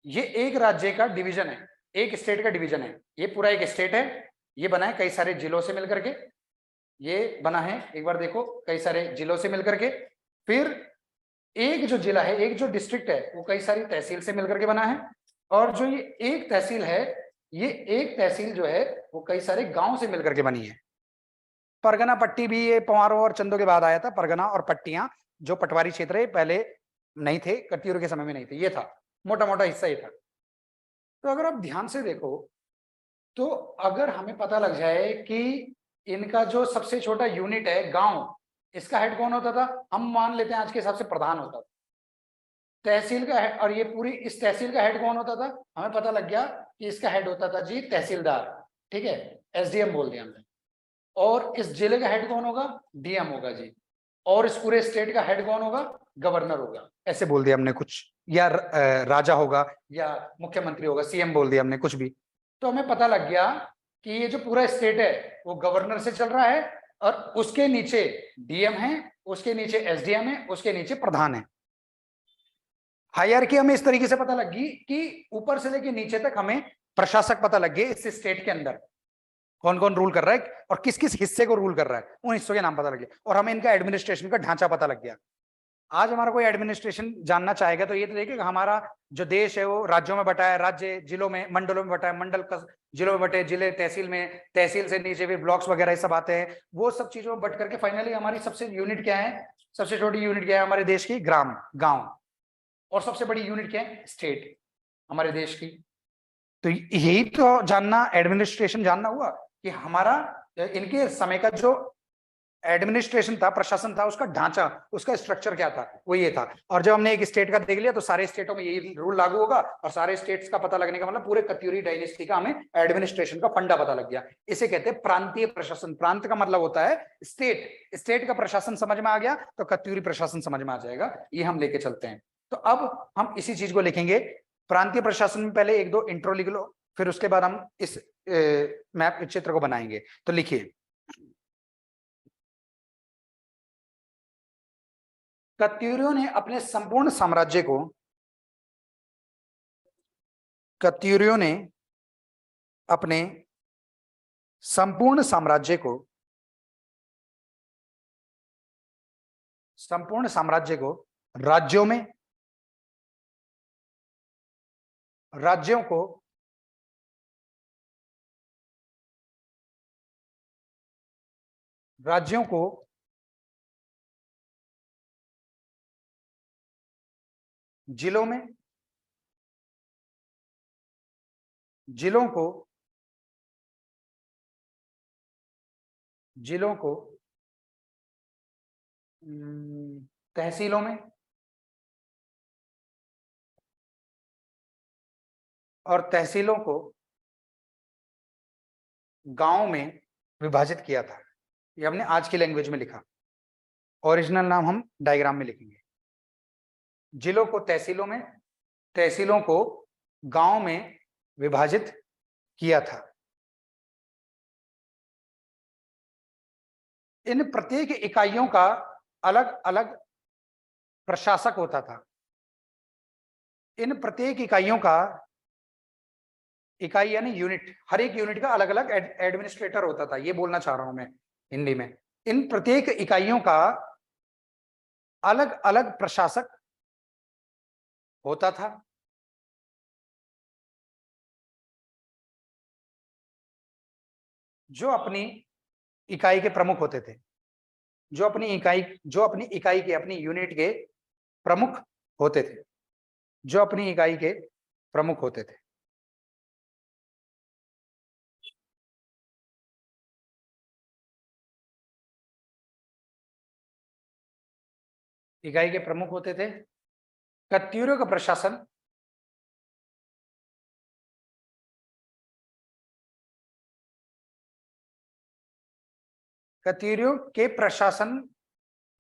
ये एक राज्य का डिवीजन है, एक स्टेट का डिवीजन है। ये पूरा एक स्टेट है, ये बना है कई सारे जिलों से मिलकर के, ये बना है, एक बार देखो, कई सारे जिलों से मिलकर के। फिर एक जो जिला है, एक जो डिस्ट्रिक्ट है, वो कई सारी तहसील से मिलकर के बना है। और जो ये एक तहसील है, ये एक तहसील जो है वो कई सारे गांव से मिलकर के बनी है। परगना पट्टी भी ये पंवारों और चंदों के बाद आया था। परगना और पट्टियां जो पटवारी क्षेत्र है, पहले नहीं थे, कत्यूरों के समय में नहीं थे, ये था मोटा मोटा हिस्सा ये था। तो अगर आप ध्यान से देखो, तो अगर हमें पता लग जाए कि इनका जो सबसे छोटा यूनिट है गांव, इसका हेड कौन होता था, हम मान लेते हैं आज के हिसाब से प्रधान होता था। तहसील का हेड, और ये पूरी इस तहसील का हेड कौन होता था, हमें पता लग गया कि इसका हेड होता था जी तहसीलदार, ठीक है, एसडीएम बोल दिया हमने। और इस जिले का हेड कौन होगा? डीएम होगा जी। और इस पूरे स्टेट का हेड कौन होगा? गवर्नर होगा, ऐसे बोल दिया हमने कुछ, या राजा होगा या मुख्यमंत्री होगा, सीएम बोल दिया हमने कुछ भी। तो हमें पता लग गया कि ये जो पूरा स्टेट है वो गवर्नर से चल रहा है, और उसके नीचे डीएम है, उसके नीचे एसडीएम है, उसके नीचे प्रधान है। हायरार्की हमें इस तरीके से पता लगी कि ऊपर से लेके नीचे तक हमें प्रशासक पता लग गए, इस स्टेट के अंदर कौन कौन रूल कर रहा है और किस किस हिस्से को रूल कर रहा है, उन हिस्सों के नाम पता लग गया, और हमें इनका एडमिनिस्ट्रेशन का ढांचा पता लग गया। आज हमारा कोई एडमिनिस्ट्रेशन जानना चाहेगा तो ये तो देखिए हमारा जो देश है वो राज्यों में बटा है, राज्य जिलों में, मंडलों में बटा है, मंडल जिलों में बटे, जिले तहसील में, तहसील से नीचे भी ब्लॉक्स वगैरह ये सब आते हैं, वो सब चीजों में बट करके फाइनली हमारी सबसे यूनिट क्या है, सबसे छोटी यूनिट क्या है हमारे देश की? ग्राम, गांव। और सबसे बड़ी यूनिट क्या है? स्टेट, हमारे देश की। तो यही तो जानना, एडमिनिस्ट्रेशन जानना हुआ कि हमारा इनके समय का जो एडमिनिस्ट्रेशन था, प्रशासन था, उसका ढांचा, उसका स्ट्रक्चर क्या था, वो ये था। और जब हमने एक स्टेट का देख लिया तो सारे स्टेटों में यही रूल लागू होगा, और सारे स्टेट्स का पता लगने का मतलब पूरे कत्यूरी डायनेस्टी का हमें एडमिनिस्ट्रेशन का फंडा पता लग गया। इसे कहते हैं प्रांतीय प्रशासन। प्रांत का मतलब होता है स्टेट, स्टेट का प्रशासन समझ में आ गया तो कत्यूरी प्रशासन समझ में आ जाएगा, ये हम लेके चलते हैं। तो अब हम इसी चीज को लिखेंगे। प्रांतीय प्रशासन में पहले एक दो इंट्रो लिख लो, फिर उसके बाद हम इस मैप चित्र को बनाएंगे। तो लिखिए, कत्यूरियों ने अपने संपूर्ण साम्राज्य को, कत्यूरियों ने अपने संपूर्ण साम्राज्य को, संपूर्ण साम्राज्य को राज्यों में, राज्यों को राज्यों को जिलों में, जिलों को, जिलों को तहसीलों में, और तहसीलों को गांव में विभाजित किया था। ये हमने आज की लैंग्वेज में लिखा, ओरिजिनल नाम हम डायग्राम में लिखेंगे। जिलों को तहसीलों में, तहसीलों को गांव में विभाजित किया था। इन प्रत्येक इकाइयों का अलग अलग प्रशासक होता था। इन प्रत्येक इकाइयों का, इकाई यानी यूनिट, हर एक यूनिट का अलग अलग एडमिनिस्ट्रेटर होता था, ये बोलना चाह रहा हूं मैं हिंदी में। इन प्रत्येक इकाइयों का अलग अलग प्रशासक होता था। जो अपनी इकाई के प्रमुख होते थे, जो अपनी इकाई के, अपनी यूनिट के प्रमुख होते थे, जो अपनी इकाई के प्रमुख होते थे। इकाई के प्रमुख होते थे। कत्यूरियों का प्रशासन कत्यूरियों के प्रशासन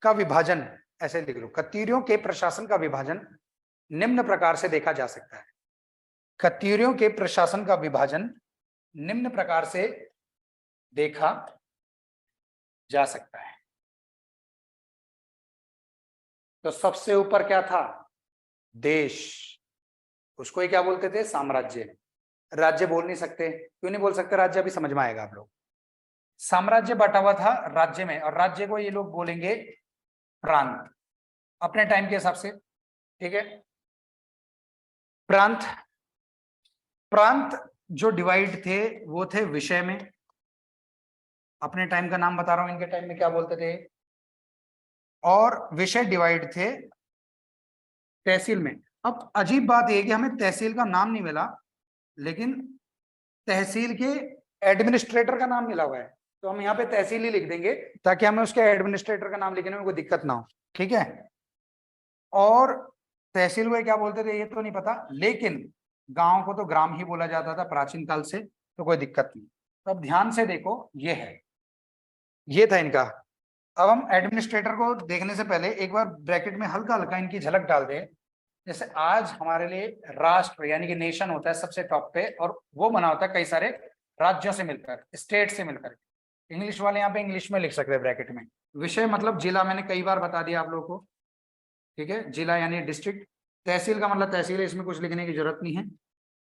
का विभाजन, ऐसे लिख लो, कत्यूरियों के प्रशासन का विभाजन निम्न प्रकार से देखा जा सकता है। कत्यूरियों के प्रशासन का विभाजन निम्न प्रकार से देखा जा सकता है। तो सबसे ऊपर क्या था? देश, उसको ही क्या बोलते थे? साम्राज्य। राज्य बोल नहीं सकते, क्यों नहीं बोल सकते राज्य? अभी समझ में आएगा आप लोग। साम्राज्य बटा हुआ था राज्य में, और राज्य को ये लोग बोलेंगे प्रांत, अपने टाइम के हिसाब से, ठीक है। प्रांत, प्रांत जो डिवाइड थे वो थे विषय में, अपने टाइम का नाम बता रहा हूं, इनके टाइम में क्या बोलते थे, और विषय डिवाइड थे तहसील में। अब अजीब बात यह कि हमें तहसील का नाम नहीं मिला, लेकिन तहसील के एडमिनिस्ट्रेटर का नाम मिला हुआ है, तो हम यहाँ पे तहसील ही लिख देंगे ताकि हमें उसके एडमिनिस्ट्रेटर का नाम लिखने में कोई दिक्कत ना हो, ठीक है। और तहसील को क्या बोलते थे ये तो नहीं पता, लेकिन गांव को तो ग्राम ही बोला जाता था प्राचीन काल से, तो कोई दिक्कत नहीं। तो अब ध्यान से देखो, ये है, ये था इनका अब हम एडमिनिस्ट्रेटर को देखने से पहले एक बार ब्रैकेट में हल्का हल्का इनकी झलक डाल दें। जैसे आज हमारे लिए राष्ट्र यानी कि नेशन होता है सबसे टॉप पे, और वो बना होता है कई सारे राज्यों से मिलकर, स्टेट से मिलकर। इंग्लिश वाले यहाँ पे इंग्लिश में लिख सकते हैं ब्रैकेट में। विषय मतलब जिला, मैंने कई बार बता दिया आप लोगों को, ठीक है, जिला यानी डिस्ट्रिक्ट। तहसील का मतलब तहसील है, इसमें कुछ लिखने की जरूरत नहीं है।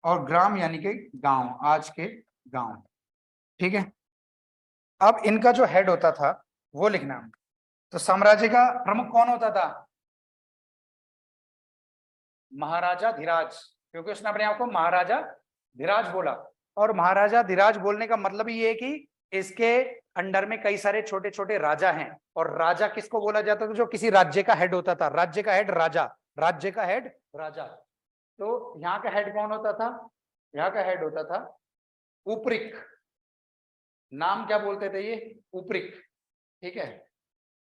और ग्राम यानी कि गांव, आज के गांव, ठीक है। अब इनका जो हेड होता था वो लिखना। तो साम्राज्य का प्रमुख कौन होता था? महाराजा धीराज, क्योंकि उसने अपने आप को महाराजा धीराज बोला। और महाराजा धीराज बोलने का मतलब ये है कि इसके अंडर में कई सारे छोटे छोटे राजा हैं। और राजा किसको बोला जाता था? जो किसी राज्य का हेड होता था। राज्य का हेड राजा, राज्य का हेड राजा। तो यहाँ का हेड कौन होता था? यहाँ का हेड होता था उपरिक। नाम क्या बोलते थे ये? उपरिक, ठीक है।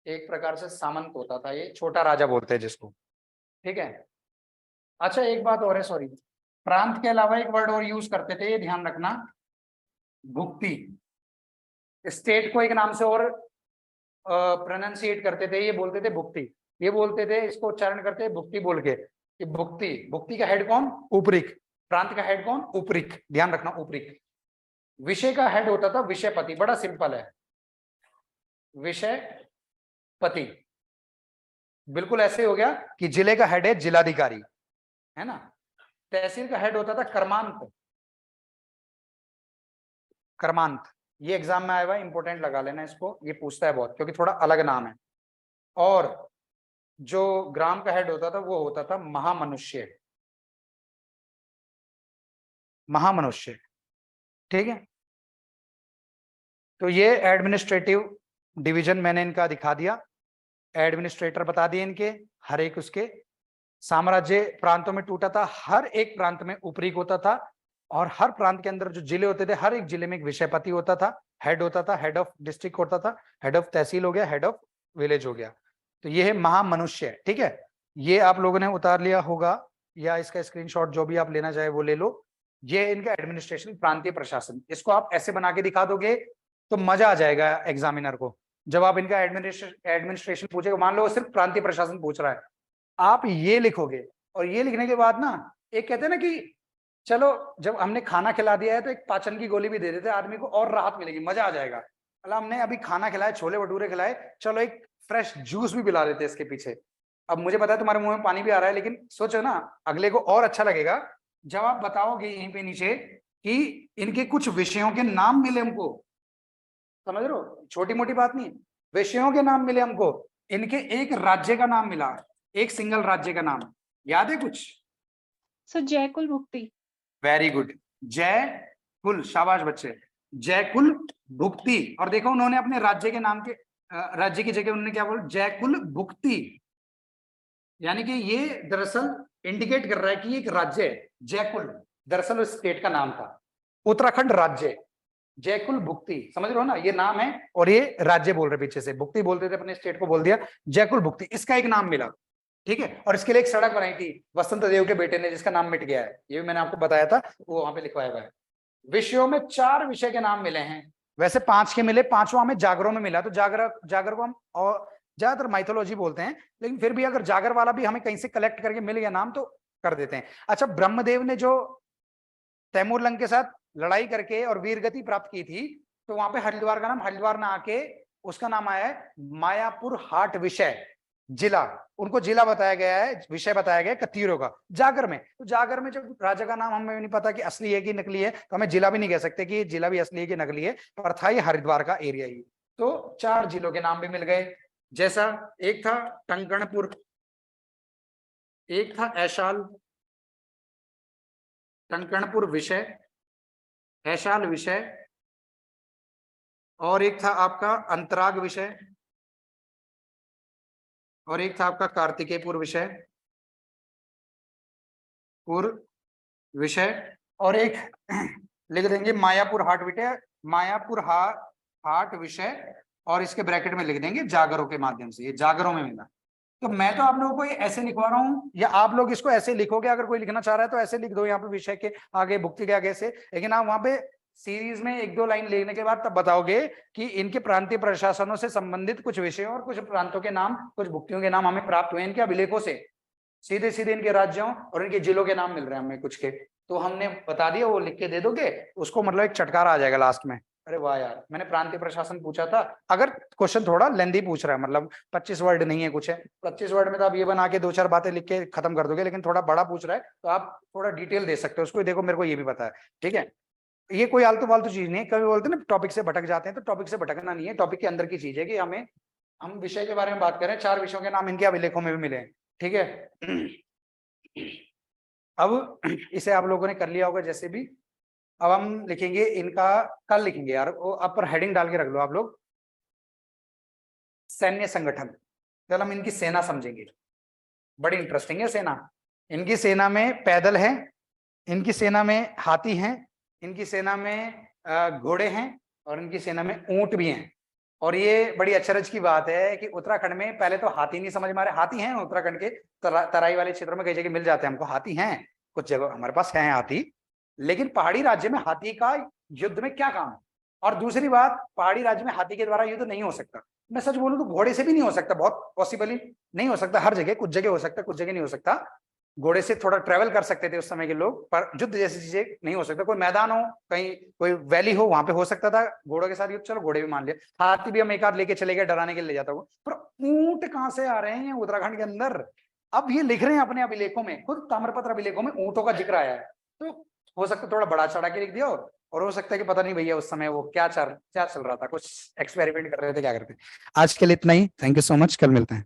एक प्रकार से सामंत होता था ये, छोटा राजा बोलते हैं जिसको, ठीक है। अच्छा एक बात और है, सॉरी, प्रांत के अलावा एक वर्ड और यूज करते थे, ये ध्यान रखना, भुक्ति। स्टेट को एक नाम से और प्रोनाउंसिएट करते थे, ये बोलते थे भुक्ति। ये बोलते थे, इसको उच्चारण करते हैं भुक्ति बोल के, कि भुक्ति। भुक्ति का हेड कौन? उपरिक। प्रांत का हेड कौन? उपरिक, ध्यान रखना, उपरिक। विषय का हेड होता था विषयपति, बड़ा सिंपल है, विषयपति। बिल्कुल ऐसे हो गया कि जिले का हेड है जिलाधिकारी, है ना। तहसील का हेड होता था कर्मांत। कर्मांत, ये एग्जाम में आया हुआ, इंपोर्टेंट लगा लेना इसको, ये पूछता है बहुत, क्योंकि थोड़ा अलग नाम है। और जो ग्राम का हेड होता था वो होता था महामनुष्य। महामनुष्य, ठीक है। तो ये एडमिनिस्ट्रेटिव डिवीजन मैंने इनका दिखा दिया, एडमिनिस्ट्रेटर बता दिए इनके, हर एक उसके। साम्राज्य प्रांतों में टूटा था, हर एक प्रांत में उपरीक होता था, और हर प्रांत के अंदर जो जिले होते थे, हर एक जिले में एक विषयपति होता था, हेड होता था, हेड ऑफ डिस्ट्रिक्ट होता था, हेड ऑफ तहसील हो गया, हेड ऑफ विलेज हो गया। तो ये है महामनुष्य, ठीक है। ये आप लोगों ने उतार लिया होगा, या इसका स्क्रीनशॉट जो भी आप लेना चाहे वो ले लो। ये इनका एडमिनिस्ट्रेशन, प्रांतीय प्रशासन। इसको आप ऐसे बना के दिखा दोगे तो मजा आ जाएगा एग्जामिनर को। जब आप इनका एडमिनिस्ट्रेशन पूछेगा, मान लो सिर्फ प्रांतीय प्रशासन पूछ रहा है, आप ये लिखोगे, और ये लिखने के बाद ना, एक कहते हैं ना कि चलो जब हमने खाना खिला दिया है तो एक पाचन की गोली भी दे देते आदमी को, और राहत मिलेगी, मजा आ जाएगा। मतलब हमने अभी खाना खिलाया, छोले भटूरे खिलाए, चलो एक फ्रेश जूस भी पिला देते इसके पीछे। अब मुझे पता है तुम्हारे मुंह में पानी भी आ रहा है, लेकिन सोचो ना, अगले को और अच्छा लगेगा जब आप बताओगे यहीं पे नीचे कि इनके कुछ विषयों के नाम मिले हमको। समझ रहे हो, छोटी मोटी बात नहीं, विषयों के नाम मिले हमको। इनके एक राज्य का नाम मिला, एक सिंगल राज्य का नाम याद है कुछ? सर जयकुल भुक्ति। वेरी गुड, जय कुल, शाबाश बच्चे, जय कुल भुक्ति। और देखो उन्होंने अपने राज्य के नाम के राज्य की जगह उन्होंने क्या बोला? जय कुल भुक्ति। यानी कि ये दरअसल इंडिकेट कर रहा है कि एक राज्य है जयकुल, दरअसल उस स्टेट का नाम था उत्तराखंड राज्य, जयकुल भुक्ति। समझ रहे हो ना, ये नाम है और ये राज्य बोल रहे पीछे से, भुक्ति बोलते थे अपने स्टेट को, बोल दिया जयकुल भुक्ति, इसका एक नाम मिला, ठीक है। और इसके लिए एक सड़क बनाई थी वसंत देव के बेटे ने, जिसका नाम मिट गया है, ये भी मैंने आपको बताया था, वो वहां पे लिखवाया हुआ है। विषयों में 4 विषय के नाम मिले हैं, वैसे 5 के मिले, 5वां हमें जागरों में मिला। तो जागर को हम और ज्यादातर माइथोलॉजी बोलते हैं, लेकिन फिर भी अगर जागर वाला भी हमें कहीं से कलेक्ट करके मिल गया नाम तो कर देते हैं। अच्छा, ब्रह्मदेव ने जो तैमूर लंग के साथ लड़ाई करके और वीरगति प्राप्त की थी, तो वहां पे हरिद्वार का नाम हरिद्वार ना आके उसका नाम आया है मायापुर हाट विषय, जिला। उनको जिला बताया गया है, विषय बताया गया है कतीरों का, जागर में। तो जागर में जब राजा का नाम हमें नहीं पता कि असली है कि नकली है, तो हमें जिला भी नहीं कह सकते कि जिला भी असली है कि नकली है, पर था ये हरिद्वार का एरिया ही। तो 4 जिलों के नाम भी मिल गए, जैसा एक था टंकणपुर, एक था ऐशाल, टंकणपुर विषय, ऐशाल विषय, और एक था आपका अंतराग विषय, और एक था आपका कार्तिकेयपुर विषय, पूर्व विषय, और एक लिख देंगे मायापुर हाट विषय, मायापुर हाट विषय, और इसके ब्रैकेट में लिख देंगे जागरों के माध्यम से, ये जागरों में मिला। तो मैं तो आप लोगों को ये ऐसे लिखवा रहा हूँ, या आप लोग इसको ऐसे लिखोगे, अगर कोई लिखना चाह रहा है तो ऐसे लिख दो यहाँ पे विषय के आगे, भुक्ति के आगे से, लेकिन आप वहां पे सीरीज में 1-2 लाइन लिखने के बाद तब बताओगे कि इनके प्रांतीय प्रशासनों से संबंधित कुछ विषयों और कुछ प्रांतों के नाम, कुछ भुक्तियों के नाम हमें प्राप्त हुए इनके अभिलेखों से, सीधे सीधे इनके राज्यों और इनके जिलों के नाम मिल रहे हैं हमें कुछ के, तो हमने बता दिया, वो लिख के दे दोगे उसको, मतलब एक चटकारा आ जाएगा लास्ट में। अरे वाह यार, मैंने प्रांतीय प्रशासन पूछा था। अगर क्वेश्चन थोड़ा लेंदी पूछ रहा है, मतलब 25 वर्ड नहीं है, कुछ है 25 वर्ड में तो आप ये बना के 2-4 बातें लिख के खत्म कर दोगे, लेकिन थोड़ा बड़ा पूछ रहा है तो आप थोड़ा डिटेल दे सकते हो उसको, देखो मेरे को ये भी पता है, ठीक है। ये कोई आलतू फालतू चीज नहीं है, कभी बोलते ना टॉपिक से भटक जाते हैं, तो टॉपिक से भटकना नहीं है, टॉपिक के अंदर की चीज है कि हम विषय के बारे में बात करें, 4 विषयों के नाम इनके अभिलेखों में भी मिले, ठीक है। अब इसे आप लोगों ने कर लिया होगा जैसे भी। अब हम लिखेंगे इनका, कल लिखेंगे यार, वो आप पर हेडिंग डाल के रख लो आप लोग, सैन्य संगठन। चल हम इनकी सेना समझेंगे, बड़ी इंटरेस्टिंग है सेना। इनकी सेना में पैदल है, इनकी सेना में हाथी हैं, इनकी सेना में घोड़े हैं, और इनकी सेना में ऊंट भी हैं। और ये बड़ी अचरज की बात है कि उत्तराखंड में पहले तो हाथी नहीं समझ में आ रहे, हाथी हैं उत्तराखंड के तराई वाले क्षेत्रों में कई जगह मिल जाते हैं हमको, हाथी हैं कुछ जगह हमारे पास हैं हाथी, लेकिन पहाड़ी राज्य में हाथी का युद्ध में क्या काम है। और दूसरी बात, पहाड़ी राज्य में हाथी के द्वारा युद्ध नहीं हो सकता। मैं सच बोलूं तो घोड़े से भी नहीं हो सकता, बहुत पॉसिबली नहीं हो सकता, हर जगह, कुछ जगह हो सकता, कुछ जगह नहीं हो सकता। घोड़े से थोड़ा ट्रेवल कर सकते थे उस समय के लोग, पर युद्ध जैसी चीजें नहीं हो सकता। कोई मैदान हो, कहीं कोई वैली हो, वहां पे हो सकता था घोड़ों के साथ युद्ध, चलो घोड़े भी मान लिया, हाथी भी हम एक आध लेके चले गए, डराने के लिए ले जाता हूँ, पर ऊंट कहाँ से आ रहे हैं उत्तराखंड के अंदर। अब ये लिख रहे हैं अपने अभिलेखों में, खुद ताम्रपत्र अभिलेखों में ऊंटों का जिक्र आया है, तो हो सकता है थोड़ा बड़ा चढ़ा के लिख दिया, और हो सकता है कि पता नहीं भैया उस समय वो क्या चल रहा था, कुछ एक्सपेरिमेंट कर रहे थे, क्या करते। आज के लिए इतना ही, थैंक यू सो मच, कल मिलते हैं।